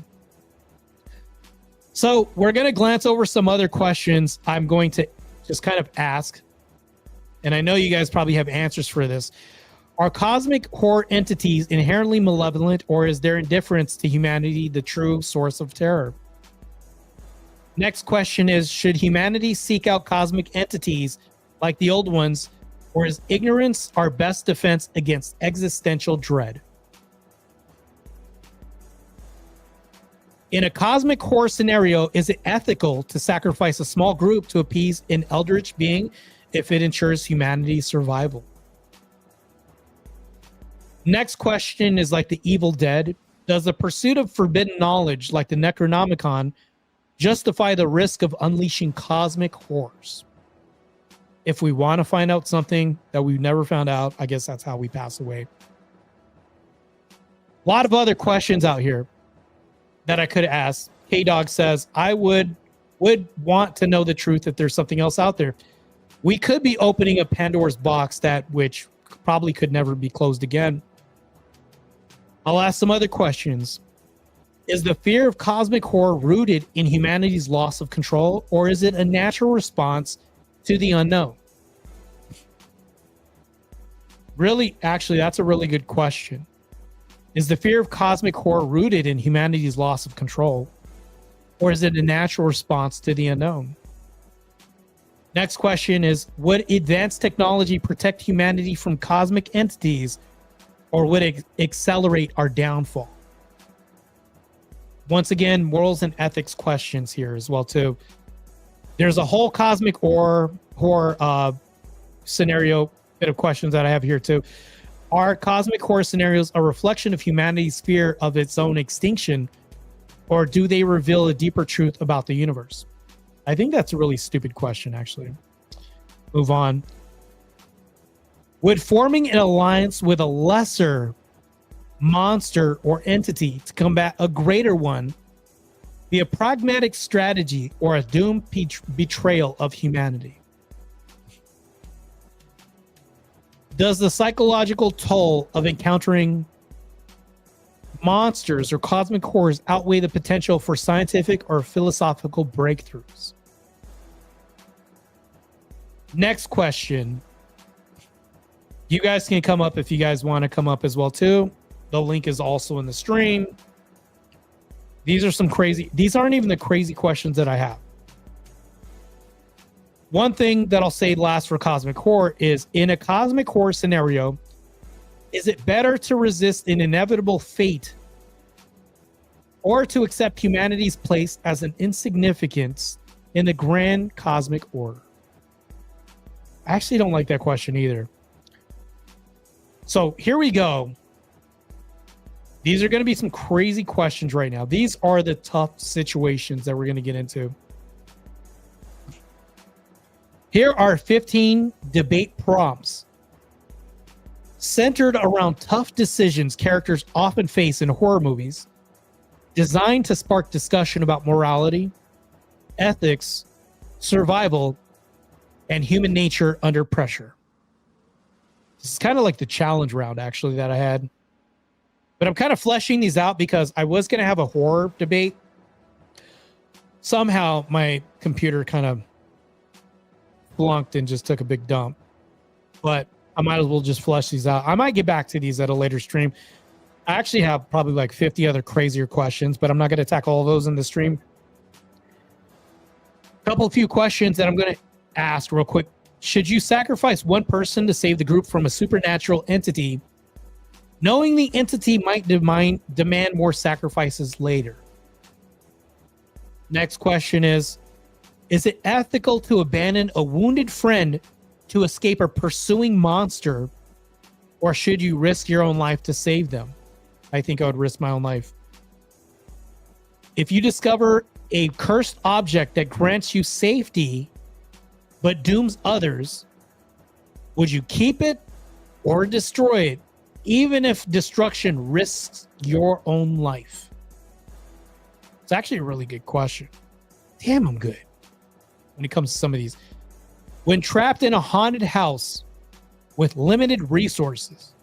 So we're going to glance over some other questions I'm going to just kind of ask. And I know you guys probably have answers for this. Are cosmic horror entities inherently malevolent, or is their indifference to humanity the true source of terror? Next question is, should humanity seek out cosmic entities like the old ones, or is ignorance our best defense against existential dread? In a cosmic horror scenario, is it ethical to sacrifice a small group to appease an eldritch being if it ensures humanity's survival? Next question is like the Evil Dead. Does the pursuit of forbidden knowledge, like the Necronomicon, justify the risk of unleashing cosmic horrors? If we want to find out something that we've never found out, I guess that's how we pass away. A lot of other questions out here that I could ask. K-Dog says, I would want to know the truth if there's something else out there. We could be opening a Pandora's box which probably could never be closed again. I'll ask some other questions. Is the fear of cosmic horror rooted in humanity's loss of control, or is it a natural response to the unknown? Really, actually, that's a really good question. Is the fear of cosmic horror rooted in humanity's loss of control, or is it a natural response to the unknown? Next question is, would advanced technology protect humanity from cosmic entities, or would it accelerate our downfall? Once again, morals and ethics questions here as well too. There's a whole cosmic horror scenario bit of questions that I have here too. Are cosmic horror scenarios a reflection of humanity's fear of its own extinction, or do they reveal a deeper truth about the universe? I think that's a really stupid question, actually. Move on. Would forming an alliance with a lesser monster or entity to combat a greater one be a pragmatic strategy or a doomed betrayal of humanity? Does the psychological toll of encountering monsters or cosmic horrors outweigh the potential for scientific or philosophical breakthroughs? Next question. You guys can come up if you guys want to come up as well too. The link is also in the stream. These aren't even the crazy questions that I have. One thing that I'll say last for cosmic horror is, in a cosmic horror scenario, is it better to resist an inevitable fate or to accept humanity's place as an insignificance in the grand cosmic order? I actually don't like that question either. So here we go. These are going to be some crazy questions right now. These are the tough situations that we're going to get into. Here are 15 debate prompts centered around tough decisions characters often face in horror movies, designed to spark discussion about morality, ethics, survival, and human nature under pressure. This is kind of like the challenge round, actually, that I had. But I'm kind of fleshing these out because I was going to have a horror debate. Somehow my computer kind of flunked and just took a big dump. But I might as well just flesh these out. I might get back to these at a later stream. I actually have probably like 50 other crazier questions, but I'm not going to tackle all those in the stream. A few questions that I'm going to ask real quick. Should you sacrifice one person to save the group from a supernatural entity, knowing the entity might demand more sacrifices later? Next question is it ethical to abandon a wounded friend to escape a pursuing monster, or should you risk your own life to save them? I think I would risk my own life. If you discover a cursed object that grants you safety but dooms others, would you keep it or destroy it, even if destruction risks your own life? It's actually a really good question. Damn, I'm good when it comes to some of these. When trapped in a haunted house with limited resources,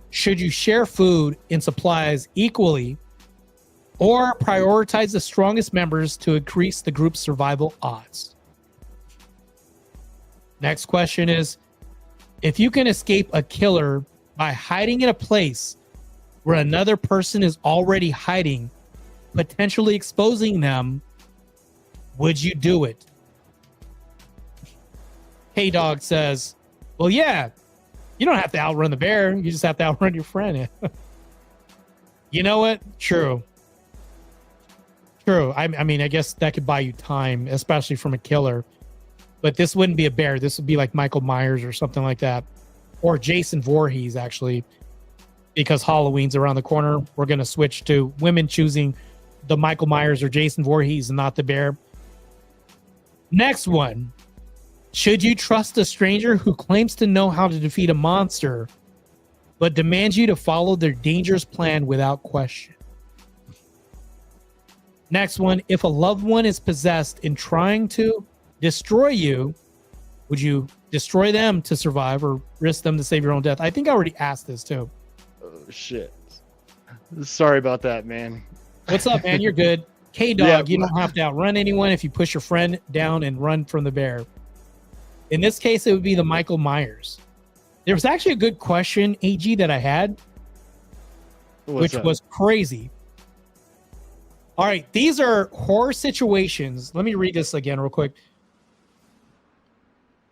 should you share food and supplies equally or prioritize the strongest members to increase the group's survival odds? Next question is, if you can escape a killer by hiding in a place where another person is already hiding, potentially exposing them, would you do it? Hey Dog says, well, yeah, you don't have to outrun the bear. You just have to outrun your friend. You know what? True. I mean, I guess that could buy you time, especially from a killer. But this wouldn't be a bear. This would be like Michael Myers or something like that. Or Jason Voorhees, actually. Because Halloween's around the corner, we're going to switch to women choosing the Michael Myers or Jason Voorhees and not the bear. Next one. Should you trust a stranger who claims to know how to defeat a monster, but demands you to follow their dangerous plan without question? Next one. If a loved one is possessed and trying to destroy you, would you destroy them to survive or risk them to save your own death? I think I already asked this too. Oh, shit. Sorry about that, man. What's up, man? You're good. K-Dog, yeah, you don't have to outrun anyone if you push your friend down and run from the bear. In this case, it would be the Michael Myers. There was actually a good question, AG, that I had, which was crazy. All right, these are horror situations. Let me read this again real quick.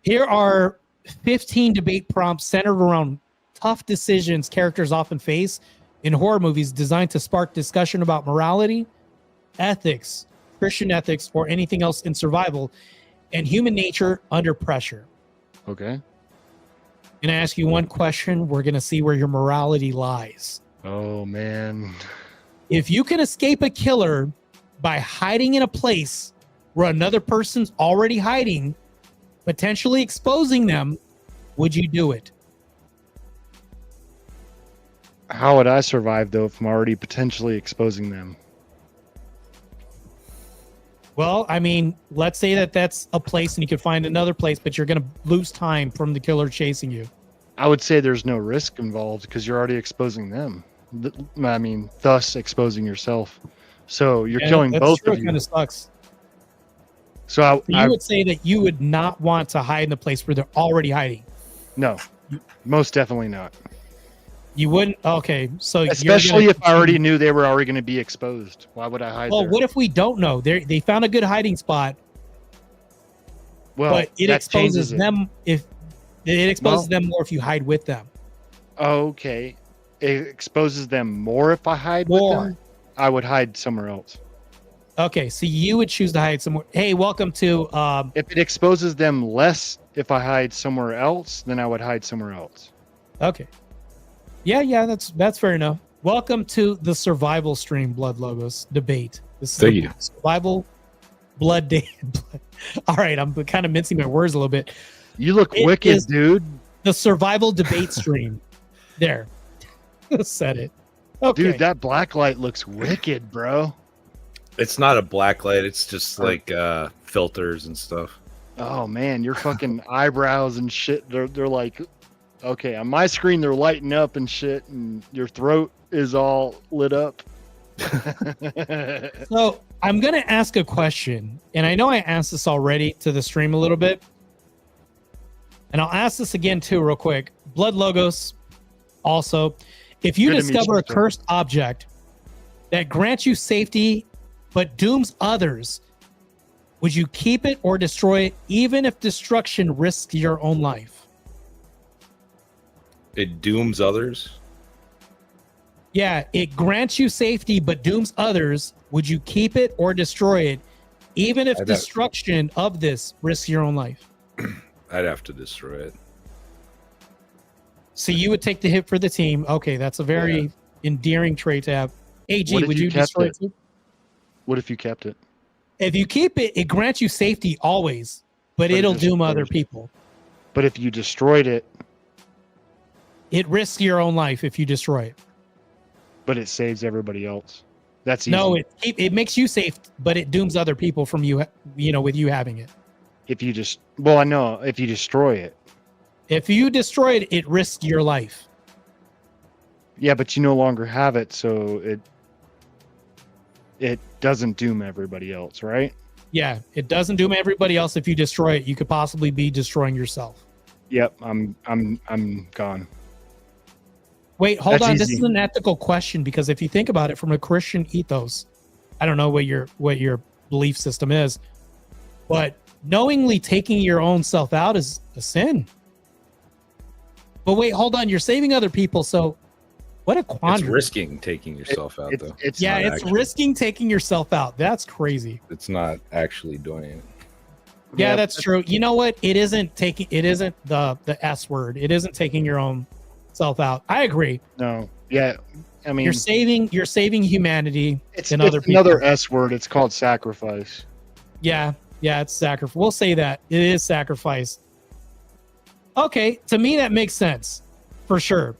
Here are 15 debate prompts centered around tough decisions characters often face in horror movies designed to spark discussion about morality, ethics, Christian ethics, or anything else in survival, and human nature under pressure. Okay. I'm going to ask you one question. We're going to see where your morality lies. Oh, man. If you can escape a killer by hiding in a place where another person's already hiding, potentially exposing them, would you do it? How would I survive, though, if I'm already potentially exposing them? Well, I mean, let's say that that's a place and you could find another place, but you're going to lose time from the killer chasing you. I would say there's no risk involved because you're already exposing them. I mean, thus exposing yourself. So you're killing both of you. It kind of sucks. So you would say that you would not want to hide in the place where they're already hiding. No, most definitely not. You wouldn't? Okay. So especially if I already knew they were already going to be exposed. Why would I hide there? Well, what if we don't know? They found a good hiding spot. Well, but it exposes them if it exposes them more if you hide with them. Okay. It exposes them more if I hide with them? I would hide somewhere else. Okay, so you would choose to hide somewhere. Hey, welcome to if it exposes them less if I hide somewhere else, then I would hide somewhere else. Okay. Yeah, that's fair enough. Welcome to the survival stream, Blood Logos debate. This is survival blood day. All right, I'm kind of mincing my words a little bit. You look wicked, dude. The survival debate stream. There. Said it. Okay. Dude, that black light looks wicked, bro. It's not a black light. It's just like filters and stuff. Oh man, your fucking eyebrows and shit. They're like, okay, on my screen they're lighting up and shit, and your throat is all lit up. So I'm gonna ask a question, and I know I asked this already to the stream a little bit, and I'll ask this again too, real quick. Blood Logos, also, if you Good to meet discover you, a sir. cursed object that grants you safety but dooms others, would you keep it or destroy it, even if destruction risks your own life? It dooms others. Yeah, it grants you safety but dooms others. Would you keep it or destroy it, even if I'd have- destruction of this risks your own life? I'd have to destroy it. So you would take the hit for the team. Okay, that's a very endearing trait to have. AG, What if would you you kept destroy it? it too? What if you kept it? If you keep it, it grants you safety always, but But it it'll just doom other destroys it. people. But if you destroyed it, It risks your own life if you destroy it. but it saves everybody else. That's easy. No, it makes you safe, but it dooms other people from you with you having it. If you just, well, I know if you destroy it. If you destroy it, it risks your life. Yeah, but you no longer have it, so it doesn't doom everybody else, right? Yeah, it doesn't doom everybody else. If you destroy it, you could possibly be destroying yourself. Yep, I'm gone. Wait, hold That's on. This easy. is an ethical question because if you think about it from a Christian ethos, I don't know what your belief system is, but knowingly taking your own self out is a sin. But wait, hold on. You're saving other people, so what a It's quandary. risking taking yourself out, though. It's Yeah, not it's actually- risking taking yourself out. That's crazy. It's not actually doing it. Yeah, that's true. You know what? It isn't the S word. It isn't taking your own self out. I agree. No. Yeah, I mean, You're saving humanity it's and other people. another S word. It's called sacrifice. Yeah, it's sacrifice. We'll say that. It is sacrifice. Okay, to me that makes sense. For sure.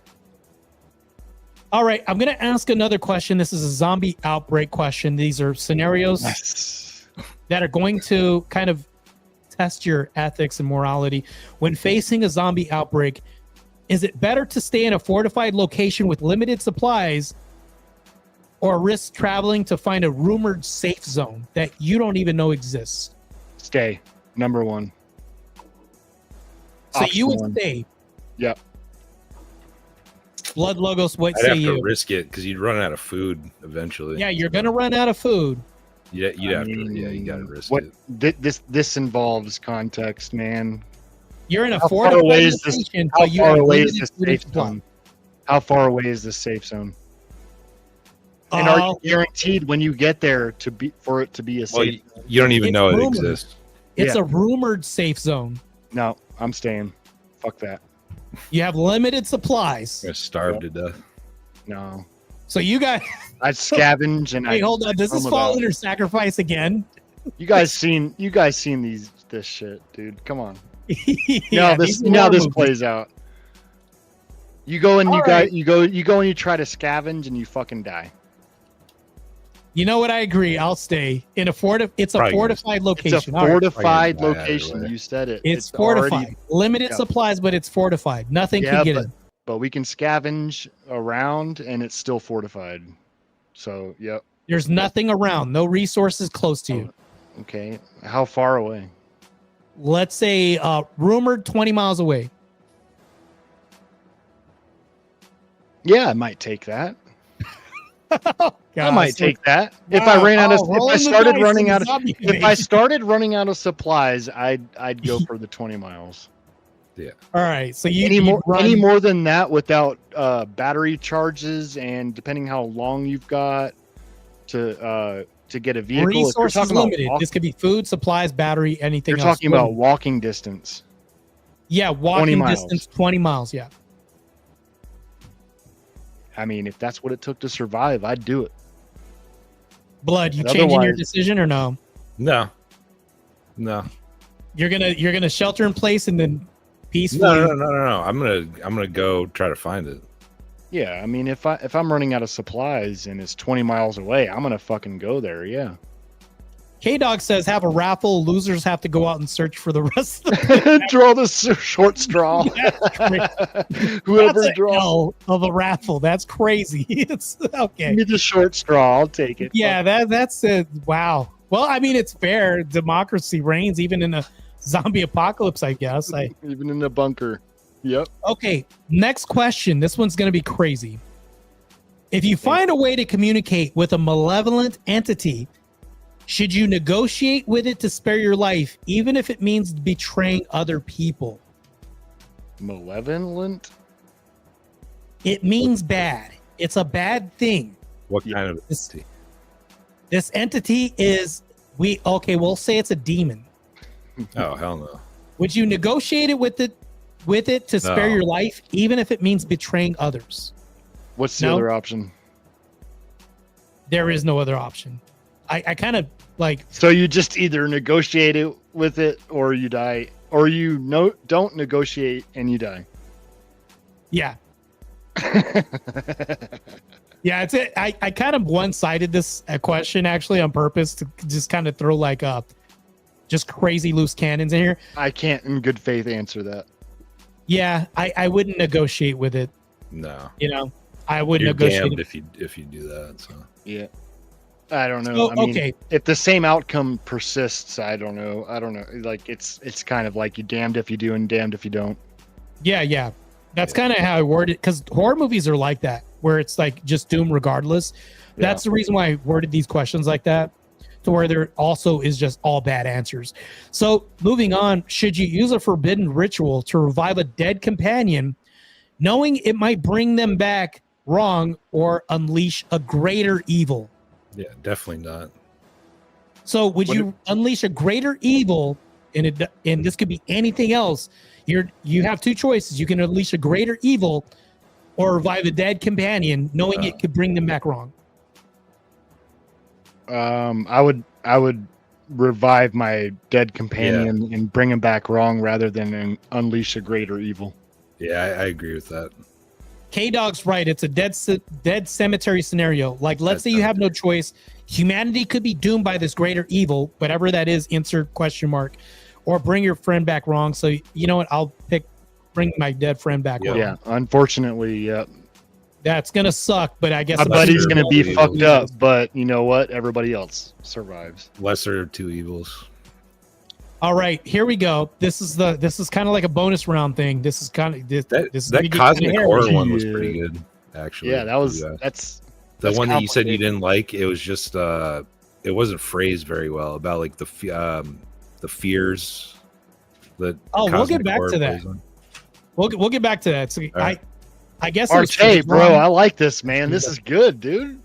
All right, I'm going to ask another question. This is a zombie outbreak question. These are scenarios Yes. that are going to kind of test your ethics and morality. When facing a zombie outbreak, is it better to stay in a fortified location with limited supplies or risk traveling to find a rumored safe zone that you don't even know exists? Stay. Number one. So you would Option one. stay. Yep. Blood Logos, what I'd say have you? to risk it because you'd run out of food eventually. Yeah, you're going to run out of food. You'd I have to. Yeah, you mean, got to risk what it. this involves context, man. You're in a How far fortified away is this? location, How but you far have away is limited this food and safe supply. zone? How far away is this safe zone? And are you guaranteed when you get there for it to be a Well, safe? you don't even It's know it rumored. exists. It's Yeah. a rumored safe zone. No, I'm staying. Fuck that. You have limited supplies. You're gonna starve to death. No, So you guys, I'd scavenge and wait, I. hold on. Does this roam fall about. under sacrifice again? You guys seen this shit, dude? Come on. Yeah, This these are horror this movies. plays out. You go and All you right. you go and you try to scavenge and you fucking die. You know what? I agree. I'll stay in a It's a Probably fortified It's location. a All right. fortified Probably gonna die either location. way. You said it. It's fortified. already- Limited yeah. supplies, but it's fortified. Nothing Yeah, can get in. but we can scavenge around and it's still fortified. So, yep. There's nothing around. No resources close to you. Okay. How far away? Let's say rumored 20 miles away. Yeah, I might take that. I God, might so- take that. If Wow. I ran out of, Oh, if rolling I the started dice running in out of, zombie if I invasion. started running out of supplies, I'd go for the 20 miles. All right. So you Any you more, run, any more than that without battery charges and depending how long you've got to get a vehicle. if you're resources talking about limited. This could be food, supplies, battery, anything you're else. talking about walking distance. Yeah, walking miles. distance, 20 miles. Yeah. I mean, if that's what it took to survive, I'd do it. Blood, you changing your Otherwise- decision or no? No. You're gonna shelter in place and then peacefully. No. I'm gonna go try to find it. Yeah, I mean, if I'm running out of supplies and it's 20 miles away, I'm gonna fucking go there. Yeah. K-Dog says have a raffle. Losers have to go out and search for the rest of the Draw the short straw. Whoever That's a draws L of a raffle. That's crazy. It's okay. me the short straw, I'll take it. Yeah, that's it. Wow. Well, I mean, it's fair. Democracy reigns even in a zombie apocalypse, I guess. Even in the bunker. Yep. Okay, next question. This one's going to be crazy. If you find a way to communicate with a malevolent entity, should you negotiate with it to spare your life, even if it means betraying other people? Malevolent? It means bad. It's a bad thing. What kind of This entity is we'll say it's a demon. Oh hell no. Would you negotiate it with it to spare No. your life, even if it means betraying others? What's the No. other option? There is no other option. I kind of like So you just either negotiate it with it or you die, or don't negotiate and you die. yeah. Yeah, it's it. I kind of one-sided this question actually on purpose to just kind of throw like just crazy loose cannons in here. I can't in good faith answer that. Yeah, I wouldn't negotiate with it. No. You know, I would You're negotiate. damned if you do that. So Yeah. I don't know. So, I mean, okay. if the same outcome persists, I don't know. Like it's kind of like you damned if you do and damned if you don't. Yeah. That's kind of how I worded it, because horror movies are like that, where it's like just doom regardless. That's the reason why I worded these questions like that, to where there also is just all bad answers. So moving on, should you use a forbidden ritual to revive a dead companion, knowing it might bring them back wrong or unleash a greater evil? yeah, definitely not. So would you unleash a greater evil, and this could be anything else? You have two choices. You can unleash a greater evil or revive a dead companion, knowing it could bring them back wrong. I would revive my dead companion and bring him back wrong rather than unleash a greater evil. Yeah, I agree with that. K-Dog's right. It's a dead cemetery scenario. Like, let's say you have no choice. Humanity could be doomed by this greater evil, whatever that is, insert question mark, or bring your friend back wrong. So you know what? I'll pick bring my dead friend back wrong. Yeah, unfortunately, yeah. That's going to suck, but I guess My buddy's going to be Evil. fucked up, but you know what? Everybody else survives. Lesser of two evils. All right, here we go. This is kind of like a bonus round thing. This is kind of this That is gonna get cosmic kinda horror hairy. one was pretty good, actually. Yeah, that's the one that you said you complicated. didn't like. It was just it wasn't phrased very well about like the fears that. Oh, we'll cosmic get back horror to that. plays on. We'll get back to that. So right. I guess it was Arte, bro, wrong. I like this, man. This is good, dude.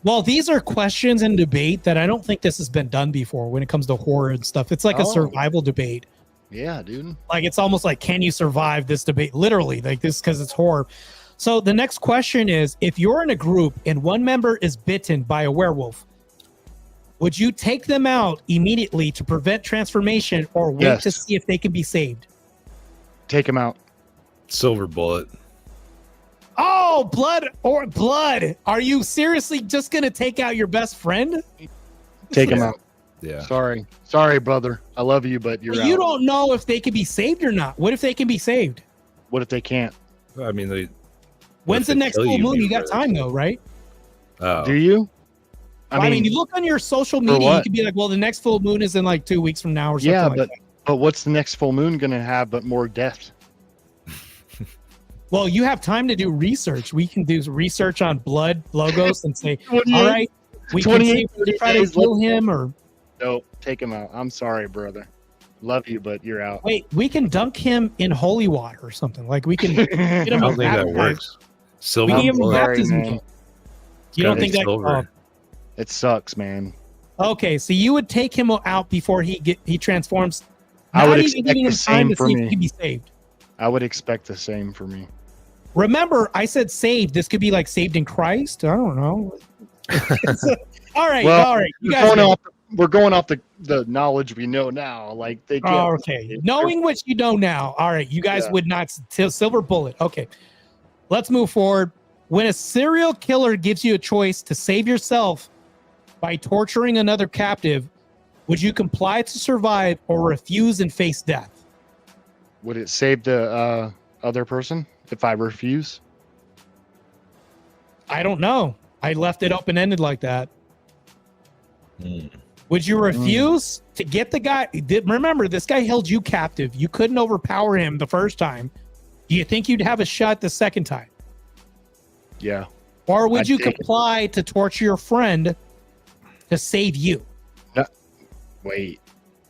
Well, these are questions and debate that I don't think this has been done before when it comes to horror and stuff. It's like a Oh. survival debate. Yeah, dude. Like it's almost like, can you survive this debate? Literally, like this because it's horror. So the next question is, if you're in a group and one member is bitten by a werewolf, would you take them out immediately to prevent transformation or wait Yes. to see if they can be saved? Take him out. Silver bullet. Oh, blood. Are you seriously just going to take out your best friend? Take him out. Yeah. Sorry, brother. I love you, but you're out. You don't know if they can be saved or not. What if they can be saved? What if they can't? I mean, When's the they next kill full you moon? You got before time they- though, right? oh, Do you? I mean, you look on your social media, you what? could be like, well, the next full moon is in like 2 weeks from now or something Yeah, like but that. but what's the next full moon gonna have but more death? Well, you have time to do research. We can do research on blood logos and say, 28 all right, we can see if we try to days kill him or Nope, take him out. I'm sorry, brother. Love you, but you're out. wait, we can dunk him in holy water or something. Like we can get I him don't a think that baptism. works. Silver We can give him a bullet. Sorry, baptism man. kit. You don't gotta think be that? silver. It sucks, man. Okay, so you would take him out before he transforms. I would not even expect giving the him time same to for see if me. he can be saved. I would expect the same for me. Remember, I said saved. This could be like saved in Christ. I don't know. All right, Well, all right. You We're guys. going know. off, we're going off the knowledge we know now. Like they can't. Oh, okay. Knowing what you know now. All right, you guys Yeah. would not silver bullet. Okay. Let's move forward. When a serial killer gives you a choice to save yourself by torturing another captive, would you comply to survive or refuse and face death? Would it save the other person if I refuse? I don't know. I left it open-ended like that. Would you refuse to get the guy? Remember, this guy held you captive. You couldn't overpower him the first time. Do you think you'd have a shot the second time? Yeah. Or would I'd you take it. comply to torture your friend to save you? Wait.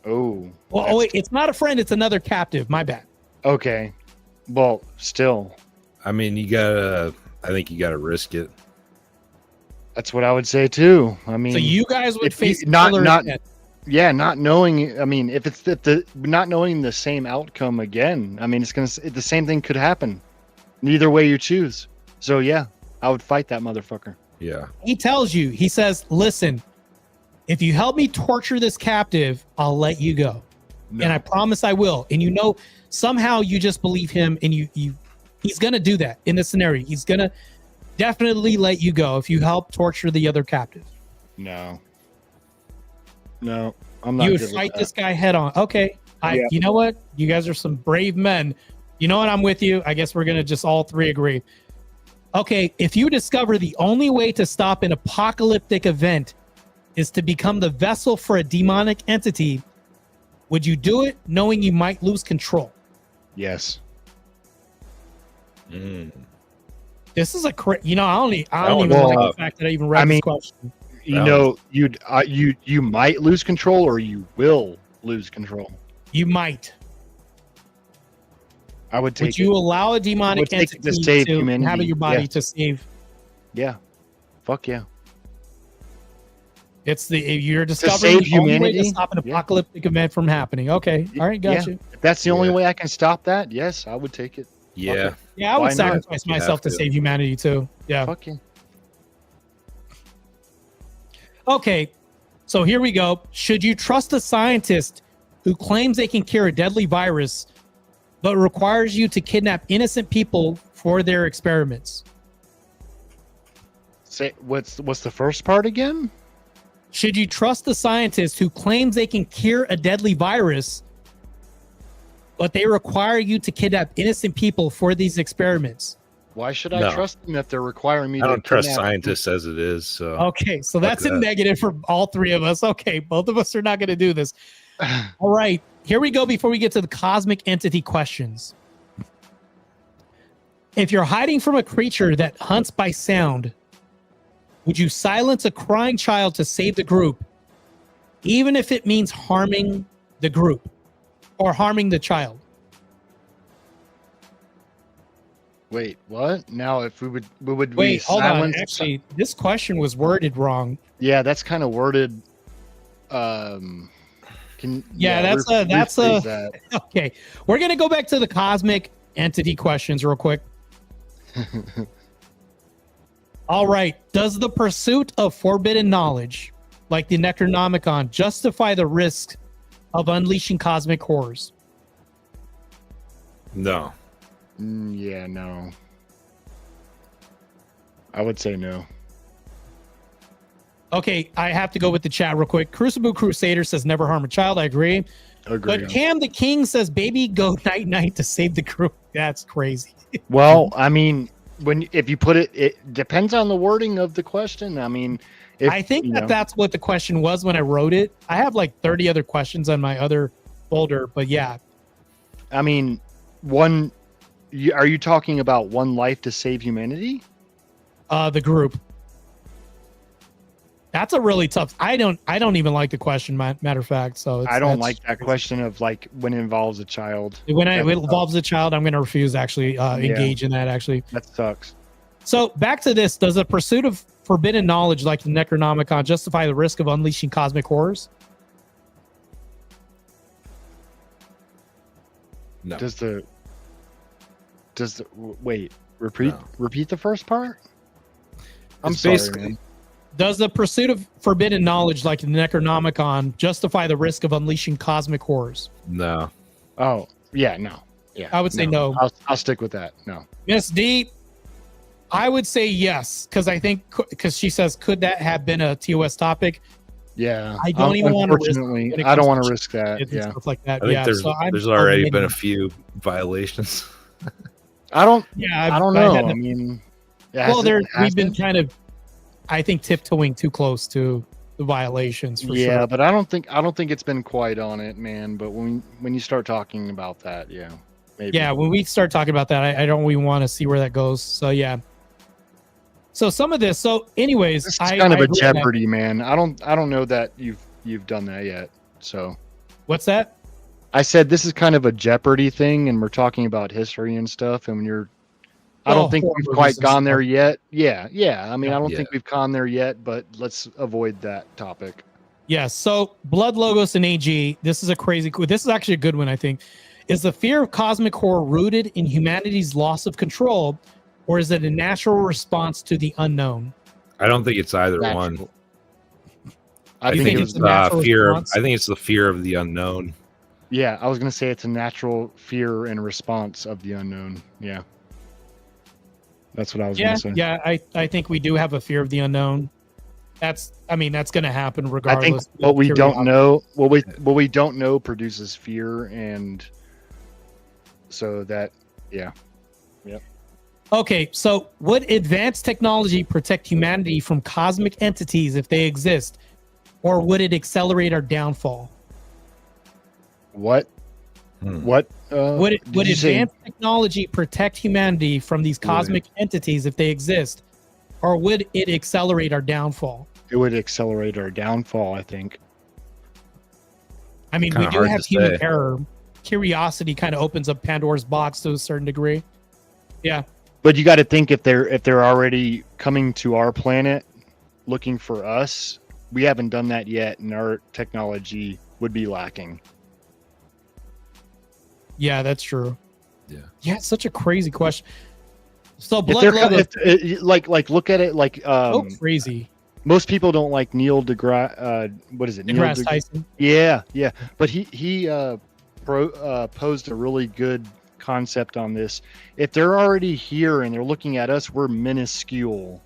Oh. Well, wait, it's not a friend. It's another captive. My bad. Okay. Well, still, I mean, I think you gotta risk it. that's what I would say too. I mean, So you guys would if you- face the not- killer not- again. yeah, not knowing. I mean, if it's the not knowing the same outcome again, I mean, the same thing could happen. Neither way you choose. So yeah, I would fight that motherfucker. Yeah. He tells you, he says, listen, if you help me torture this captive, I'll let you go. No. And I promise I will. And you know, somehow you just believe him and he's going to do that in this scenario. He's going to definitely let you go if you help torture the other captive. No, I'm not. You would good with fight that. this guy head on. Okay. Yeah. You know what? You guys are some brave men. You know what? I'm with you. I guess we're going to just all three agree. Okay. If you discover the only way to stop an apocalyptic event is to become the vessel for a demonic entity, would you do it knowing you might lose control? Yes. This is I don't even one's like tough. the fact that I even read I mean, this question. You That know, you might lose control, or you will lose control. You might. I would take Would you allow a demonic would take it entity to save to humanity, inhabit your body yeah. to save? it. Yeah. Fuck yeah. It's you're discovering save the only way to humanity? stop an Yeah. apocalyptic event from happening. Okay. All right. Got Yeah. you. If that's the only Yeah. way I can stop that, yes, I would take it. Yeah. Yeah. I would Why not? sacrifice You myself have to to. save humanity too. Yeah. Fuck yeah. Okay. So here we go. Should you trust a scientist who claims they can cure a deadly virus, but requires you to kidnap innocent people for their experiments? Say what's the first part again? Should you trust the scientist who claims they can cure a deadly virus, but they require you to kidnap innocent people for these experiments? Why should I No. trust them if they're requiring me I to don't trust kidnap- scientists as it is. So Okay, so that's a that. negative for all three of us. Okay, both of us are not going to do this. All right, here we go before we get to the cosmic entity questions. If you're hiding from a creature that hunts by sound, would you silence a crying child to save the group, even if it means harming the group or harming the child? Wait, what? Now, if we would we Wait, hold on. silence- Actually, this question was worded wrong. Yeah, that's kind of worded. Can that's re- a- that's rephrase a- that. Okay, we're going to go back to the cosmic entity questions real quick. All right. Does the pursuit of forbidden knowledge, like the Necronomicon, justify the risk of unleashing cosmic horrors? no. Yeah, no. I would say no. Okay, I have to go with the chat real quick. Crucible Crusader says never harm a child. I agree. Agree. But Cam the King says baby go night night to save the group. That's crazy. Well, I mean, if you put it depends on the wording of the question. I mean, if, I think you that know, that's what the question was when I wrote it. I have like 30 other questions on my other folder, but yeah. I mean, are you talking about one life to save humanity? The group. That's a really tough. I don't even like the question. Matter of fact, so I don't that's- like that question of like when it involves a child. When it That's involves a child, I'm going to refuse to actually engage in that. Actually, That sucks. so back to this: does the pursuit of forbidden knowledge, like the Necronomicon, justify the risk of unleashing cosmic horrors? No. Does the wait repeat the first part? I'm It's sorry, basically- man. Does the pursuit of forbidden knowledge, like the Necronomicon, justify the risk of unleashing cosmic horrors? No. Oh yeah, no, yeah. I would say no. I'll stick with that. No. Miss D, I would say yes, because I think because she says, could that have been a TOS topic? Yeah, I don't even want to risk. Unfortunately, I don't want to risk that. And Yeah, stuff like that. I think Yeah, so there's already been a few violations. I don't know. had I mean, we've been kind of, I think, tiptoeing too close to the violations. For sure. But I don't think it's been quite on it, man. But when you start talking about that, yeah, maybe. Yeah, when we start talking about that, I don't really want to see where that goes. So yeah. So some of this. So, anyways, This is kind of a Jeopardy, man. I don't know that you've done that yet. So, what's that? I said this is kind of a Jeopardy thing, and we're talking about history and stuff. And I don't think we've quite gone there yet. Yeah. I mean, I don't think we've gone there yet, but let's avoid that topic. Yeah. So, Blood Logos and AG. This is a crazy. This is actually a good one, I think. Is the fear of cosmic horror rooted in humanity's loss of control, or is it a natural response to the unknown? I don't think it's either one. I think it's the fear of. I think it's the fear of the unknown. Yeah, I was gonna say it's a natural fear and response of the unknown. Yeah, that's what I was gonna say. Yeah, I think we do have a fear of the unknown. That's going to happen regardless. I think what we don't know, what we don't know, produces fear, and so that, yeah. Okay, so would advanced technology protect humanity from cosmic entities if they exist, or would it accelerate our downfall? What? What? Would advanced technology protect humanity from these cosmic entities if they exist, or would it accelerate our downfall? It would accelerate our downfall, I think. I mean, we do have human error. Curiosity kind of opens up Pandora's box to a certain degree. Yeah. But you got to think if they're already coming to our planet looking for us, we haven't done that yet, and our technology would be lacking. Yeah, that's true. Yeah, it's such a crazy question. So look at it like so crazy. Most people don't like Neil deGrasse. What is it? deGrasse Tyson. Yeah, but he posed a really good concept on this. If they're already here and they're looking at us, we're minuscule.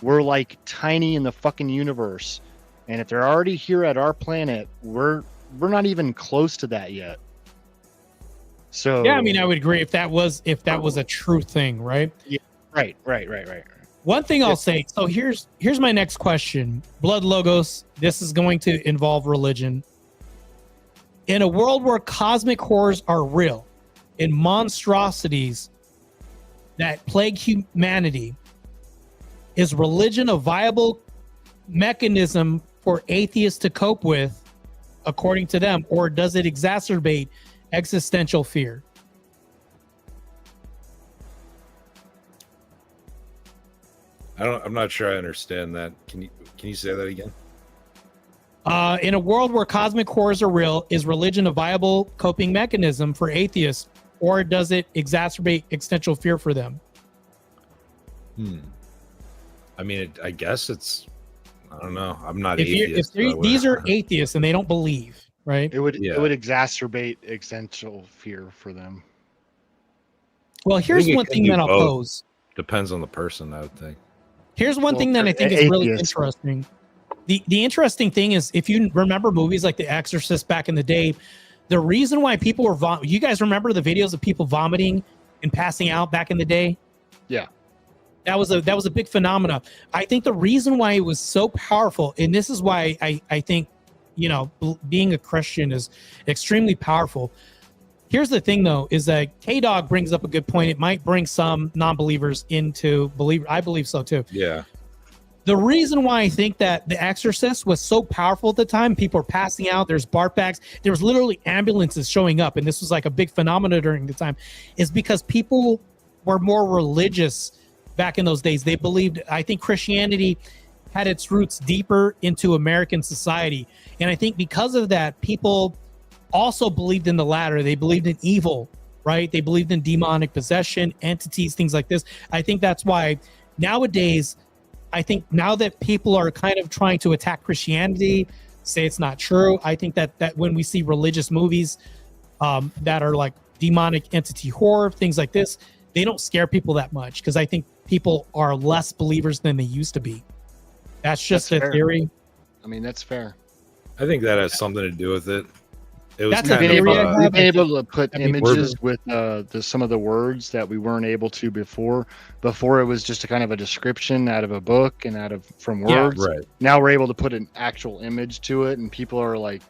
We're like tiny in the fucking universe. And if they're already here at our planet, we're not even close to that yet. So yeah, I mean, I would agree if that was a true thing, right? Yeah, right. One thing I'll say. So here's my next question. Blood Logos. This is going to involve religion. In a world where cosmic horrors are real and monstrosities that plague humanity, is religion a viable mechanism for atheists to cope with, according to them, or does it exacerbate existential fear? I'm not sure I understand that. Can you say that again? In a world where cosmic horrors are real, is religion a viable coping mechanism for atheists, or does it exacerbate existential fear for them? I mean, I guess it's. I don't know. I'm not atheist. These are atheists and they don't believe, right? It would exacerbate existential fear for them. Well, here's one thing that I'll pose. Depends on the person, I would think. Here's one thing that I think is really interesting. The interesting thing is, if you remember movies like The Exorcist back in the day, the reason why people were you guys remember the videos of people vomiting and passing out back in the day? Yeah. That was a big phenomenon. I think the reason why it was so powerful, and this is why I think, being a Christian is extremely powerful. Here's the thing, though, is that K-Dog brings up a good point. It might bring some non-believers into believe. I believe so, too. Yeah. The reason why I think that The Exorcist was so powerful at the time, people are passing out, there's barf bags, there was literally ambulances showing up, and this was like a big phenomenon during the time, is because people were more religious back in those days. They believed, I think Christianity had its roots deeper into American society. And I think because of that, people also believed in the latter. They believed in evil, right? They believed in demonic possession, entities, things like this. I think that's why nowadays, I think now that people are kind of trying to attack Christianity, say it's not true, I think that when we see religious movies that are like demonic entity horror, things like this, they don't scare people that much, because I think people are less believers than they used to be. That's just That's a fair. theory. I mean, that's fair. I think that has something to do with it. It was That's a kind theory of I have. We've been able to put That'd be images with some of the words that we weren't able to before. Before it was just a kind of a description out of a book and from Yeah, words. right. Now we're able to put an actual image to it, and people are like,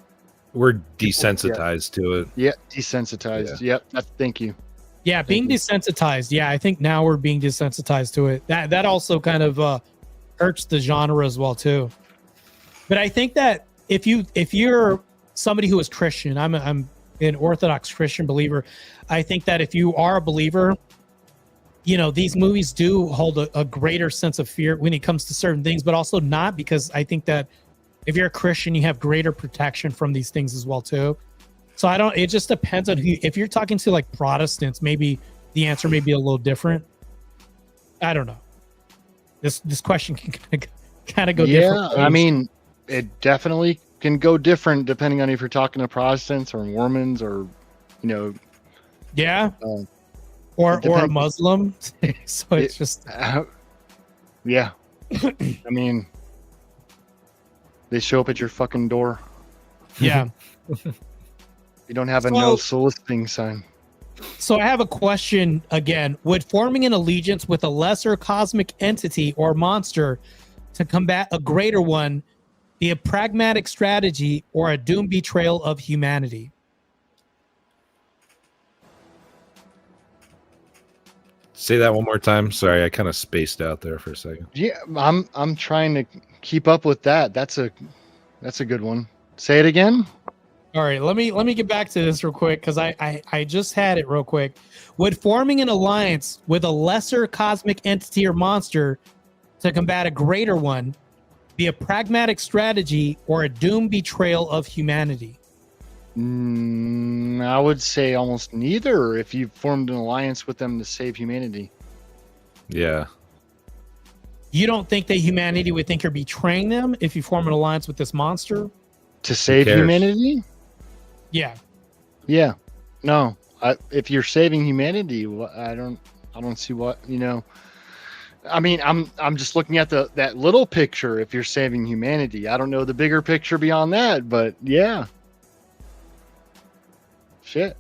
We're desensitized to it. "Yeah, desensitized." Yep. Thank you. Yeah, being desensitized. Yeah, I think now we're being desensitized to it. That also kind of hurts the genre as well too. But I think that if you're somebody who is Christian, I'm an Orthodox Christian believer. I think that if you are a believer, you know, these movies do hold a greater sense of fear when it comes to certain things, but also not, because I think that if you're a Christian, you have greater protection from these things as well too. So it just depends on who. If you're talking to like Protestants, maybe the answer may be a little different. I don't know. This question can kind of go different ways. I mean, it definitely can go different depending on if you're talking to Protestants or Mormons or, you know. Yeah. it Or a depends. Muslim. So it's just. Yeah. I mean, they show up at your fucking door. Yeah. You don't have a no soliciting sign. So I have a question again. Would forming an allegiance with a lesser cosmic entity or monster to combat a greater one be a pragmatic strategy or a doomed betrayal of humanity? Say that one more time. Sorry, I kind of spaced out there for a second. Yeah, I'm trying to keep up with that. That's a good one. Say it again. All right, let me get back to this real quick, because I just had it real quick. Would forming an alliance with a lesser cosmic entity or monster to combat a greater one be a pragmatic strategy or a doomed betrayal of humanity? I would say almost neither. If you formed an alliance with them to save humanity, Yeah. You don't think that humanity would think you're betraying them if you form an alliance with this monster? to save cares? humanity. Yeah. Yeah, no. If you're saving humanity, I don't see what, you know. I mean, I'm just looking at that little picture. If you're saving humanity, I don't know the bigger picture beyond that, but yeah. Shit.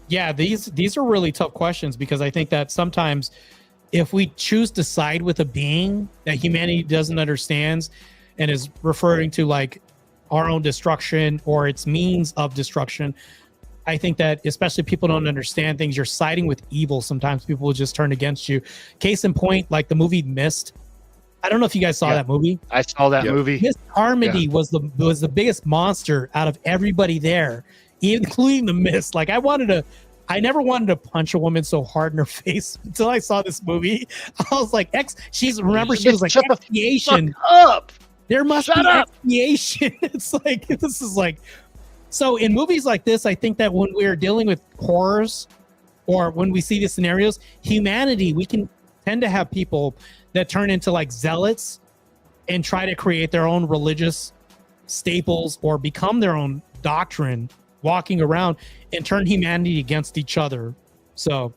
Yeah, these are really tough questions, because I think that sometimes if we choose to side with a being that humanity doesn't understand and is referring to like our own destruction or its means of destruction, I think that especially people don't understand things. You're siding with evil. Sometimes people will just turn against you. Case in point, like the movie Mist. I don't know if you guys saw that movie. I saw that Yep. movie. Miss Carmody was the biggest monster out of everybody there, including the Mist. Like I never wanted to punch a woman so hard in her face until I saw this movie. I was like, she was like, Shut the expiation. up. There must Shut be up. expiation. It's like, this is like, so in movies like this, I think that when we're dealing with horrors or when we see these scenarios, humanity, we can tend to have people that turn into like zealots and try to create their own religious staples or become their own doctrine walking around and turn humanity against each other. So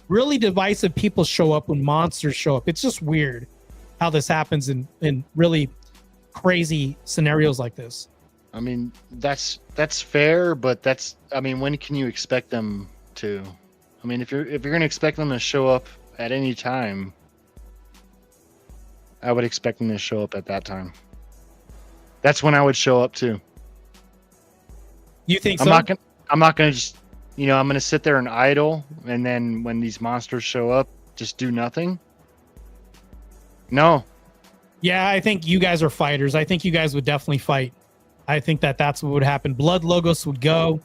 really divisive people show up when monsters show up. It's just weird how this happens in really crazy scenarios like this. I mean, that's fair, but when can you expect them to? I mean, if you're going to expect them to show up at any time, I would expect them to show up at that time. That's when I would show up too. You think I'm so? not gonna just, I'm gonna sit there and idle, and then when these monsters show up, just do nothing. No. Yeah, I think you guys are fighters. I think you guys would definitely fight. I think that's what would happen. Blood Logos would go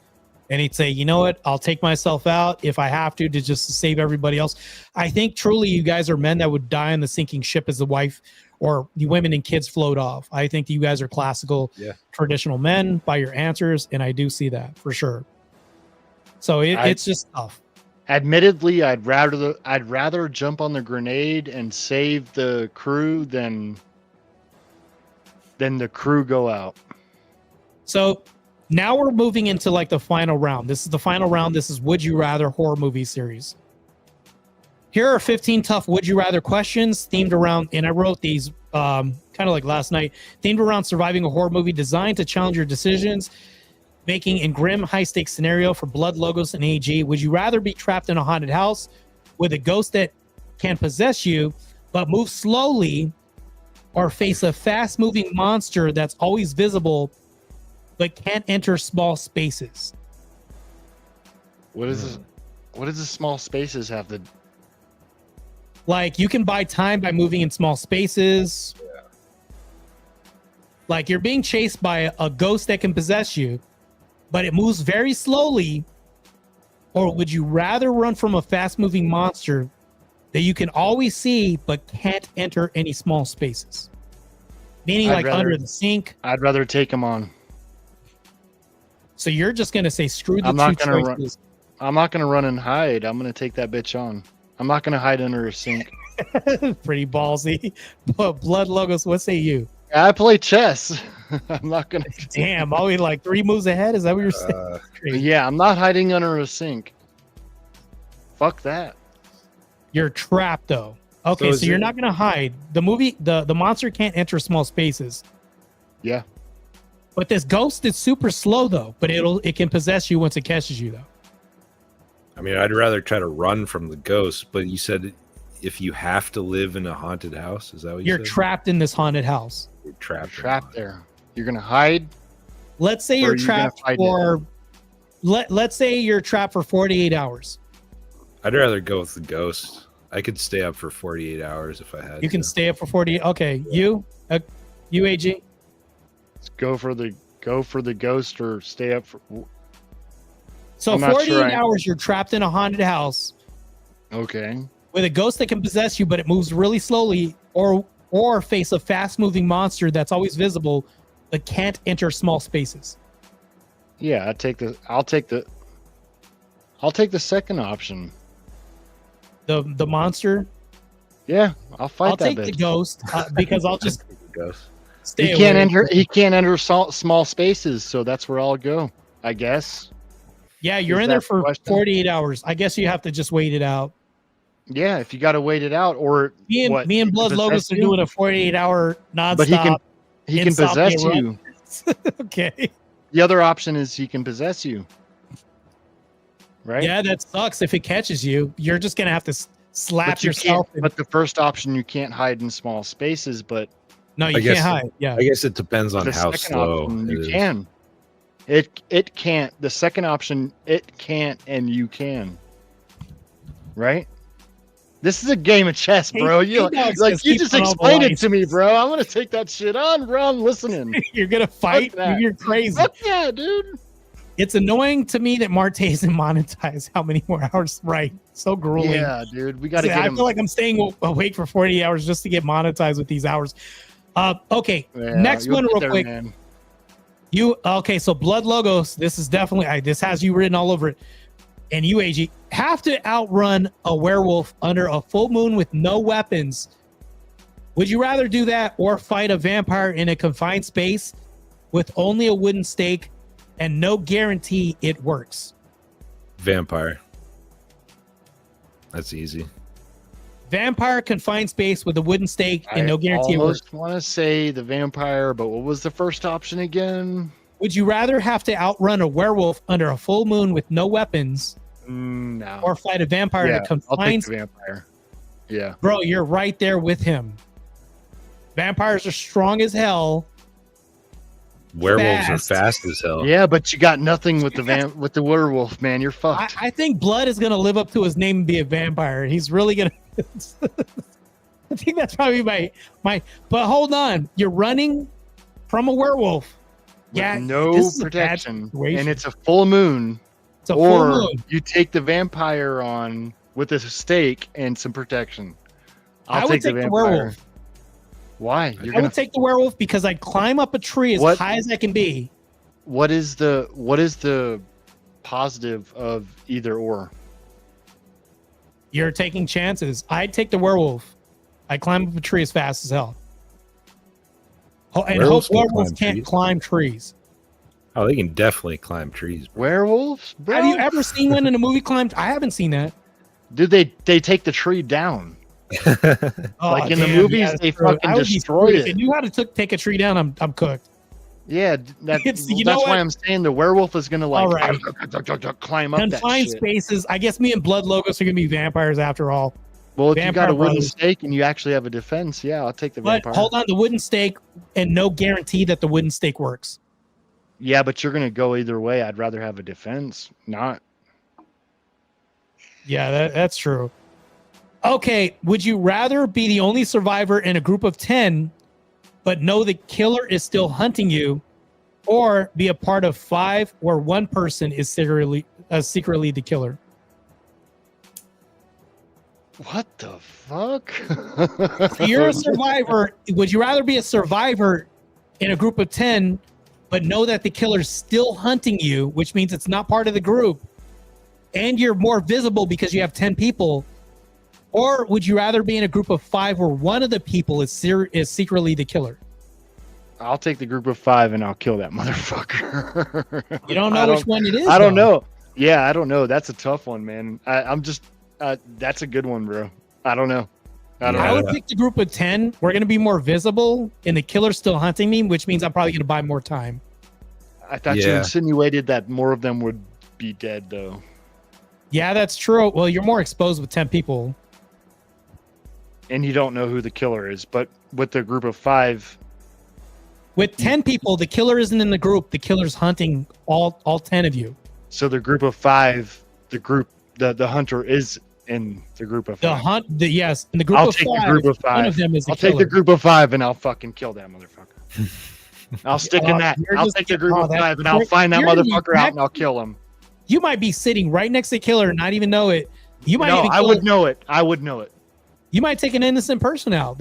and he'd say, you know what? I'll take myself out if I have to just save everybody else. I think truly you guys are men that would die on the sinking ship as the wife or the women and kids float off. I think you guys are classical, traditional men by your answers, and I do see that for sure. So it's just tough. Admittedly, I'd rather jump on the grenade and save the crew than the crew go out. So now we're moving into like the final round. This is the final round. This is Would You Rather horror movie series. Here are 15 tough would you rather questions themed around, and I wrote these kind of like last night, themed around surviving a horror movie designed to challenge your decisions, making in grim high stakes scenario for Blood, Logos, and AG. Would you rather be trapped in a haunted house with a ghost that can possess you but move slowly, or face a fast moving monster that's always visible but can't enter small spaces? What is this? What does the small spaces have to? Like, you can buy time by moving in small spaces. Yeah. Like, you're being chased by a ghost that can possess you, but it moves very slowly. Or would you rather run from a fast-moving monster that you can always see but can't enter any small spaces? Meaning, I'd like rather- under the sink. I'd rather take them on. So you're just gonna say screw the I'm not two gonna run- choices. I'm not gonna run and hide. I'm gonna take that bitch on. I'm not gonna hide under a sink. Pretty ballsy. But Blood, Logos, what say you? I play chess. I'm not gonna. Damn, always like 3 moves ahead. Is that what you're saying? Crazy. Yeah, I'm not hiding under a sink. Fuck that. You're trapped though. Okay, So so is you're it- not gonna hide. The movie, the monster can't enter small spaces. Yeah. But this ghost is super slow though. But it can possess you once it catches you though. I mean, I'd rather try to run from the ghost, but you said if you have to live in a haunted house, is that what you You're said? trapped in this haunted house. You're trapped. in Trapped a- there. You're gonna hide. Let's say Or you're are you gonna trapped fight it? for let's say you're trapped for 48 hours. I'd rather go with the ghost. I could stay up for 48 hours if I had You can to. stay up for 48. Okay, you UAG. Let's go for the ghost or stay up for. So I'm not 48 sure I- hours you're trapped in a haunted house Okay. with a ghost that can possess you, but it moves really slowly, or face a fast moving monster that's always visible but can't enter small spaces. Yeah, I'll take the second option. The monster. Yeah, I'll fight I'll that take bitch. the ghost because I'll just The ghost. stay He can't away. enter. He can't enter small spaces, so that's where I'll go. I guess. Yeah, you're Is in there that the for question? 48 hours. I guess you have to just wait it out. Yeah, if you got to wait it out, or Me and what, me and he can Blood Logos possess are you? doing a 48-hour nonstop. But he can insomnia possess run. you. Okay. The other option is he can possess you. Right. Yeah, that sucks. If it catches you, you're just gonna have to slap But you yourself. can't. But the first option, you can't hide in small spaces. But No, you I can't guess- hide. Yeah. I guess it depends on the how second slow option, it you is. can. It can't. The second option, it can't, and you can. Right. This is a game of chess, bro. You K-Dog like says you keep just on all the explained it lines. to me, bro. I'm gonna take that shit on, bro. I'm listening. You're gonna fight. that. You're crazy. Fuck yeah, dude. It's annoying to me that Marte isn't monetized. How many more hours? Right. So grueling. Yeah, dude. We got to See, get I him. feel like I'm staying awake for 40 hours just to get monetized with these hours. Okay. Yeah, Next you'll one, get real there, quick. man. So Blood Logos. This is definitely this has you written all over it. And UAG have to outrun a werewolf under a full moon with no weapons. Would you rather do that or fight a vampire in a confined space with only a wooden stake and no guarantee it works? Vampire. That's easy. Vampire confined space with a wooden stake and no guarantee I it works. almost want to say the vampire, but what was the first option again? Would you rather have to outrun a werewolf under a full moon with no weapons No. or fight a vampire in yeah, a I'll confined take the vampire. Yeah. Bro, you're right there with him. Vampires are strong as hell. Werewolves Fast. are fast as hell. Yeah, but you got nothing with the with the werewolf, man. You're I, fucked. I think Blood is gonna live up to his name and be a vampire. He's really gonna. I think that's probably my. But hold on, you're running from a werewolf. With Yeah, no this is a bad protection, situation. and it's a full moon. It's a full Or moon. you take the vampire on with a stake and some protection. I would take the werewolf. Why? You're I gonna. would take the werewolf because I'd climb up a tree as What- high as I can be. What is the positive of either or? You're taking chances. I'd take the werewolf. I'd climb up a tree as fast as hell. And Werewolves hope can werewolves climb can't trees. climb trees. Oh, they can definitely climb trees. Bro. Werewolves, bro? Have you ever seen one in a movie climb? I haven't seen that. Dude, they take the tree down. Oh, Like in the damn, movies, yeah, they true. fucking I would be destroyed screwed. If it. it knew how to take a tree down, I'm cooked. Yeah, It's- you know that's why what? I'm saying the werewolf is gonna like All right. climb up that Confined shit. spaces. I guess me and Blood Logos are gonna be vampires after all. Well, if you Vampire got a wooden brothers. stake and you actually have a defense, yeah, I'll take the But vampire. hold on, the wooden stake, and no guarantee that the wooden stake works. Yeah, but you're gonna go either way. I'd rather have a defense, not. Yeah, that's true. Okay, would you rather be the only survivor in a group of 10, but know the killer is still hunting you, or be a part of 5 where one person is secretly the killer? What the fuck? If you're a survivor. Would you rather be a survivor in a group of 10, but know that the killer's still hunting you, which means it's not part of the group, and you're more visible because you have 10 people? Or would you rather be in a group of 5 where one of the people is secretly the killer? I'll take the group of 5 and I'll kill that motherfucker. You don't know which one it is? I don't though. know. Yeah, I don't know. That's a tough one, man. I'm just. That's a good one, bro. I don't know. I don't I know. would pick the group of 10. We're going to be more visible, and the killer's still hunting me, which means I'm probably going to buy more time. I thought you Yeah. insinuated that more of them would be dead, though. Yeah, that's true. Well, you're more exposed with 10 people. And you don't know who the killer is. But with the group of 5, With 10 people, the killer isn't in the group. The killer's hunting all 10 of you. so the group of 5, the hunter is in the group of 5. Yes, in the group I'll of take 5, the group of 5. one of them is the I'll killer. take the group of 5 and I'll fucking kill that motherfucker. I'll stick in that. you're I'll just take the getting- group oh, of that- 5 and I'll you're- find that you're the motherfucker out exact- and I'll kill him. You might be sitting right next to the killer and not even know it. You might No, even I kill would it. know it. I would know it. You might take an innocent person out.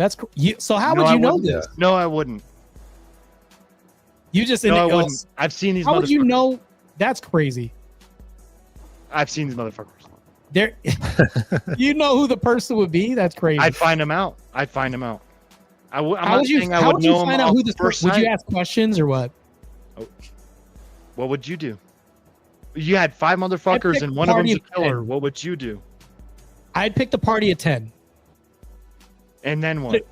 So how No, would I you know wouldn't. this? No, I wouldn't. You just No, I wouldn't. I've seen these How would you motherfuckers. know? That's crazy. I've seen these motherfuckers. There, you know who the person would be? That's crazy. I'd find them out. I'm how not would you, saying I how would would you know 'em find out off who this first person? Would you sight. ask questions or what? What would you do? You had 5 motherfuckers pick and one of party them's a of killer. 10. What would you do? I'd pick the party of 10. And then what?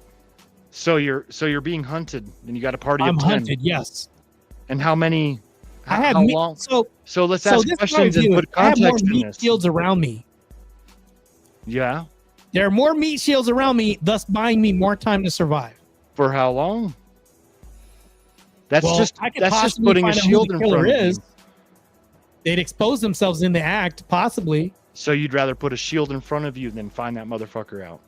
So you're being hunted, and you got a party I'm of 10. hunted. Yes, And how many? I have how meat, long? So So let's so ask this is what I questions and do. put I have more context in meat this. shields around me. Yeah. There are more meat shields around me, thus buying me more time to survive. For how long? That's Well, just I could that's just possibly putting a find out who shield the in killer front of is. you. They'd expose themselves in the act, possibly. So you'd rather put a shield in front of you than find that motherfucker out.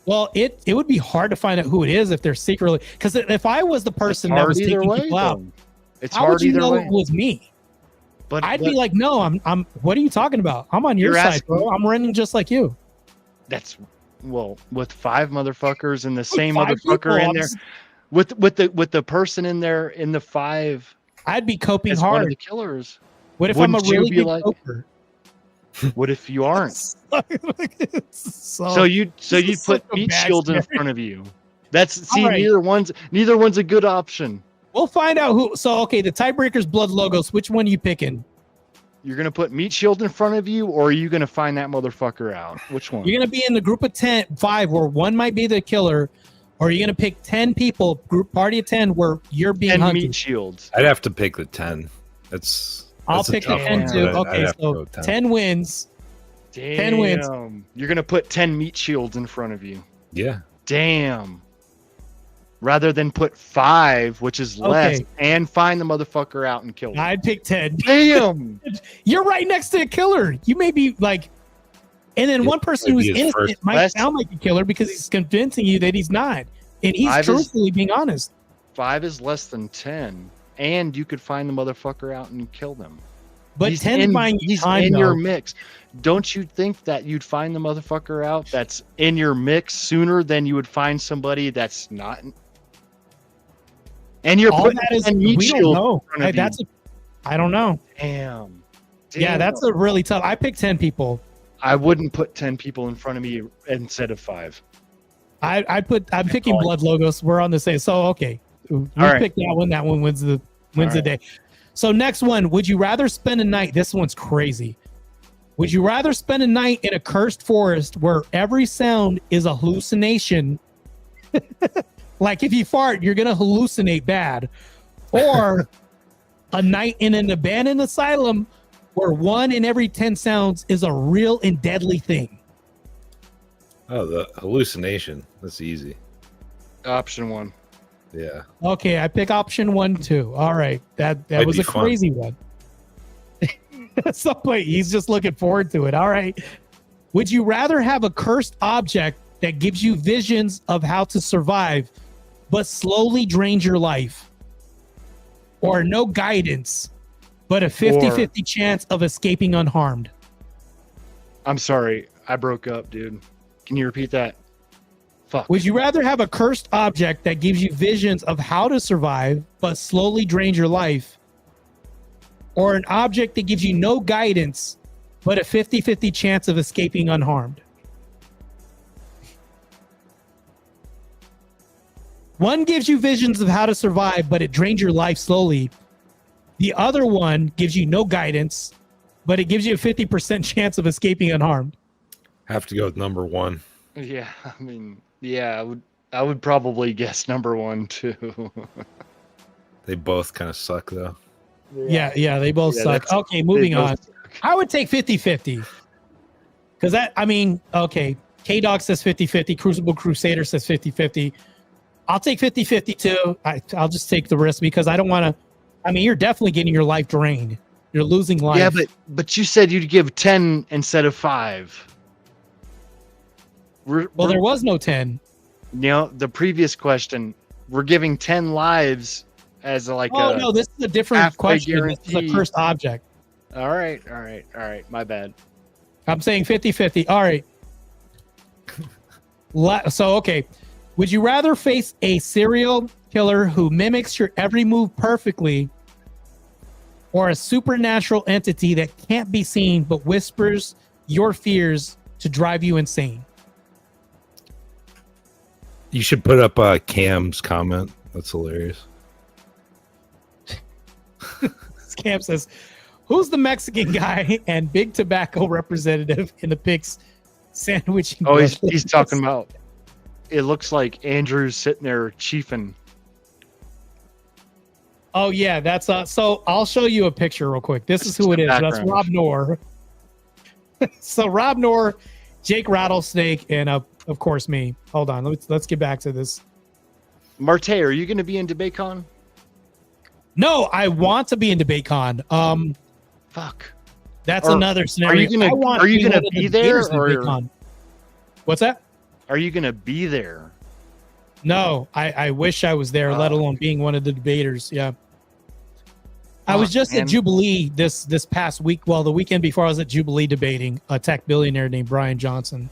Well, it would be hard to find out who it is if they're secretly. Because if I was the person that Hard was either taking way, people out, though. It's how hard would you either know way. it was me? But I'd be like, no, I'm. What are you talking about? I'm on your You're side, asking- bro. I'm running just like you. that's with 5 motherfuckers and the same 5 motherfucker people, in I'm there just- with the person in there in the 5 I'd be coping as one of hard. the killers. What if I'm a wouldn't you really be good like- coper? What if you aren't? so So you this is put such a meat bad shields in scenario. front of you. That's see All right. neither one's a good option. we'll find out who. So okay, the tiebreaker's blood logos. Which one are you picking? You're gonna put meat shield in front of you, or are you gonna find that motherfucker out? Which one? You're gonna be in the group of 5 where one might be the killer, or you're gonna pick 10 people, group party of 10 where you're being 10 hunted. meat shields. I'd have to pick the 10. I'll that's a pick the tough 10 one, too. but I'd Okay, have to so go 10. 10 wins. 10 wins. Damn. You're gonna put 10 meat shields in front of you. Yeah. Damn. Rather than put 5, which is less, Okay. and find the motherfucker out and kill him. I'd pick 10. Damn. You're right next to a killer. You may be like, and then Yeah, one person might who's be his innocent first might best. sound like a killer because he's convincing you that he's not, and he's 5 is- truthfully being honest. 5 is less than 10, and you could find the motherfucker out and kill them. But He's 10 buying you he's time in though. your mix. Don't you think that you'd find the motherfucker out that's in your mix sooner than you would find somebody that's not? And you're All putting that is 10 meat we don't shields know. in front of That's I don't know. Damn. Yeah, that's a really tough. I picked 10 people. I wouldn't put 10 people in front of me instead of 5. I'm picking call it. blood logos. We're on the same. So okay, we right. picked that one. That one wins the All day. So next one, would you rather spend a night? This one's crazy. Would you rather spend a night in a cursed forest where every sound is a hallucination? Like if you fart, you're going to hallucinate bad. Or a night in an abandoned asylum where 1 in every 10 sounds is a real and deadly thing. Oh, the hallucination. That's easy. Option 1. Yeah. Okay, I pick option 1 too. All right. That was a fun. crazy one. At some point, he's just looking forward to it. All right. Would you rather have a cursed object that gives you visions of how to survive, but slowly drains your life? Or no guidance, but a 50-50 chance of escaping unharmed? I'm sorry. I broke up, dude. Can you repeat that? Fuck. Would you rather have a cursed object that gives you visions of how to survive, but slowly drains your life? Or an object that gives you no guidance, but a 50-50 chance of escaping unharmed? One gives you visions of how to survive, but it drains your life slowly. The other one gives you no guidance, but it gives you a 50% chance of escaping unharmed. Have to go with number 1. Yeah, I mean, yeah, I would probably guess number 1 too. They both kind of suck though. Yeah, they both suck. Okay, moving on. I would take 50-50. Because okay, K-Dog says 50-50. Crucible Crusader says 50-50. I'll take 50-50 too. I'll just take the risk because I don't want to. You're definitely getting your life drained. You're losing life. Yeah, but you said you'd give 10 instead of 5. There was no 10. The previous question, we're giving 10 lives as no, this is a different question. Guarantee. This is a cursed object. All right. My bad. I'm saying 50-50. All right. So, okay. Would you rather face a serial killer who mimics your every move perfectly, or a supernatural entity that can't be seen but whispers your fears to drive you insane? You should put up Cam's comment. That's hilarious. Cam says, who's the Mexican guy and big tobacco representative in the pig's sandwich? Oh, he's talking about, it looks like Andrew's sitting there chiefing. Oh, yeah, that's so I'll show you a picture real quick. This is who it is. That's Rob Knorr. So Rob Knorr, Jake Rattlesnake, and of course me. Hold on, let's get back to this. Marte, are you going to be in DebateCon? No, I want to be in DebateCon. Fuck. That's another scenario. Are you gonna be there? Or what's that? Are you gonna be there? No, I wish I was there, let alone being one of the debaters. Yeah. I was just at Jubilee this past week. Well, the weekend before I was at Jubilee debating a tech billionaire named Brian Johnson.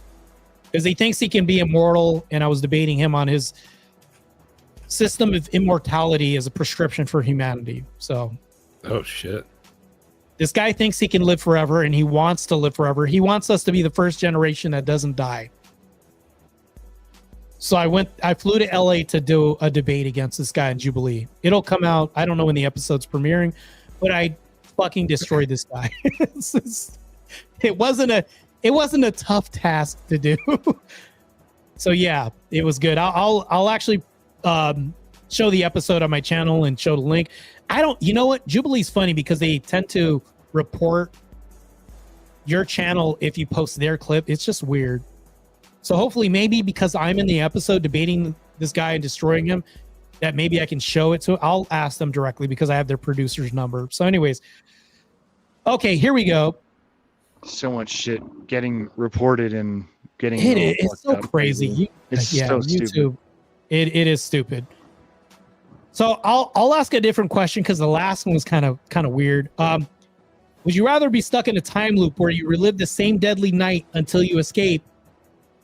Because he thinks he can be immortal, and I was debating him on his system of immortality as a prescription for humanity. So, oh shit, this guy thinks he can live forever, and he wants to live forever. He wants us to be the first generation that doesn't die. So I flew to LA to do a debate against this guy in Jubilee. It'll come out, I don't know when the episode's premiering, but I fucking destroyed this guy. It wasn't a tough task to do. So yeah, it was good. I'll actually show the episode on my channel and show the link. You know what? Jubilee's funny because they tend to report your channel if you post their clip. It's just weird. So hopefully maybe because I'm in the episode debating this guy and destroying him, that maybe I can show it to. I'll ask them directly because I have their producer's number. So anyways, okay, here we go. So much shit getting reported and getting it's so crazy. It's so YouTube. Stupid. It is stupid. So I'll ask a different question because the last one was kind of weird. Would you rather be stuck in a time loop where you relive the same deadly night until you escape,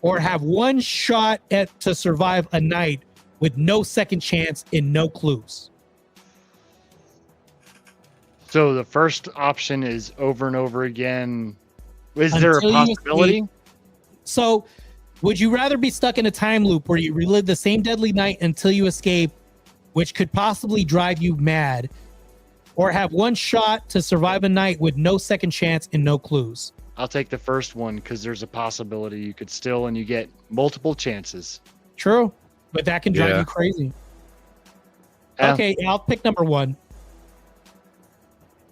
or have one shot to survive a night with no second chance and no clues? So the first option is over and over again. Is there a possibility? So would you rather be stuck in a time loop where you relive the same deadly night until you escape, which could possibly drive you mad, or have one shot to survive a night with no second chance and no clues? I'll take the first one because there's a possibility you could still, and you get multiple chances. True, but that can drive Yeah. you crazy. Yeah. Okay, I'll pick number 1.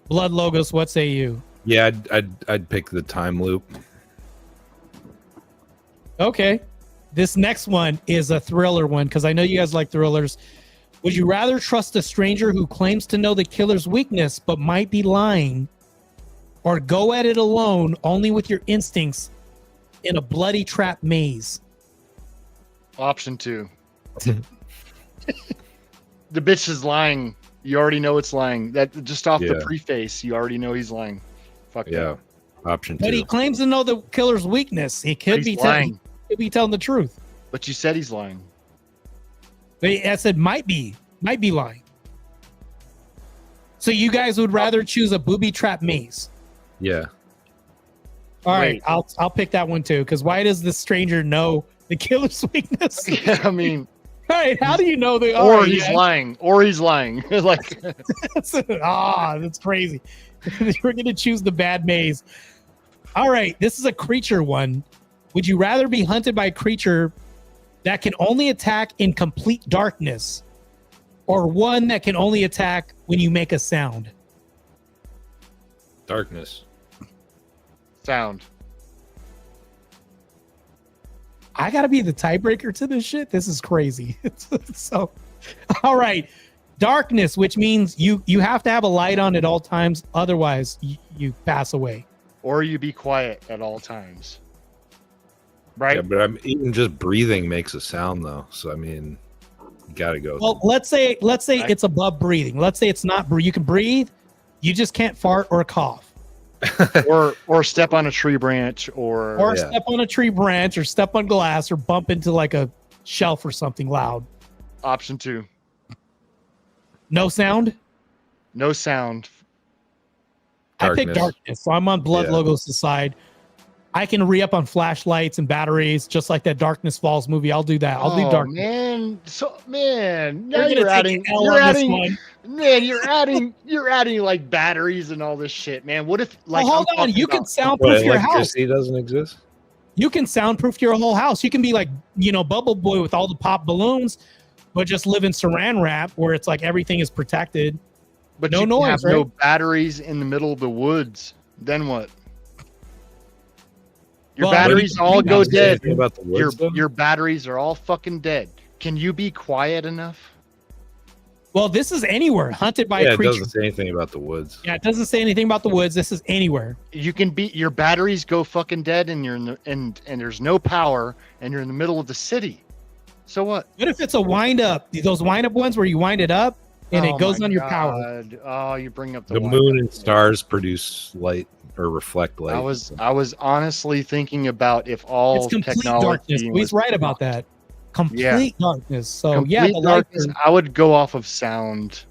Blood Logos, what say you? Yeah, I'd pick the time loop. Okay. This next one is a thriller one because I know you guys like thrillers. Would you rather trust a stranger who claims to know the killer's weakness but might be lying, or go at it alone only with your instincts in a bloody trap maze? Option 2. The bitch is lying. You already know it's lying. That just off the Yeah. preface, you already know he's lying. Fuck Yeah. Option But he 2. claims to know the killer's weakness. He could He's be lying. could be telling the truth. But you said he's lying. I said might be lying. So you guys would rather choose a booby trap maze? Yeah. All right, Wait. I'll pick that one too. Because why does the stranger know the killer's weakness? Yeah, I mean, All right, how do you know the? or he's lying. Or he's lying. Like, That's crazy. We're gonna choose the bad maze. All right, this is a creature one. Would you rather be hunted by a creature that can only attack in complete darkness, or one that can only attack when you make a sound? Darkness. sound. I gotta be the tiebreaker to this shit. This is crazy. So, all right, darkness, which means you have to have a light on at all times, otherwise you pass away. Or you be quiet at all times. Right? Yeah, but even just breathing makes a sound though. So I mean, you gotta go. Well, let's say it's above breathing. Let's say it's not. You can breathe, you just can't fart or cough, or step on a tree branch or Yeah. step on a tree branch, or step on glass, or bump into like a shelf or something loud. Option 2. No sound. No sound. I pick Darkness. darkness, so I'm on Blood Yeah. Logos' side. I can re-up on flashlights and batteries, just like that Darkness Falls movie. I'll do that. I'll do darkness. Man, now You're you're gonna adding, take an L on this one. man, you're adding like batteries and all this shit, man. What if like Well, hold I'm on, talking you can about- soundproof What, your house. electricity doesn't exist? You can soundproof your whole house. You can be like, Bubble Boy with all the pop balloons, but just live in saran wrap where it's like everything is protected. but no you noise, have no right? batteries in the middle of the woods. Then what? Your Well, batteries what do you all think go about dead. Anything about the woods, though? Your batteries are all fucking dead. Can you be quiet enough? Well, this is anywhere hunted by Yeah, a it creature. doesn't say anything about the woods. Yeah, it doesn't say anything about the woods. This is anywhere. You can be your batteries go fucking dead and you're in the and there's no power and you're in the middle of the city. So what? What if it's a wind up? Those wind up ones where you wind it up and Oh it goes my on your power. God. Oh, you bring up The wind moon up and thing. stars produce light or reflect light. I was honestly thinking about if all It's complete technology darkness. was He's right about that. Complete darkness. So complete yeah, the lights darkness. are- I would go off of sound.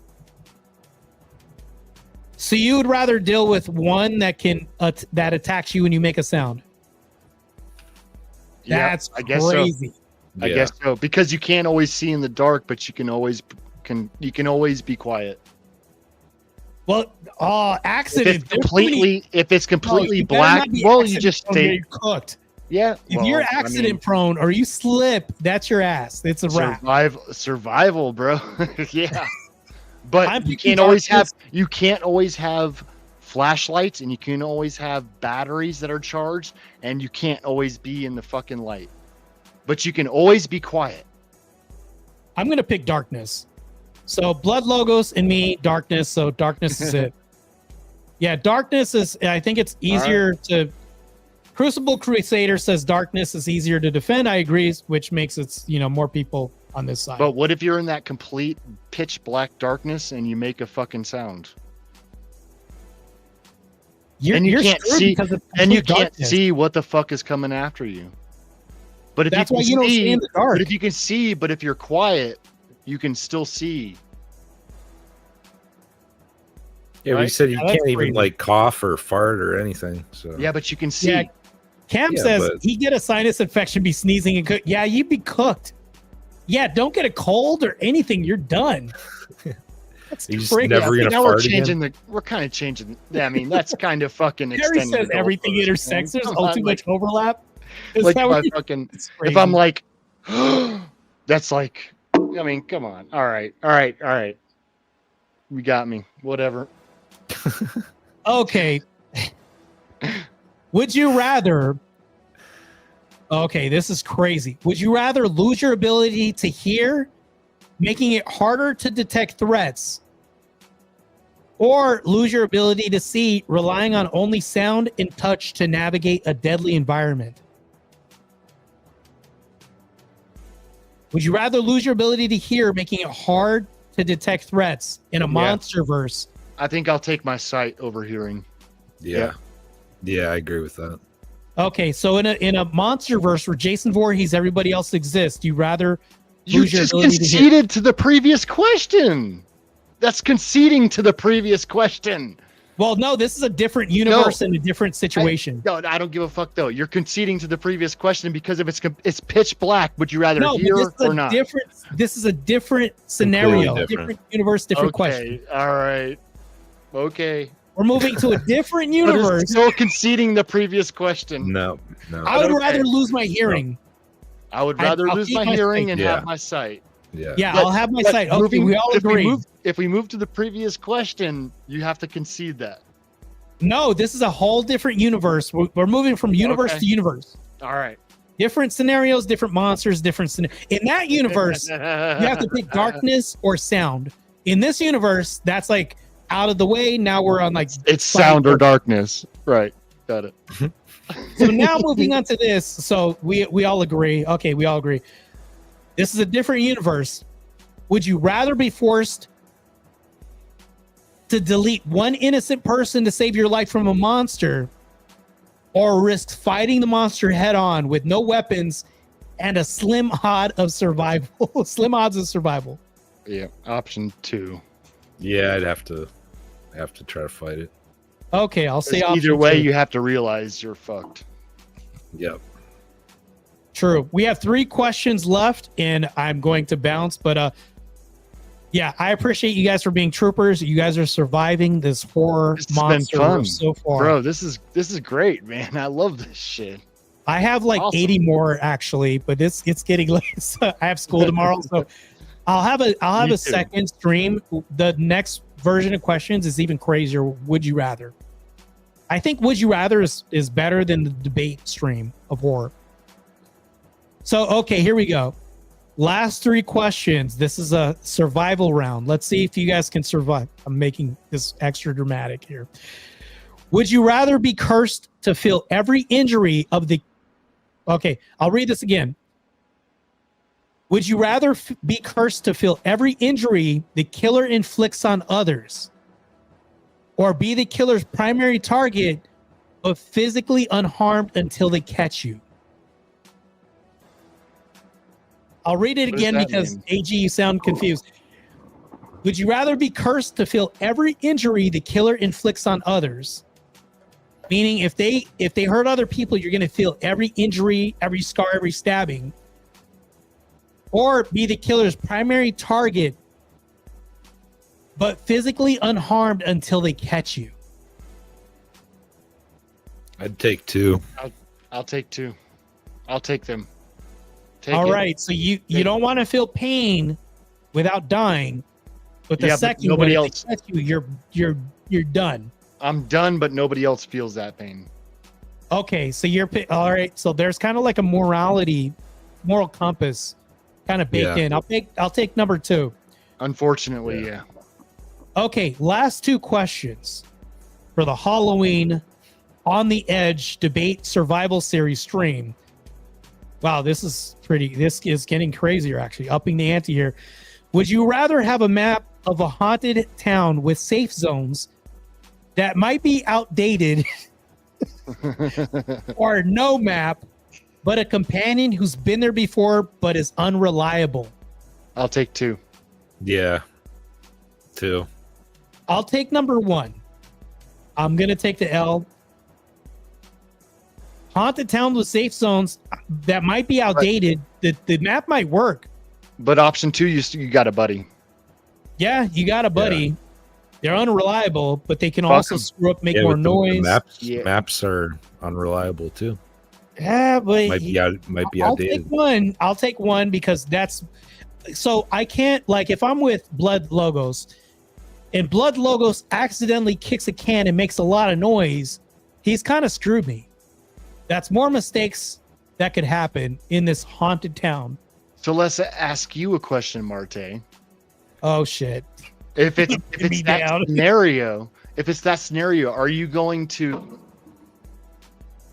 So you would rather deal with one that can that attacks you when you make a sound? Yeah, That's I guess so. crazy. I guess so because you can't always see in the dark, but you can always be quiet. Well, accident. If it's completely you better black, not be well, you accident just prone, stay. you're cooked. Yeah. If well, you're I mean, accident prone or you slip, that's your ass. It's a wrap. survival, bro. Yeah. But I'm you picking can't always have flashlights and you can always have batteries that are charged and you can't always be in the fucking light. But you can always be quiet. I'm gonna pick darkness. So Blood Logos and me, darkness. So darkness is it. Yeah, darkness is. I think it's easier to. Crucible Crusader says darkness is easier to defend. I agree, which makes it more people on this side. But what if you're in that complete pitch black darkness and you make a fucking sound? you're can't screwed see- because of And you complete can't darkness. see what the fuck is coming after you. But if That's you why can you don't see, stay in the dark. but if you can see, but if you're quiet, you can still see. Yeah, we Right? said you Yeah, that's can't even crazy. like cough or fart or anything. So Yeah, but you can see. Yeah. Cam Yeah, says but- he get a sinus infection, be sneezing and cook. Yeah, you'd be cooked. Yeah, don't get a cold or anything. You're done. That's He's crazy. never gonna Now we're fart changing again. we're kind of changing. I mean, that's kind of fucking Harry extending. says the everything goalposts, intersects. man. There's Come on, too much overlap. Is like that if what I you- fucking it's if I'm crazy. like, that's like, I mean, come on. All right. You got me. Whatever. Okay. Would you rather? Okay, this is crazy. Would you rather lose your ability to hear, making it harder to detect threats, or lose your ability to see, relying on only sound and touch to navigate a deadly environment? Would you rather lose your ability to hear, making it hard to detect threats in a monsterverse? I think I'll take my sight over hearing. Yeah. Yeah, I agree with that. Okay, so in a monsterverse where Jason Voorhees, everybody else exists, you rather You lose your just ability to hear? conceded to the previous question. That's conceding to the previous question. Well, no, this is a different universe and a different situation. No, I don't give a fuck though. You're conceding to the previous question because if it's pitch black, would you rather No, hear but this is or a not? this is a different scenario, Completely different universe, different question. All right. Okay. We're moving to a different But universe. it's still conceding the previous question. No. I would Okay. rather lose my hearing. I would rather I'll lose keep my my hearing sight. and Yeah. have my sight. Yeah. Yeah, But- I'll have my but sight. Okay, moving- we all agree. If we move to the previous question, you have to concede that. No, this is a whole different universe. We're moving from universe Okay. to universe. All right. Different scenarios, different monsters, different in that universe. You have to pick darkness or sound. In this universe, that's like out of the way. Now we're on like It's sound or darkness. Right. Got it. So now moving on to this. So we all agree. Okay, we all agree. This is a different universe. Would you rather be forced to delete one innocent person to save your life from a monster, or risk fighting the monster head on with no weapons and a slim odds of survival? Slim odds of survival. Yeah. Option 2. Yeah, I'd have to try to fight it. Okay, I'll say Either option way, two. you have to realize you're fucked. Yep. True. We have 3 questions left, and I'm going to bounce. But yeah, I appreciate you guys for being troopers. You guys are surviving this horror This has been monster fun, so far. Bro, this is great, man. I love this shit. I have like Awesome. 80 more actually, but it's getting late. So I have school tomorrow, so I'll have Me a too. second stream. The next version of questions is even crazier. Would you rather? I think would you rather is better than the debate stream of horror. So okay, here we go. Last 3 questions. This is a survival round. Let's see if you guys can survive. I'm making this extra dramatic here. Would you rather be cursed to feel every injury of the... Okay, I'll read this again. Would you rather be cursed to feel every injury the killer inflicts on others, or be the killer's primary target but physically unharmed until they catch you? I'll read it What does again that because mean? AG, you sound confused. Would you rather be cursed to feel every injury the killer inflicts on others? Meaning if they hurt other people, you're going to feel every injury, every scar, every stabbing. Or be the killer's primary target, but physically unharmed until they catch you. I'd take 2. I'll take 2. I'll take them. Take All it. right, so you don't want to feel pain without dying, but the Yeah, but second nobody when else- they catch you, you're done. I'm done, but nobody else feels that pain. Okay, so all right. So there's kind of like a moral compass, kind of baked Yeah. in. I'll take number 2. Unfortunately, yeah. Okay, last 2 questions for the Halloween On the Edge debate survival series stream. Wow, this is getting crazier, actually, upping the ante here. Would you rather have a map of a haunted town with safe zones that might be outdated, or no map, but a companion who's been there before but is unreliable? I'll take 2. Yeah. 2. I'll take number 1. I'm going to take the L. Haunted town with safe zones that might be outdated. The map might work. But option 2, you got a buddy. Yeah, you got a buddy. They're unreliable, but they can Fuck also 'em. screw up, make Yeah, more with the noise. maps are unreliable too. Yeah, but Might be I'll outdated. take one. I'll take one because that's so I can't like if I'm with Blood Logos and Blood Logos accidentally kicks a can and makes a lot of noise, he's kind of screwed me. That's more mistakes that could happen in this haunted town. So let's ask you a question, Marte. Oh shit. If it's Me that down. scenario, are you going to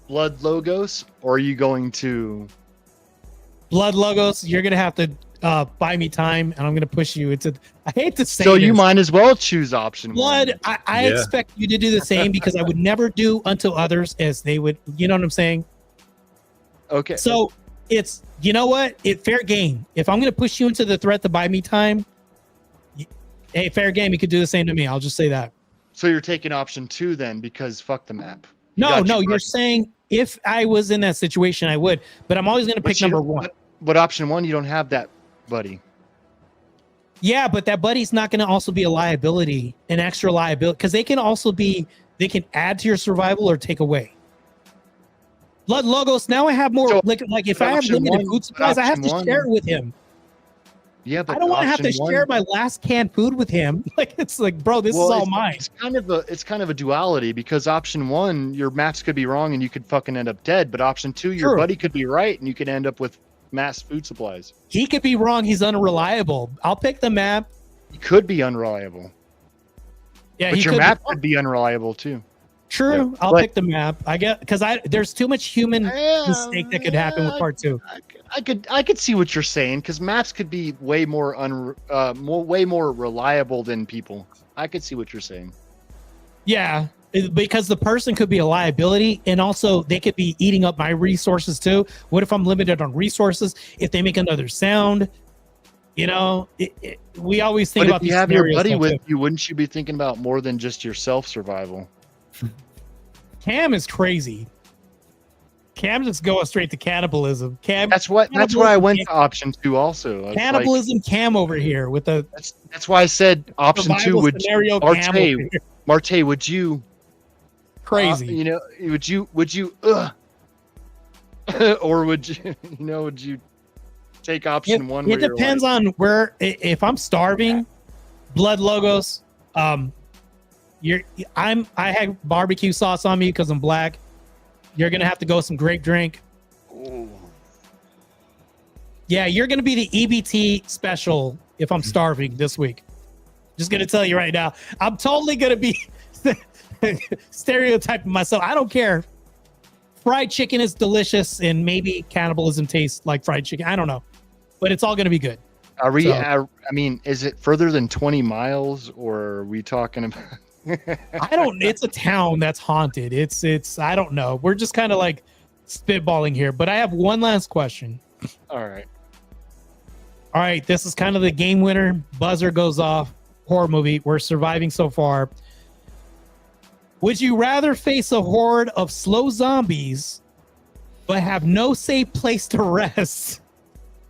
Blood Logos or are you going to Blood Logos, you're gonna have to buy me time and I'm gonna push you into I hate to say so this. you might as well choose option Blood, one. I Yeah. expect you to do the same because I would never do unto others as they would, you know what I'm saying? Okay. So it's, you know what? Fair game. If I'm going to push you into the threat to buy me time, hey, fair game. You could do the same to me. I'll just say that. So you're taking option 2 then because fuck the map. No, got you, you're buddy. saying if I was in that situation, I would, but I'm always going to pick number one. But option 1, you don't have that, buddy. Yeah, but that buddy's not going to also be a liability, an extra liability, because they can also be, they can add to your survival or take away. Blood Logos, now I have more, So, like if I have option limited one- food supplies, I have to option share one- it with him. Yeah, but I don't want to have to option one- share my last canned food with him. Like, it's like, bro, this is all it's, mine. It's kind of a duality because option 1, your maps could be wrong and you could fucking end up dead. But option 2, your True. buddy could be right and you could end up with mass food supplies. He could be wrong. He's unreliable. I'll pick the map. He could be unreliable. Yeah, But he your could map be. could be unreliable too. True. Yeah, I'll but- pick the map. I get because there's too much human mistake that could happen with part 2. I could see what you're saying because maps could be way more reliable than people. I could see what you're saying. Yeah, because the person could be a liability, and also they could be eating up my resources too. What if I'm limited on resources? If they make another sound, you know, we always think But about if you these have your scenarios buddy though, with too. you, wouldn't you be thinking about more than just your self survival? Cam is crazy. Cam just going straight to cannibalism. That's why I went to option 2 also. It's like- Cannibalism Cam over here with the that's why I said option 2 survival would scenario Cam over here. Marte, would you Crazy. would you or would you take option 1 It depends on where. If I'm starving, Blood Logos. I had barbecue sauce on me because I'm black. You're gonna have to go some grape drink. Yeah, you're gonna be the EBT special if I'm starving this week. Just gonna tell you right now. I'm totally gonna be stereotyping myself. I don't care. Fried chicken is delicious, and maybe cannibalism tastes like fried chicken. I don't know, but it's all gonna be good. Are we? So- I mean, is it further than 20 miles, or are we talking about? I don't. It's a town that's haunted. It's. I don't know. We're just kind of like spitballing here. But I have one last question. All right. All right, this is kind of the game winner. Buzzer goes off. Horror movie. We're surviving so far. Would you rather face a horde of slow zombies, but have no safe place to rest?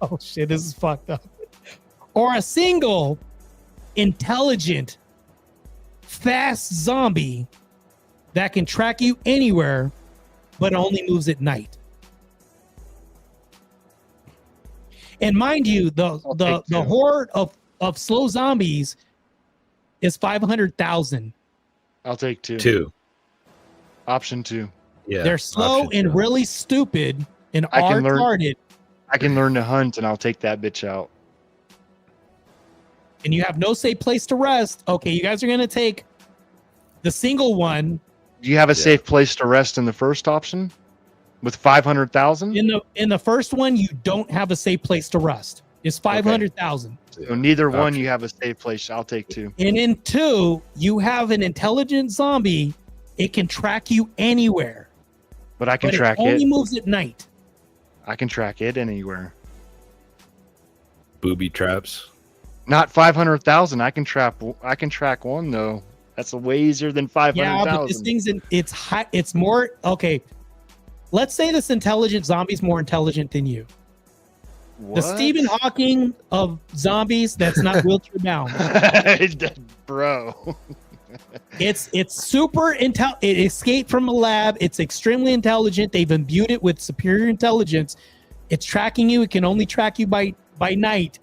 Oh shit, this is fucked up. Or a single, intelligent, fast zombie that can track you anywhere, but only moves at night. And mind you, the horde of slow zombies is 500,000. I'll take 2. 2. Option 2. Yeah. They're slow option and 2. really stupid and I can learn- retarded, I can learn to hunt, and I'll take that bitch out. and you have no safe place to rest. Okay, you guys are gonna take the single one. Do you have a Yeah. safe place to rest in the first option with 500,000? In the first one, you don't have a safe place to rest. It's 500,000. So neither one Option. you have a safe place. I'll take 2. And in 2, you have an intelligent zombie. It can track you anywhere, But I can but it track only it. moves at night. I can track it anywhere. Booby traps. Not 500,000. I can track 1 though. That's way easier than Yeah, but this 500,000. thing's it's high. It's more okay. Let's say this intelligent zombie's more intelligent than you. The Stephen Hawking of zombies that's not wheelchair bound. Bro. It's super intel. It escaped from a lab. It's extremely intelligent. They've imbued it with superior intelligence. It's tracking you. It can only track you by night.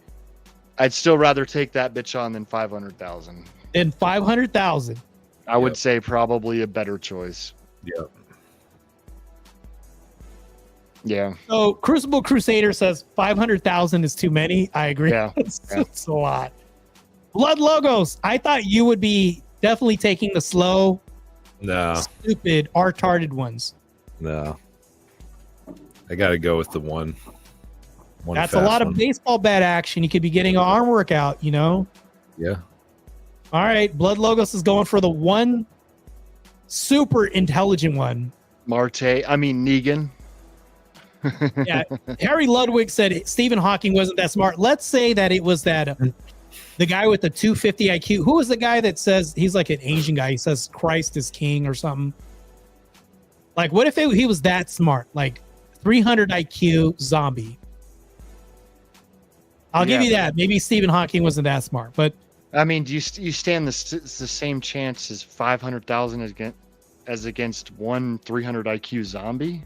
I'd still rather take that bitch on than 500,000. Than 500,000. I would say probably a better choice. Yep. Yeah. So Crucible Crusader says 500,000 is too many. I agree. Yeah. It's a lot. Blood Logos. I thought you would be definitely taking the slow, stupid, retarded ones. No. I got to go with the one. That's a lot of baseball bat action. You could be getting an arm workout, you know? Yeah. All right. Blood Logos is going for the one super intelligent one. Negan. Yeah. Harry Ludwig said Stephen Hawking wasn't that smart. Let's say that it was that the guy with the 250 IQ. Who was the guy that says he's like an Asian guy? He says Christ is king or something. Like, what if he was that smart? Like 300 IQ zombie. I'll give you that. Maybe Stephen Hawking wasn't that smart, but I mean, do you stand the same chance as 500,000 as against one 300 IQ zombie?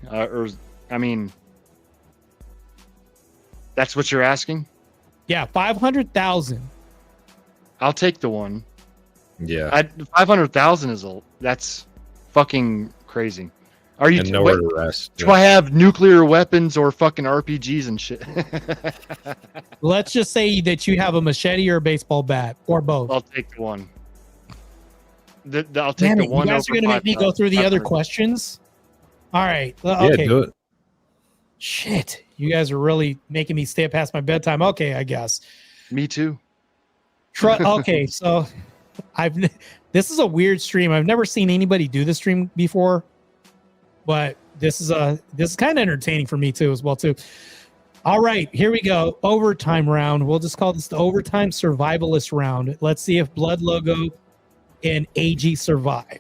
That's what you're asking? Yeah, 500,000. I'll take the one. Yeah. 500,000 that's fucking crazy. Are you nowhere to rest? Do I have nuclear weapons or fucking RPGs and shit? Let's just say that you have a machete or a baseball bat or both. I'll take the one. I'll take the one. You guys are gonna make me go through the other questions. All right. Okay. Yeah, do it. Shit, you guys are really making me stay past my bedtime. Okay, I guess. Me too. Okay, so this is a weird stream. I've never seen anybody do this stream before, but this is kind of entertaining for me too, as well too. All right, here we go. Overtime round. We'll just call this the overtime survivalist round. Let's see if Blood Logo and AG survive.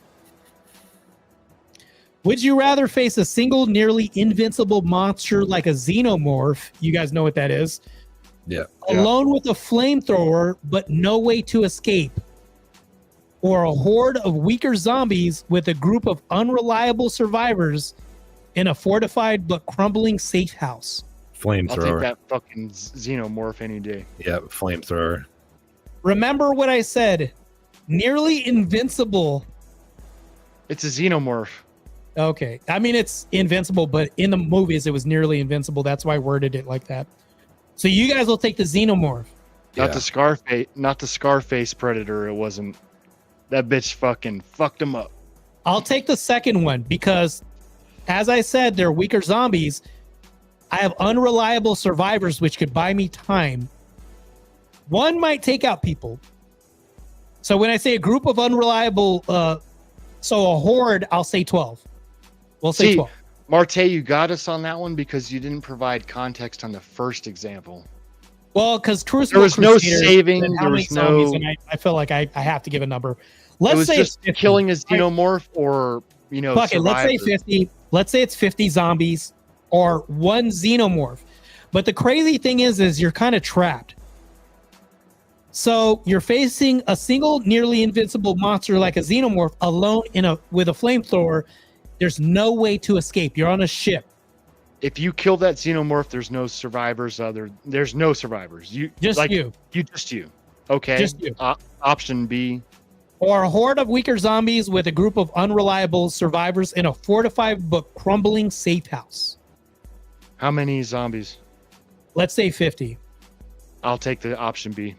Would you rather face a single nearly invincible monster like a xenomorph? You guys know what that is. Yeah. Alone with a flamethrower, but no way to escape. Or a horde of weaker zombies with a group of unreliable survivors in a fortified but crumbling safe house. Flamethrower. I'll take that fucking xenomorph any day. Yeah, flamethrower. Remember what I said. Nearly invincible. It's a xenomorph. Okay. I mean, it's invincible, but in the movies, it was nearly invincible. That's why I worded it like that. So you guys will take the xenomorph. Not the Scarface Predator. It wasn't. That bitch fucking fucked him up. I'll take the second one because, as I said, they're weaker zombies. I have unreliable survivors, which could buy me time. One might take out people. So when I say a group of unreliable, so a horde, I'll say 12. We'll say 12. Marte, you got us on that one because you didn't provide context on the first example. Well, because there was no saving. There was no. And I feel like I have to give a number. Let's say just killing a xenomorph, or fuck it. Let's say 50. Let's say it's 50 zombies or one xenomorph. But the crazy thing is you're kind of trapped. So you're facing a single nearly invincible monster like a xenomorph alone with a flamethrower. There's no way to escape. You're on a ship. If you kill that xenomorph, there's no survivors. There's no survivors. You. Okay. Just you. Option B. Or a horde of weaker zombies with a group of unreliable survivors in a fortified but crumbling safe house. How many zombies? Let's say 50. I'll take the option B.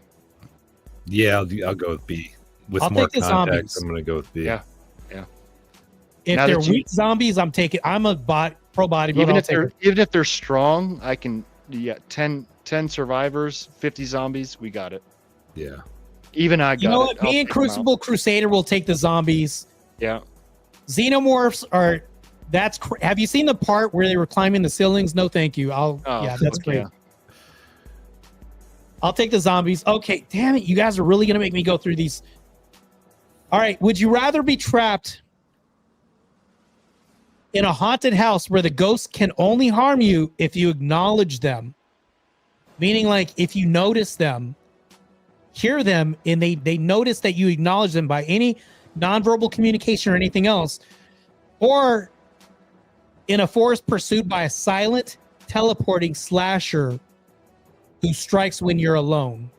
Yeah, I'll go with B. With more context, I'm going to go with B. Yeah. If they're weak zombies, I'm a pro bodybuilder. Even if they're strong, I can. Yeah, 10 survivors, 50 zombies. We got it. Yeah. Even I got it. You know what? Me and Crucible Crusader will take the zombies. Yeah. Xenomorphs are. Have you seen the part where they were climbing the ceilings? No, thank you. That's great. Yeah. I'll take the zombies. Okay, damn it. You guys are really going to make me go through these. All right. Would you rather be trapped in a haunted house where the ghosts can only harm you if you acknowledge them, Meaning, like, if you notice them, hear them, and they notice that you acknowledge them by any nonverbal communication or anything else, or in a forest pursued by a silent, teleporting slasher who strikes when you're alone.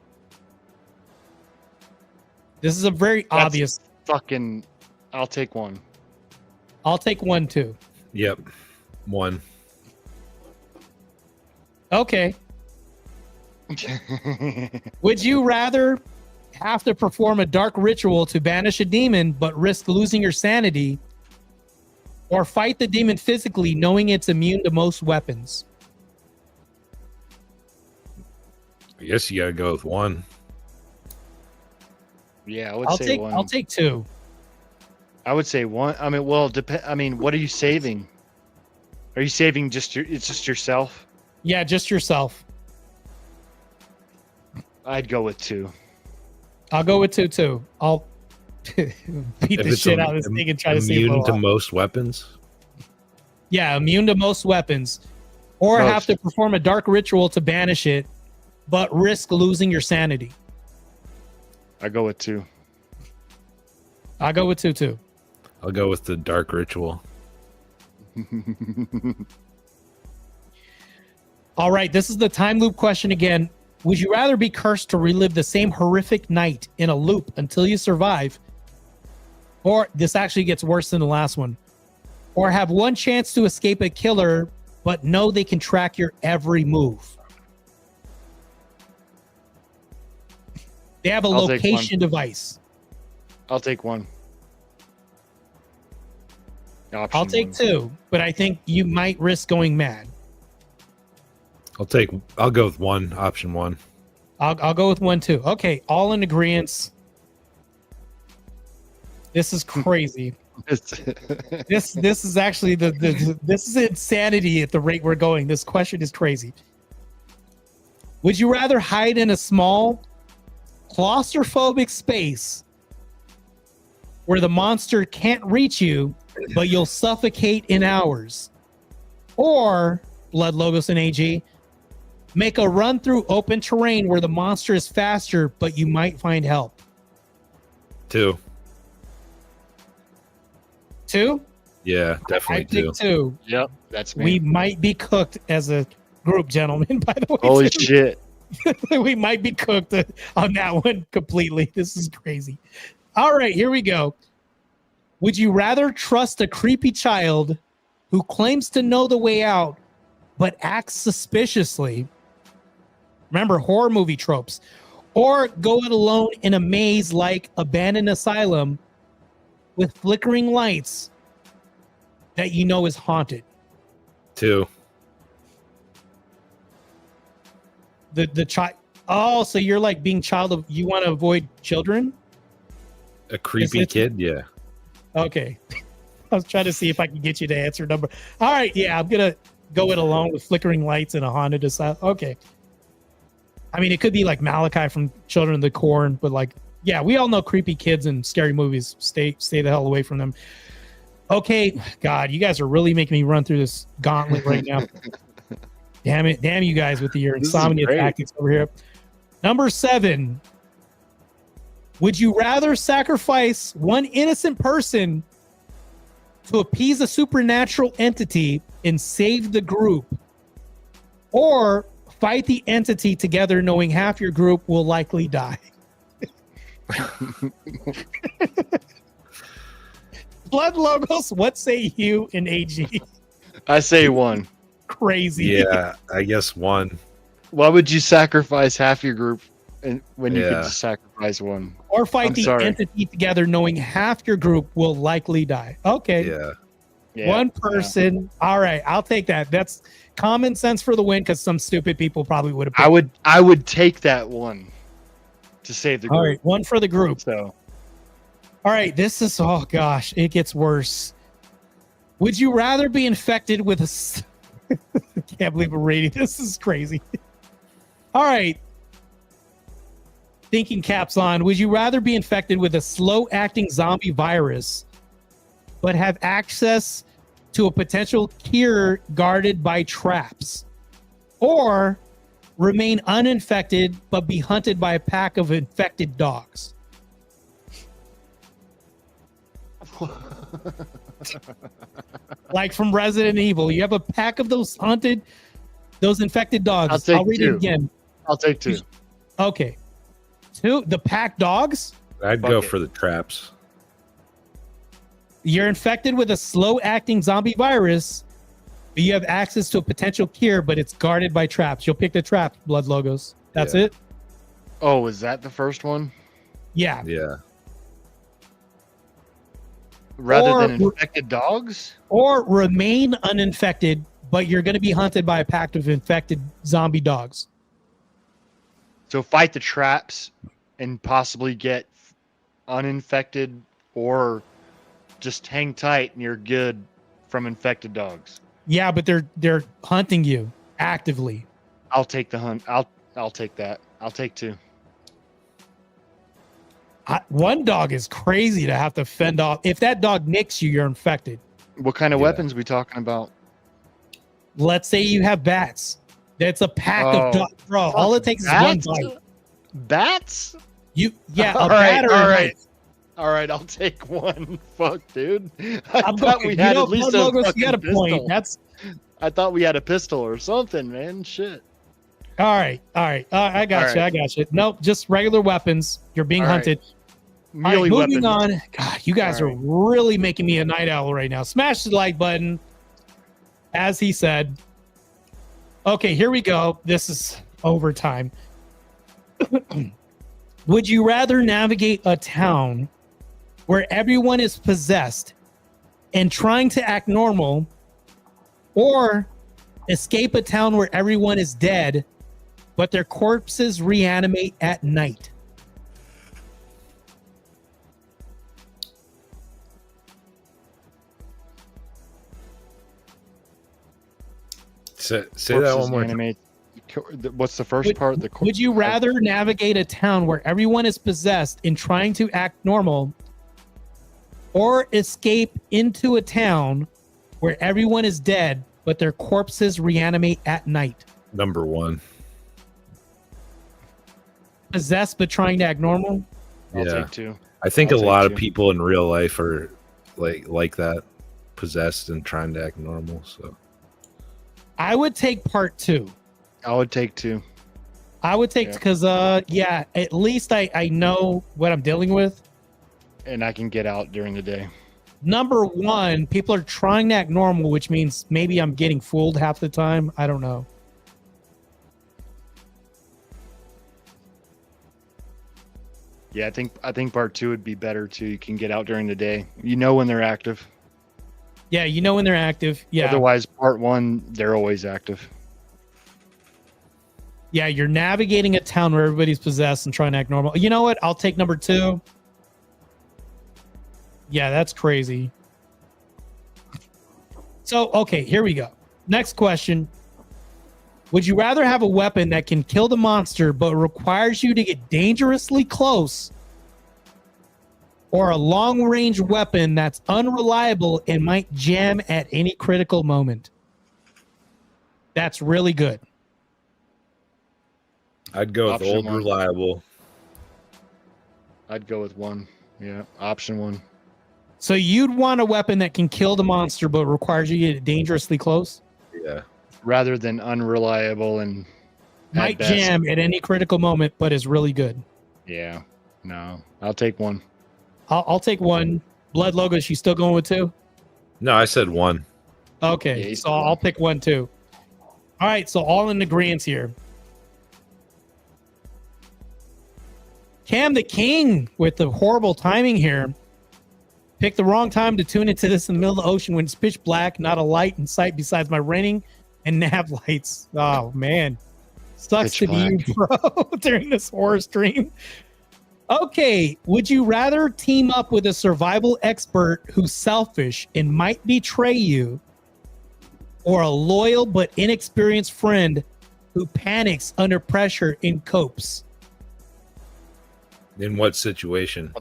This is a very obvious. Fucking, I'll take one. I'll take one too. Yep. One. Okay. Would you rather have to perform a dark ritual to banish a demon but risk losing your sanity, or fight the demon physically knowing it's immune to most weapons? I guess you gotta go with one. Yeah, I would say one. I'll take two. I would say one. I mean, well, what are you saving? Are you saving it's just yourself? Yeah, just yourself. I'd go with two. I'll go with two too. I'll beat the shit out of this thing and try to save it. Immune to most weapons? Yeah, immune to most weapons. Or have to perform a dark ritual to banish it, but risk losing your sanity. I go with two. I'll go with two too. I'll go with the dark ritual. All right, this is the time loop question again. Would you rather be cursed to relive the same horrific night in a loop until you survive? Or this actually gets worse than the last one. Or have one chance to escape a killer, but know they can track your every move? They have a location device. I'll take one. I'll take two, but I think you might risk going mad. I'll go with one. Option one. I'll go with one too. Okay, all in agreement. This is crazy. This is actually this is insanity at the rate we're going. This question is crazy. Would you rather hide in a small claustrophobic space where the monster can't reach you, but you'll suffocate in hours? Or, Blood, Logos, and AG, make a run through open terrain where the monster is faster, but you might find help? Two. Two? Yeah, definitely I think two. Yep, that's me. We might be cooked as a group, gentlemen, by the way. Holy too. shit. We might be cooked on that one completely. This is crazy. All right, here we go. Would you rather trust a creepy child who claims to know the way out but acts suspiciously? Remember, horror movie tropes. Or go it alone in a maze like Abandoned Asylum with flickering lights that you know is haunted? Two. The child. Oh, so you're like being you want to avoid children? A creepy kid? Yeah. Okay. I was trying to see if I can get you to answer number. All right, yeah, I'm gonna go it alone with flickering lights and a haunted asylum. Okay. I mean, it could be like Malachi from Children of the Corn, but like, yeah, we all know creepy kids and scary movies. Stay the hell away from them. Okay, God, you guys are really making me run through this gauntlet right now. Damn it. Damn you guys with your insomnia tactics over here. Number 7. Would you rather sacrifice one innocent person to appease a supernatural entity and save the group, or fight the entity together knowing half your group will likely die? Blood, Logos, what say you in AG? I say one. Crazy. Yeah, I guess one. Why would you sacrifice half your group when you could just sacrifice one? Or fight the entity together knowing half your group will likely die. Okay. Yeah. One person. Yeah. All right, I'll take that. That's common sense for the win, because some stupid people probably would have. I would take that one to save the group. All right, one for the group. So. All right, this is, oh gosh, it gets worse. Would you rather be infected with a... I can't believe we're reading. This is crazy. All right. Thinking caps on. Would you rather be infected with a slow-acting zombie virus, but have access to a potential cure guarded by traps? Or remain uninfected but be hunted by a pack of infected dogs? Like from Resident Evil, you have a pack of those infected dogs. I'll read take it again. I'll take 2. Okay. 2, the pack dogs. I'd go for the traps. You're infected with a slow-acting zombie virus. But you have access to a potential cure, but it's guarded by traps. You'll pick the traps, Blood Logos. That's it? Oh, is that the first one? Yeah. Yeah. Rather than infected dogs? Or remain uninfected, but you're going to be hunted by a pack of infected zombie dogs. So fight the traps and possibly get uninfected, or just hang tight and you're good from infected dogs. Yeah, but they're hunting you actively. I'll take the hunt. I'll take that. I'll take 2. One dog is crazy to have to fend off. If that dog nicks you, you're infected. What kind of weapons we talking about? Let's say you have bats. That's a pack of dogs. Bro, all it takes is one bite. Bats? A all bat or a right. knife. All right, I'll take 1. Fuck, dude. I I'm thought going, we had at least a Logos, fucking you got a pistol. point. I thought we had a pistol or something, man. Shit. All right. I got you. Nope, just regular weapons. You're being hunted. Melee moving weapons. on. God, you guys are really making me a night owl right now. Smash the like button, as he said. Okay, here we go. This is overtime. Would you rather navigate a town where everyone is possessed and trying to act normal, or escape a town where everyone is dead, but their corpses reanimate at night? Say that one more time. What's the first part? Would you rather navigate a town where everyone is possessed and trying to act normal, or escape into a town where everyone is dead, but their corpses reanimate at night? Number 1. Possessed but trying to act normal? I'll take 2. I think I'll a lot take of 2. people in real life are like that, possessed and trying to act normal. So I would take part 2. I would take 2. I would take because at least I know what I'm dealing with. And I can get out during the day. Number 1, people are trying to act normal, which means maybe I'm getting fooled half the time. I don't know. Yeah, I think part 2 would be better too. You can get out during the day. You know when they're active. Yeah, you know when they're active. Yeah. Otherwise, part 1, they're always active. Yeah, you're navigating a town where everybody's possessed and trying to act normal. You know what? I'll take number 2. Yeah, that's crazy. So, okay, here we go. Next question. Would you rather have a weapon that can kill the monster but requires you to get dangerously close, or a long-range weapon that's unreliable and might jam at any critical moment? That's really good. I'd go with Option old 1. reliable. I'd go with 1. Yeah, option 1. So you'd want a weapon that can kill the monster but requires you to get dangerously close? Yeah. Rather than unreliable and Might jam at any critical moment, but is really good. Yeah. No, I'll take 1. I'll take 1. Blood Logos, you still going with 2? No, I said 1. Okay, Yeah, so I'll pick 1 too. All right, so all in agreement here. Cam the King with the horrible timing here. Picked the wrong time to tune into this in the middle of the ocean when it's pitch black, not a light in sight besides my raining and nav lights. Oh, man. Sucks Pitch to be you, bro, during this horror stream. Okay, would you rather team up with a survival expert who's selfish and might betray you, or a loyal but inexperienced friend who panics under pressure and copes? In what situation?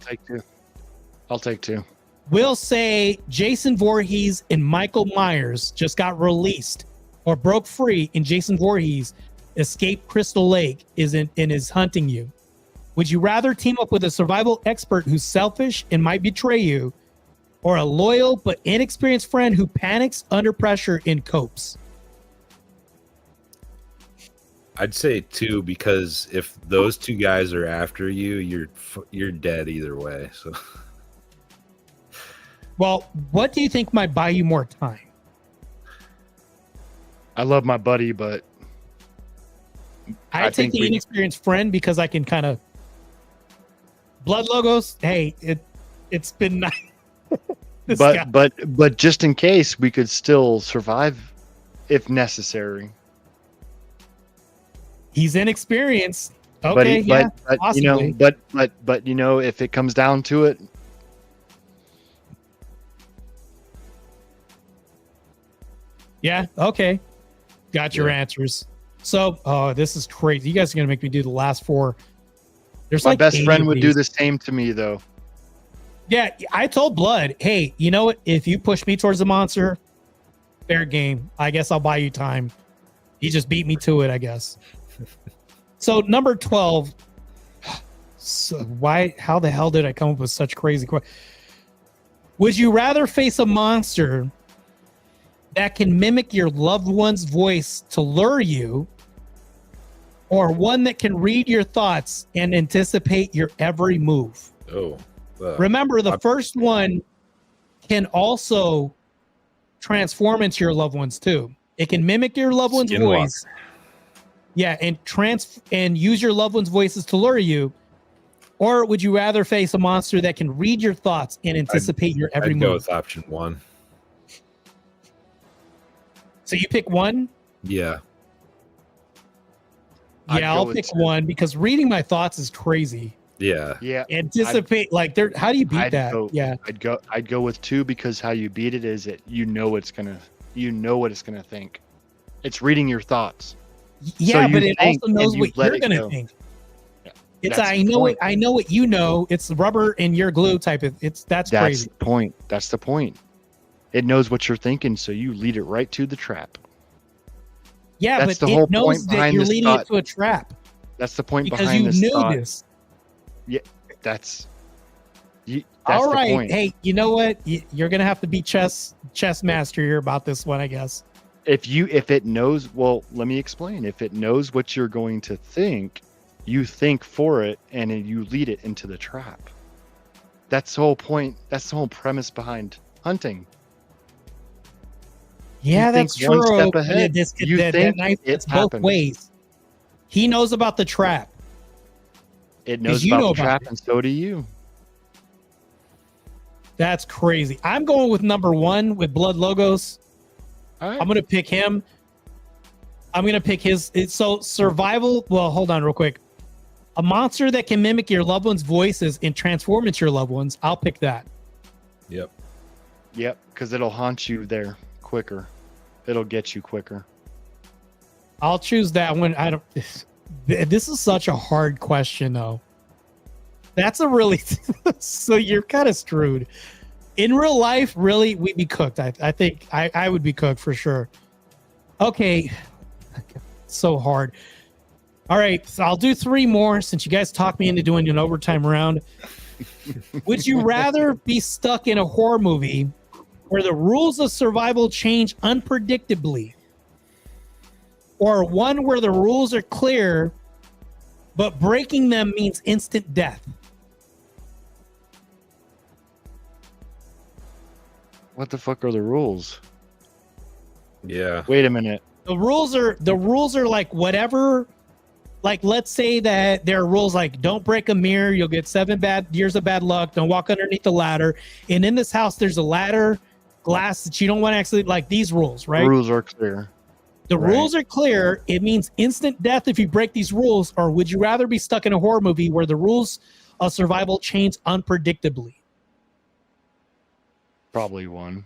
I'll take 2. We'll say Jason Voorhees and Michael Myers just got released or broke free, and Jason Voorhees escape Crystal Lake and is hunting you. Would you rather team up with a survival expert who's selfish and might betray you, or a loyal but inexperienced friend who panics under pressure and copes? I'd say 2, because if those 2 guys are after you, you're dead either way. So, well, what do you think might buy you more time? I love my buddy, but I take the inexperienced friend because I can kind of blood logos. Hey, it's been nice. but just in case, we could still survive if necessary. He's inexperienced. Okay, but possibly. but if it comes down to it, yeah, okay. Got your answers. So, this is crazy. You guys are gonna make me do the last 4. There's my like best 80 friend of would these. do the same to me, though. Yeah, I told Blood, hey, you know what? If you push me towards the monster, fair game. I guess I'll buy you time. He just beat me to it, I guess. So number 12. So how the hell did I come up with such crazy questions? Would you rather face a monster that can mimic your loved one's voice to lure you, or one that can read your thoughts and anticipate your every move? Remember, the first one can also transform into your loved ones too. It can mimic your loved one's voice. Yeah, and use your loved one's voices to lure you. Or would you rather face a monster that can read your thoughts and anticipate your every move? I'd go with option 1. So you pick 1? Yeah. Yeah, I'll pick 1 because reading my thoughts is crazy. Yeah. Yeah. Anticipate how do you beat that? I'd go with 2 because how you beat it is what it's gonna think. It's reading your thoughts. Yeah, but it also knows what you're gonna think. Yeah. It's I know what you know. It's rubber and your glue type of that's crazy. That's the point. It knows what you're thinking, so you lead it right to the trap. Yeah, but it knows that you're leading it to a trap. That's the point because behind this you knew thought. this. Yeah, that's all right. The point. Hey, you know what? You're gonna have to be chess master here about this one, I guess. If it knows, well, let me explain. If it knows what you're going to think, you think for it, and then you lead it into the trap. That's the whole point. That's the whole premise behind hunting. Yeah, that's true. One step ahead. It's both ways. He knows about the trap. It knows about the trap, and so do you. That's crazy. I'm going with number 1 with Blood Logos. All right. I'm going to pick him. I'm going to pick his. So survival. Well, hold on real quick. A monster that can mimic your loved one's voices and transform into your loved ones. I'll pick that. Yep, because it'll haunt you there quicker. It'll get you quicker. I'll choose that one. I don't. This is such a hard question, though. That's a really. So you're kind of screwed. In real life, really, we'd be cooked. I think I would be cooked for sure. Okay. So hard. All right. So I'll do 3 more since you guys talked me into doing an overtime round. Would you rather be stuck in a horror movie where the rules of survival change unpredictably, or one where the rules are clear, but breaking them means instant death? What the fuck are the rules? Yeah. Wait a minute. The rules are like whatever. Like, let's say that there are rules like don't break a mirror, you'll get 7 bad years of bad luck, don't walk underneath the ladder. And in this house, there's a ladder, glass that you don't want to actually, like these rules, right? The rules are clear. The rules are clear. It means instant death if you break these rules. Or would you rather be stuck in a horror movie where the rules of survival change unpredictably? Probably 1.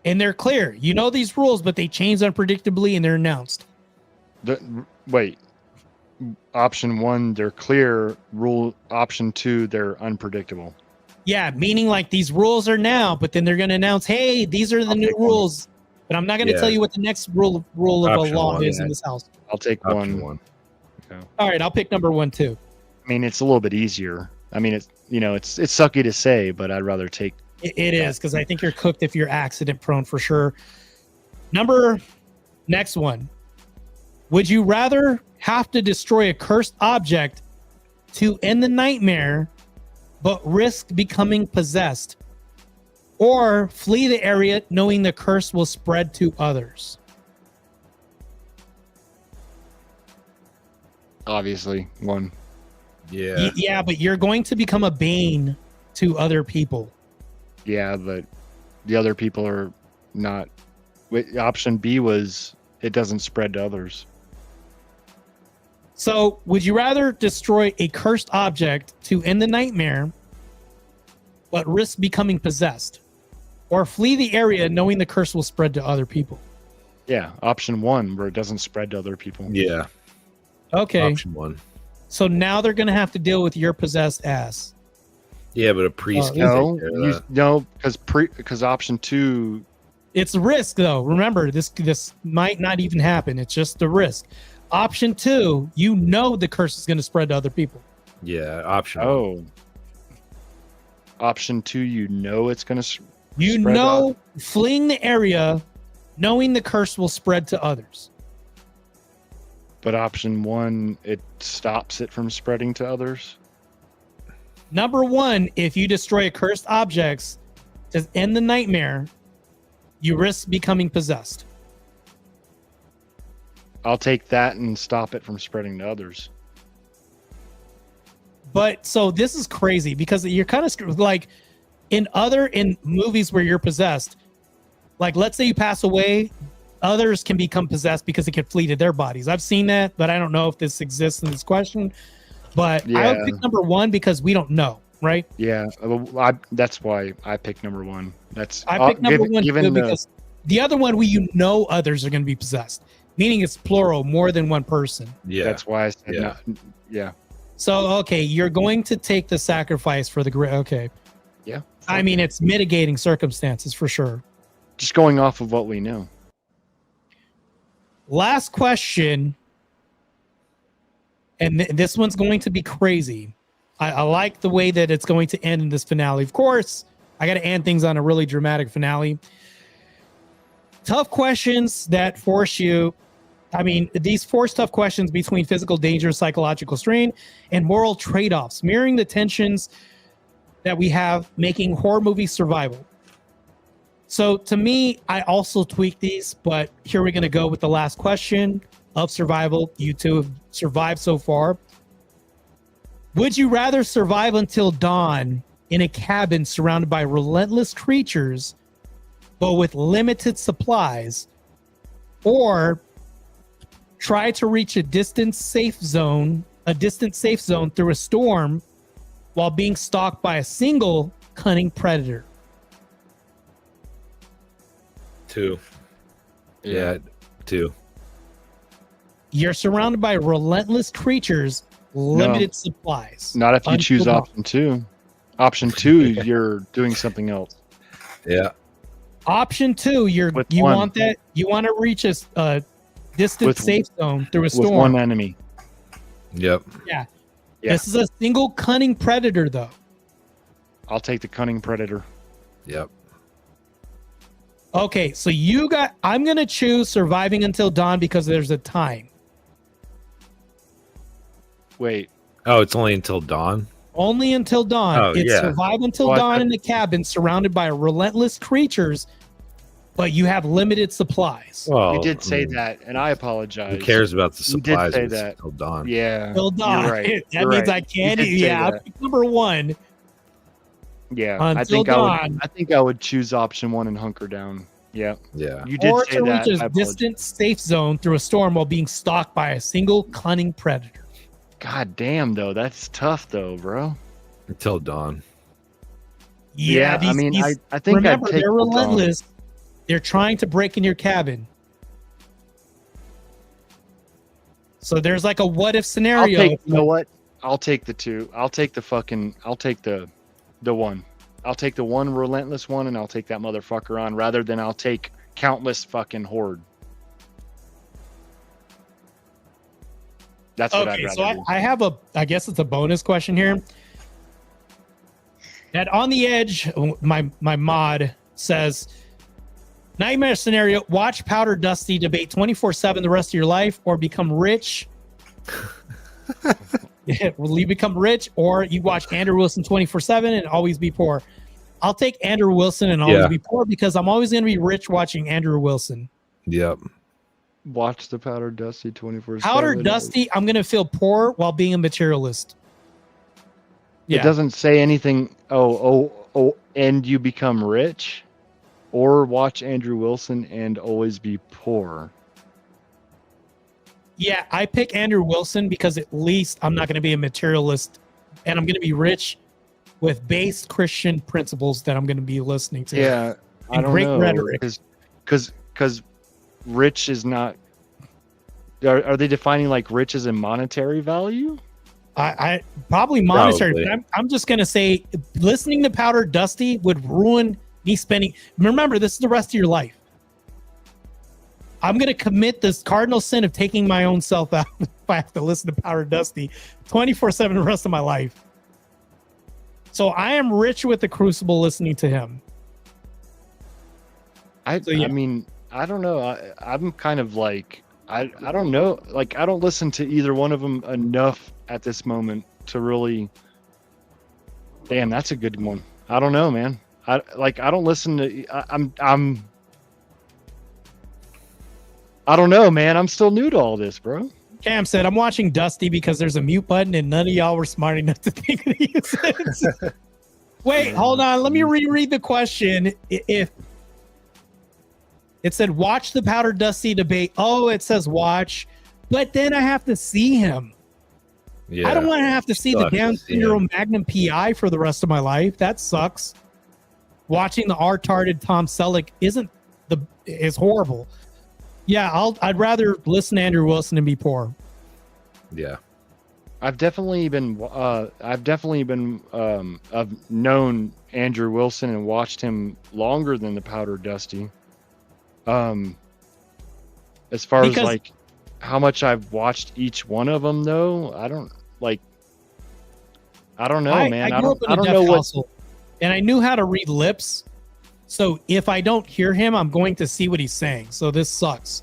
And they're clear. You know these rules, but they change unpredictably and they're announced. Wait. Option 1, they're clear. Option 2, they're unpredictable. Yeah, meaning like these rules are now, but then they're going to announce, hey, these are the new rules. But I'm not going to tell you what the next rule of a law is in this house. I'll take Option one. Okay. All right, I'll pick number 1 too. I mean, it's a little bit easier. I mean, it's sucky to say, but I'd rather take. It is, because I think you're cooked if you're accident prone for sure. Next one. Would you rather have to destroy a cursed object to end the nightmare, but risk becoming possessed, or flee the area knowing the curse will spread to others? Obviously, one. Yeah. Yeah, but you're going to become a bane to other people. Yeah, but the other people are not. Option B was it doesn't spread to others. So, would you rather destroy a cursed object to end the nightmare, but risk becoming possessed, or flee the area knowing the curse will spread to other people? Yeah, option 1 where it doesn't spread to other people. Yeah. Okay. Option 1. So now they're going to have to deal with your possessed ass. Yeah, but a priest can No, take care of that. no, because option 2. It's risk, though. Remember, this might not even happen. It's just the risk. Option 2, you know the curse is going to spread to other people. Yeah, option 1. Oh. Option 2, you know it's going to You spread know, out. fleeing the area, knowing the curse will spread to others. But option 1, it stops it from spreading to others. Number 1, if you destroy cursed objects to end the nightmare, you risk becoming possessed. I'll take that and stop it from spreading to others. But so this is crazy because you're kind of like in movies where you're possessed, like let's say you pass away, others can become possessed because it can flee to their bodies. I've seen that, but I don't know if this exists in this question. But I would pick number 1 because we don't know, right? Yeah, that's why I picked number 1. I picked number 1 too because the other one others are going to be possessed, meaning it's plural, more than one person. Yeah. That's why I said Yeah. yeah. So okay, you're going to take the sacrifice for the great. Okay. Yeah. I mean, it's mitigating circumstances for sure. Just going off of what we know. Last question, and this one's going to be crazy. I like the way that it's going to end in this finale. Of course, I got to end things on a really dramatic finale. Tough questions that force you. I mean, these force tough questions between physical danger, psychological strain, and moral trade-offs, mirroring the tensions that we have making horror movie survival. So to me, I also tweak these, but here we're going to go with the last question of survival. You two have survived so far. Would you rather survive until dawn in a cabin surrounded by relentless creatures, but with limited supplies, or try to reach a distant safe zone through a storm while being stalked by a single cunning predator? 2. Yeah, 2. You're surrounded by relentless creatures, limited supplies. Not if you Until choose dawn. option 2. Option 2, you're doing something else. Yeah. Option 2, you With want one. to reach a distant With- safe zone through a With storm. one enemy. Yep. Yeah. This is a single cunning predator, though. I'll take the cunning predator. Yep. Okay, so I'm going to choose surviving until dawn because there's a time. Wait. Oh, it's only until dawn? Only until dawn. Oh, It's yeah. survive until Well, I dawn thought- in the cabin surrounded by relentless creatures, but you have limited supplies. Well, You did I say mean, that, and I apologize. Who cares about the You did supplies say when it's that. until dawn? Yeah. Till dawn. You're right. That You're means right. I can't. You did say Yeah, I'll that. pick number 1. Yeah. Until dawn. I think I would choose option 1 and hunker down. Yeah. Yeah. You did Or say to that. reach I a apologize. distant safe zone through a storm while being stalked by a single cunning predator. God damn, though. That's tough, though, bro. Until dawn. Yeah, I mean, I think remember, I'd take they're the dawn. relentless. They're trying to break in your cabin. So there's like a what if I'll scenario. take, you know what? I'll take the 2. I'll take the 1. I'll take the one relentless one, and I'll take that motherfucker on rather than I'll take countless fucking horde. That's what I'd Okay, rather so do. I have I guess it's a bonus question here. That on the edge, my mod says, nightmare scenario: watch Powder Dusty debate 24/7 the rest of your life, or become rich. Will you become rich, or you watch Andrew Wilson 24/7 and always be poor? I'll take Andrew Wilson and always be poor because I'm always going to be rich watching Andrew Wilson. Yep. Watch the Powder Dusty 24/7. Powder Dusty, I'm going to feel poor while being a materialist. It doesn't say anything. Oh, and you become rich, or watch Andrew Wilson and always be poor. Yeah, I pick Andrew Wilson because at least I'm not going to be a materialist, and I'm going to be rich with base Christian principles that I'm going to be listening to. Yeah, I don't know. Rhetoric. Because rich is not. Are they defining like rich as a monetary value? I probably monetary. Probably. But I'm just going to say listening to Powder Dusty would ruin me spending. Remember, this is the rest of your life. I'm going to commit this cardinal sin of taking my own self out if I have to listen to Powder Dusty 24/7 the rest of my life. So I am rich with the Crucible listening to him. I mean, I don't know. I'm kind of like, I don't know. Like, I don't listen to either one of them enough at this moment to really. Damn, that's a good one. I don't know, man. I don't listen to. I don't know, man. I'm still new to all this, bro. Cam said, I'm watching Dusty because there's a mute button and none of y'all were smart enough to think to use it. Wait, hold on. Let me reread the question. If it said, watch the Powder Dusty debate. Oh, it says watch, but then I have to see him. Yeah. I don't want to have to see the damn syndrome Magnum PI for the rest of my life. That sucks. Watching the R-tarded Tom Selleck is horrible. Yeah, I'd rather listen to Andrew Wilson and be poor. Yeah. I've definitely been I've known Andrew Wilson and watched him longer than the Powder Dusty. As far as like how much I've watched each one of them though, I don't know, man. I grew up in a deaf household, and I knew how to read lips. So if I don't hear him, I'm going to see what he's saying. So this sucks.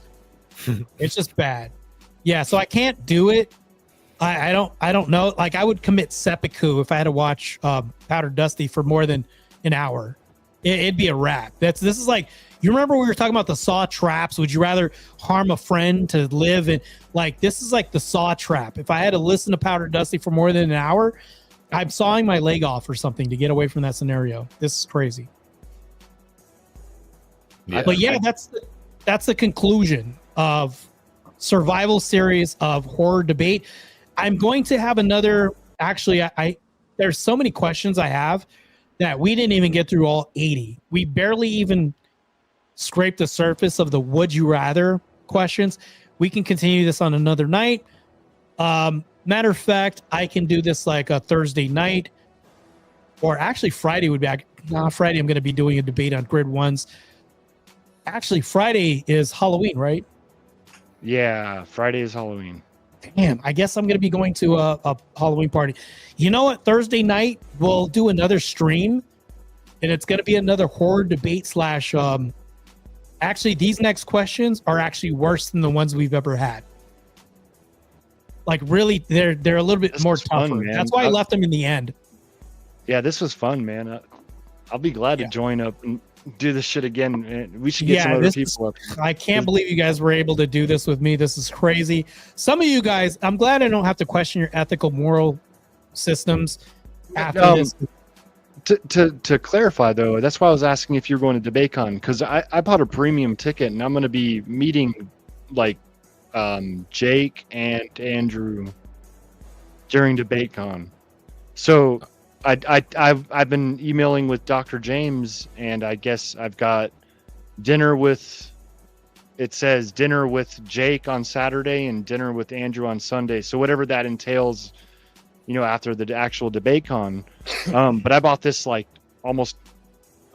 It's just bad. Yeah, so I can't do it. I don't know. Like, I would commit seppuku if I had to watch Powder Dusty for more than an hour. It'd be a wrap. This is like, you remember we were talking about the saw traps? Would you rather harm a friend to live? And like, this is like the saw trap. If I had to listen to Powder Dusty for more than an hour, I'm sawing my leg off or something to get away from that scenario. This is crazy. Yeah. But yeah, that's the conclusion of survival series of horror debate. I'm going to have another. Actually, there's so many questions I have that we didn't even get through all 80. We barely even scraped the surface of the would you rather questions. We can continue this on another night. Matter of fact, I can do this like a Thursday night, or actually Friday would be. Friday I'm going to be doing a debate on Grid Ones. Actually, Friday is Halloween, right? Yeah, Friday is Halloween. Damn, I guess I'm going to be going to a Halloween party. You know what? Thursday night, we'll do another stream, and it's going to be another horror debate slash... actually, these next questions are actually worse than the ones we've ever had. Like, really, they're a little bit more tougher. Fun, that's why I left them in the end. Yeah, this was fun, man. I'll be glad to join up and do this shit again. We should get some other people up. I can't believe you guys were able to do this with me. This is crazy. Some of you guys, I'm glad I don't have to question your ethical, moral systems after this. To clarify though, that's why I was asking if you're going to DebateCon, because I bought a premium ticket and I'm going to be meeting like Jake and Andrew during DebateCon. So I've been emailing with Dr. James, and I guess I've got dinner with. It says dinner with Jake on Saturday and dinner with Andrew on Sunday. So whatever that entails, after the actual DebateCon. But I bought this like almost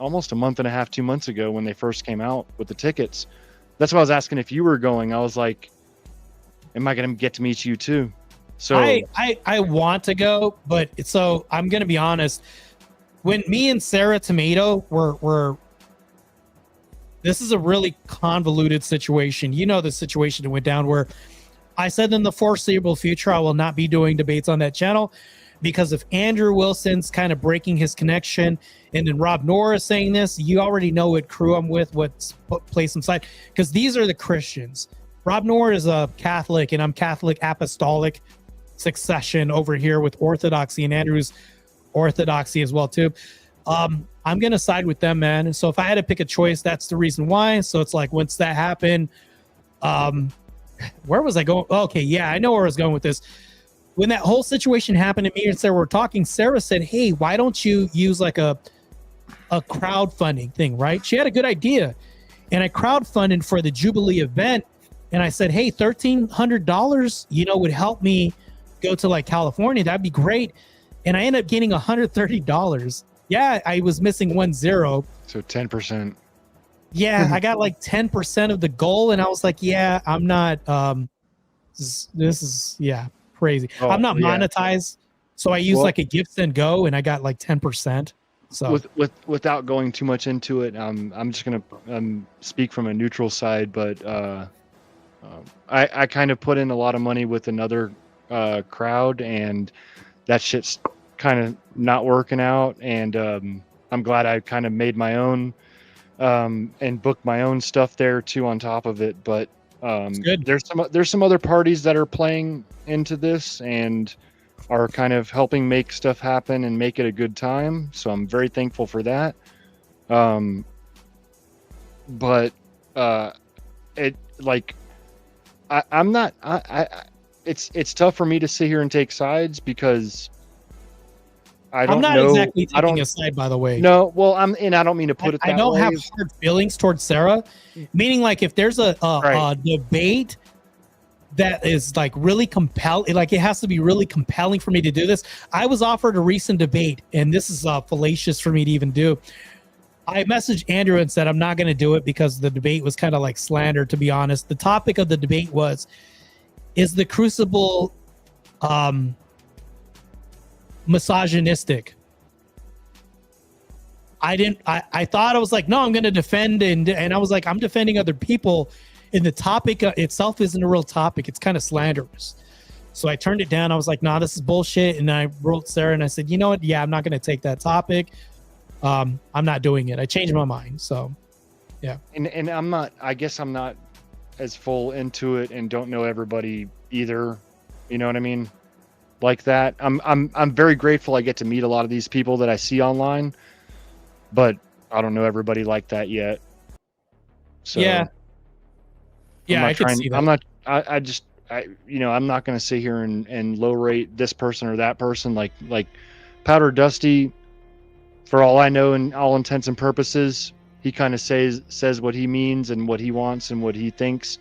almost a month and a half, 2 months ago when they first came out with the tickets. That's why I was asking if you were going. I was like, am I going to get to meet you too? So I want to go, but so I'm going to be honest. When me and Sarah Tomato were this is a really convoluted situation. You know the situation that went down where I said in the foreseeable future I will not be doing debates on that channel because if Andrew Wilson's kind of breaking his connection and then Rob Norris saying this, you already know what crew I'm with, what place I'm side, because these are the Christians. Rob Norris is a Catholic and I'm Catholic apostolic succession over here with Orthodoxy, and Andrew's Orthodoxy as well too. I'm gonna side with them, man. And so if I had to pick a choice, that's the reason why. So it's like once that happened, where was I going? Okay, yeah, I know where I was going with this. When that whole situation happened to me and Sarah were talking, Sarah said, hey, why don't you use like a crowdfunding thing, right? She had a good idea. And I crowdfunded for the Jubilee event. And I said, hey, $1,300, would help me go to like California. That'd be great. And I ended up getting $130. Yeah, I was missing 10. So 10%. Yeah, I got like 10% of the goal. And I was like, yeah, I'm not, this is crazy. I'm not monetized. So I use like a gift and go and I got like 10%. So without going too much into it, I'm just going to speak from a neutral side, but I kind of put in a lot of money with another crowd and that shit's kind of not working out. And I'm glad I kind of made my own and booked my own stuff there too on top of it. But there's some other parties that are playing into this and are kind of helping make stuff happen and make it a good time. So I'm very thankful for that. But it like I'm not it's tough for me to sit here and take sides because I'm not exactly taking a side, by the way. No, well, I don't mean to put it that way. I don't have hard feelings towards Sarah, meaning like if there's a debate that is like really compelling, like it has to be really compelling for me to do this. I was offered a recent debate, and this is fallacious for me to even do. I messaged Andrew and said I'm not going to do it because the debate was kind of like slander, to be honest. The topic of the debate was, is the Crucible misogynistic? I thought I was like, no, I'm going to defend, and I was like, I'm defending other people, and the topic itself isn't a real topic. It's kind of slanderous. So I turned it down. I was like, nah, this is bullshit. And I wrote Sarah and I said, you know what? Yeah, I'm not going to take that topic. I'm not doing it. I changed my mind. So yeah. And I guess I'm not as full into it and don't know everybody either. You know what I mean? Like that. I'm very grateful I get to meet a lot of these people that I see online, but I don't know everybody like that yet. So yeah, I can see that. I'm not going to sit here and low rate this person or that person. Like Powder Dusty, for all I know, and all intents and purposes, he kind of says what he means and what he wants and what he thinks.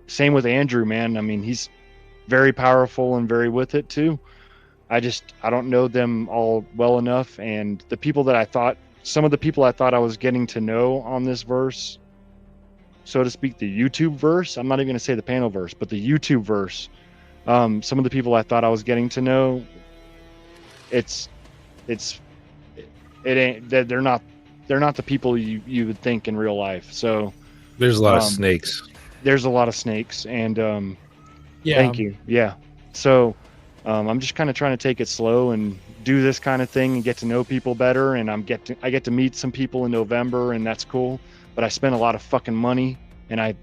Same with Andrew, man. I mean, he's very powerful and very with it too. I don't know them all well enough. And some of the people I thought I was getting to know on this verse, so to speak, the YouTube verse, I'm not even going to say the panel verse, but the YouTube verse, some of the people I thought I was getting to know, it ain't, they're not the people you would think in real life. So there's a lot of snakes. There's a lot of snakes, and thank you. Yeah. So I'm just kind of trying to take it slow and do this kind of thing and get to know people better. And I get to meet some people in November, and that's cool. But I spent a lot of fucking money, and I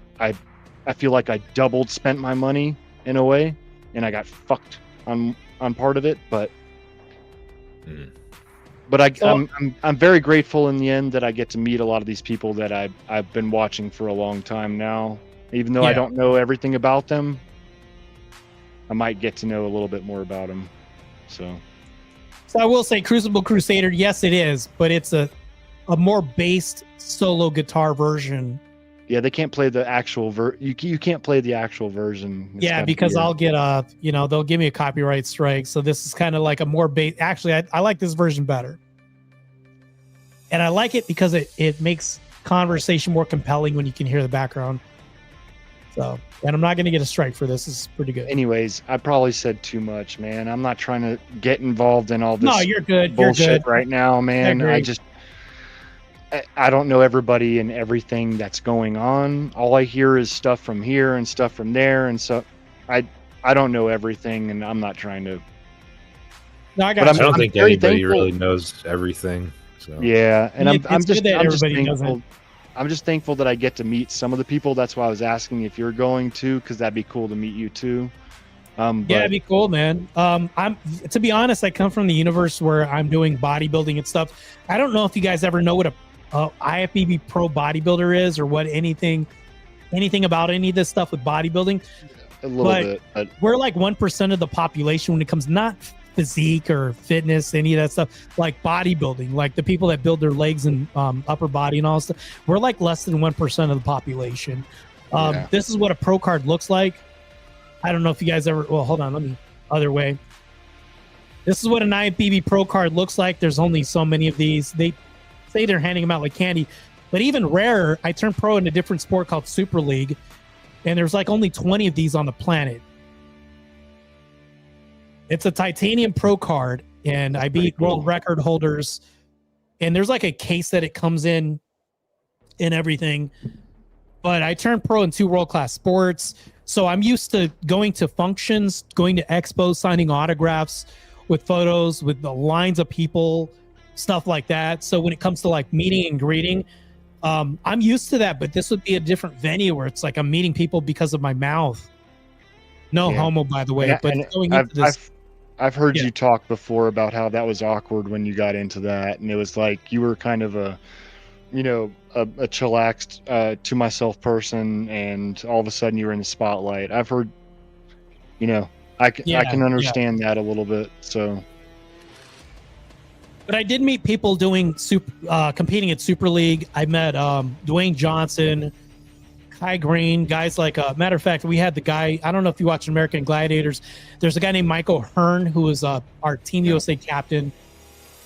feel like I spent my money in a way, and I got fucked on part of it. But I'm very grateful in the end that I get to meet a lot of these people that I've been watching for a long time now. Even though I don't know everything about them, I might get to know a little bit more about them. So I will say Crucible Crusader, yes, it is, but it's a more based solo guitar version. Yeah, they can't play the actual you can't play the actual version. It's because I'll get they'll give me a copyright strike. So this is kind of like a more base. Actually, I like this version better. And I like it because it makes conversation more compelling when you can hear the background. So, and I'm not going to get a strike for this. This is pretty good. Anyways, I probably said too much, man. I'm not trying to get involved in all this No, you're good. bullshit You're good. right now, man. I don't know everybody and everything that's going on. All I hear is stuff from here and stuff from there, and so I don't know everything, and I'm not trying to. No, I got I you. don't think very anybody thankful. really knows everything. So Yeah, and It's I'm good just that I'm just everybody thankful. doesn't. I'm just thankful that I get to meet some of the people. That's why I was asking if you're going to, because that'd be cool to meet you too. Yeah, it'd be cool, man. I'm to be honest, I come from the universe where I'm doing bodybuilding and stuff. I don't know if you guys ever know what a IFBB pro bodybuilder is, or what anything about any of this stuff with bodybuilding. a little bit, but We're like 1% of the population when it comes not physique or fitness, any of that stuff, like bodybuilding, like the people that build their legs and upper body and all that stuff. We're like less than 1% of the population. Yeah. This is what a pro card looks like. I don't know if you guys ever, well, hold on, let me, other way. This is what an IFBB pro card looks like. There's only so many of these. They say they're handing them out like candy, but even rarer, I turned pro in a different sport called Super League, and there's like only 20 of these on the planet. It's a titanium pro card, and I beat world record holders, and there's like a case that it comes in and everything. But I turned pro in 2 world-class sports, so I'm used to going to functions, going to expos, signing autographs with photos, with the lines of people, stuff like that. So when it comes to like meeting and greeting, I'm used to that, but this would be a different venue where it's like I'm meeting people because of my mouth. No homo, by the way. Yeah, but and going into this, I've heard Yeah. you talk before about how that was awkward when you got into that, and it was like you were kind of a chillaxed to myself person, and all of a sudden you were in the spotlight. I've heard, I can understand that a little bit. So, but I did meet people doing competing at Super League. I met Dwayne Johnson, Kai Green, guys like, matter of fact, we had the guy, I don't know if you watch American Gladiators. There's a guy named Michael Hearn, who was our Team USA captain.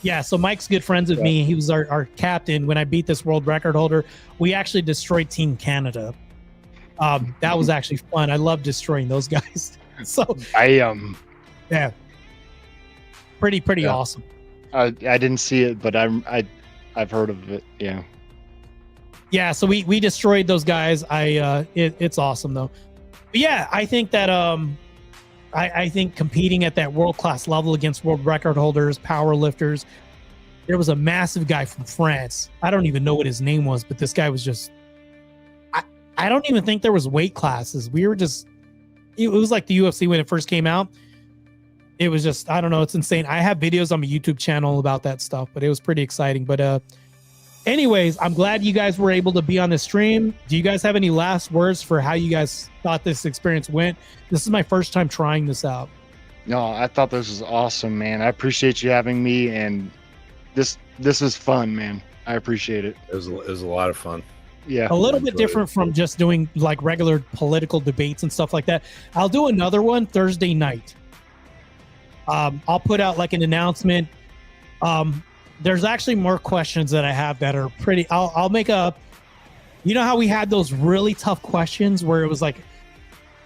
Yeah, so Mike's good friends with me. He was our captain when I beat this world record holder. We actually destroyed Team Canada. That was actually fun. I love destroying those guys. So yeah, pretty awesome. I didn't see it, but I've heard of it. Yeah, so we destroyed those guys. It's awesome though. But yeah, I think that I think competing at that world-class level against world record holders, power lifters, there was a massive guy from France. I don't even know what his name was, but this guy was just, I don't even think there was weight classes. We were just, it was like the UFC when it first came out. It was just, I don't know, it's insane. I have videos on my YouTube channel about that stuff, but it was pretty exciting. But anyways, I'm glad you guys were able to be on the stream. Do you guys have any last words for how you guys thought this experience went? This is my first time trying this out. No, I thought this was awesome, man. I appreciate you having me, and this is fun, man. I appreciate it. it was a lot of fun. Yeah, A little bit different from just doing like regular political debates and stuff like that. I'll do another one Thursday night. I'll put out like an announcement. There's actually more questions that I have that are pretty, I'll make up. You know how we had those really tough questions where it was like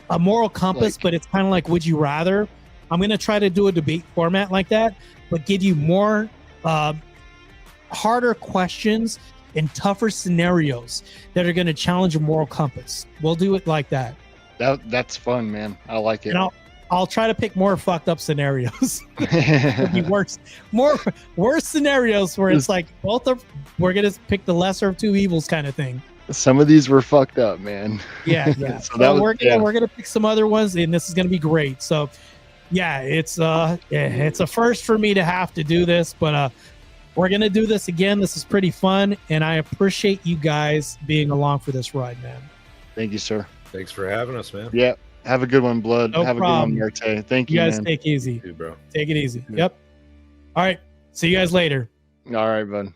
a moral compass, but it's kind of like, would you rather? I'm going to try to do a debate format like that, but give you more harder questions and tougher scenarios that are going to challenge your moral compass. We'll do it like that. That's fun, man. I like it. And I'll try to pick more fucked up scenarios. It'll be worse scenarios where it's like we're gonna pick the lesser of two evils kind of thing. Some of these were fucked up, man. Yeah. So we're gonna pick some other ones, and this is gonna be great. So yeah, it's a first for me to have to do this, but we're gonna do this again. This is pretty fun, and I appreciate you guys being along for this ride, man. Thank you, sir. Thanks for having us, man. Yeah. Have a good one, Blood. No Have problem. a good one, Marte. Thank you, You guys man. take easy. Dude, bro. Take it easy. Yeah. Yep. All right. See you guys later. All right, bud.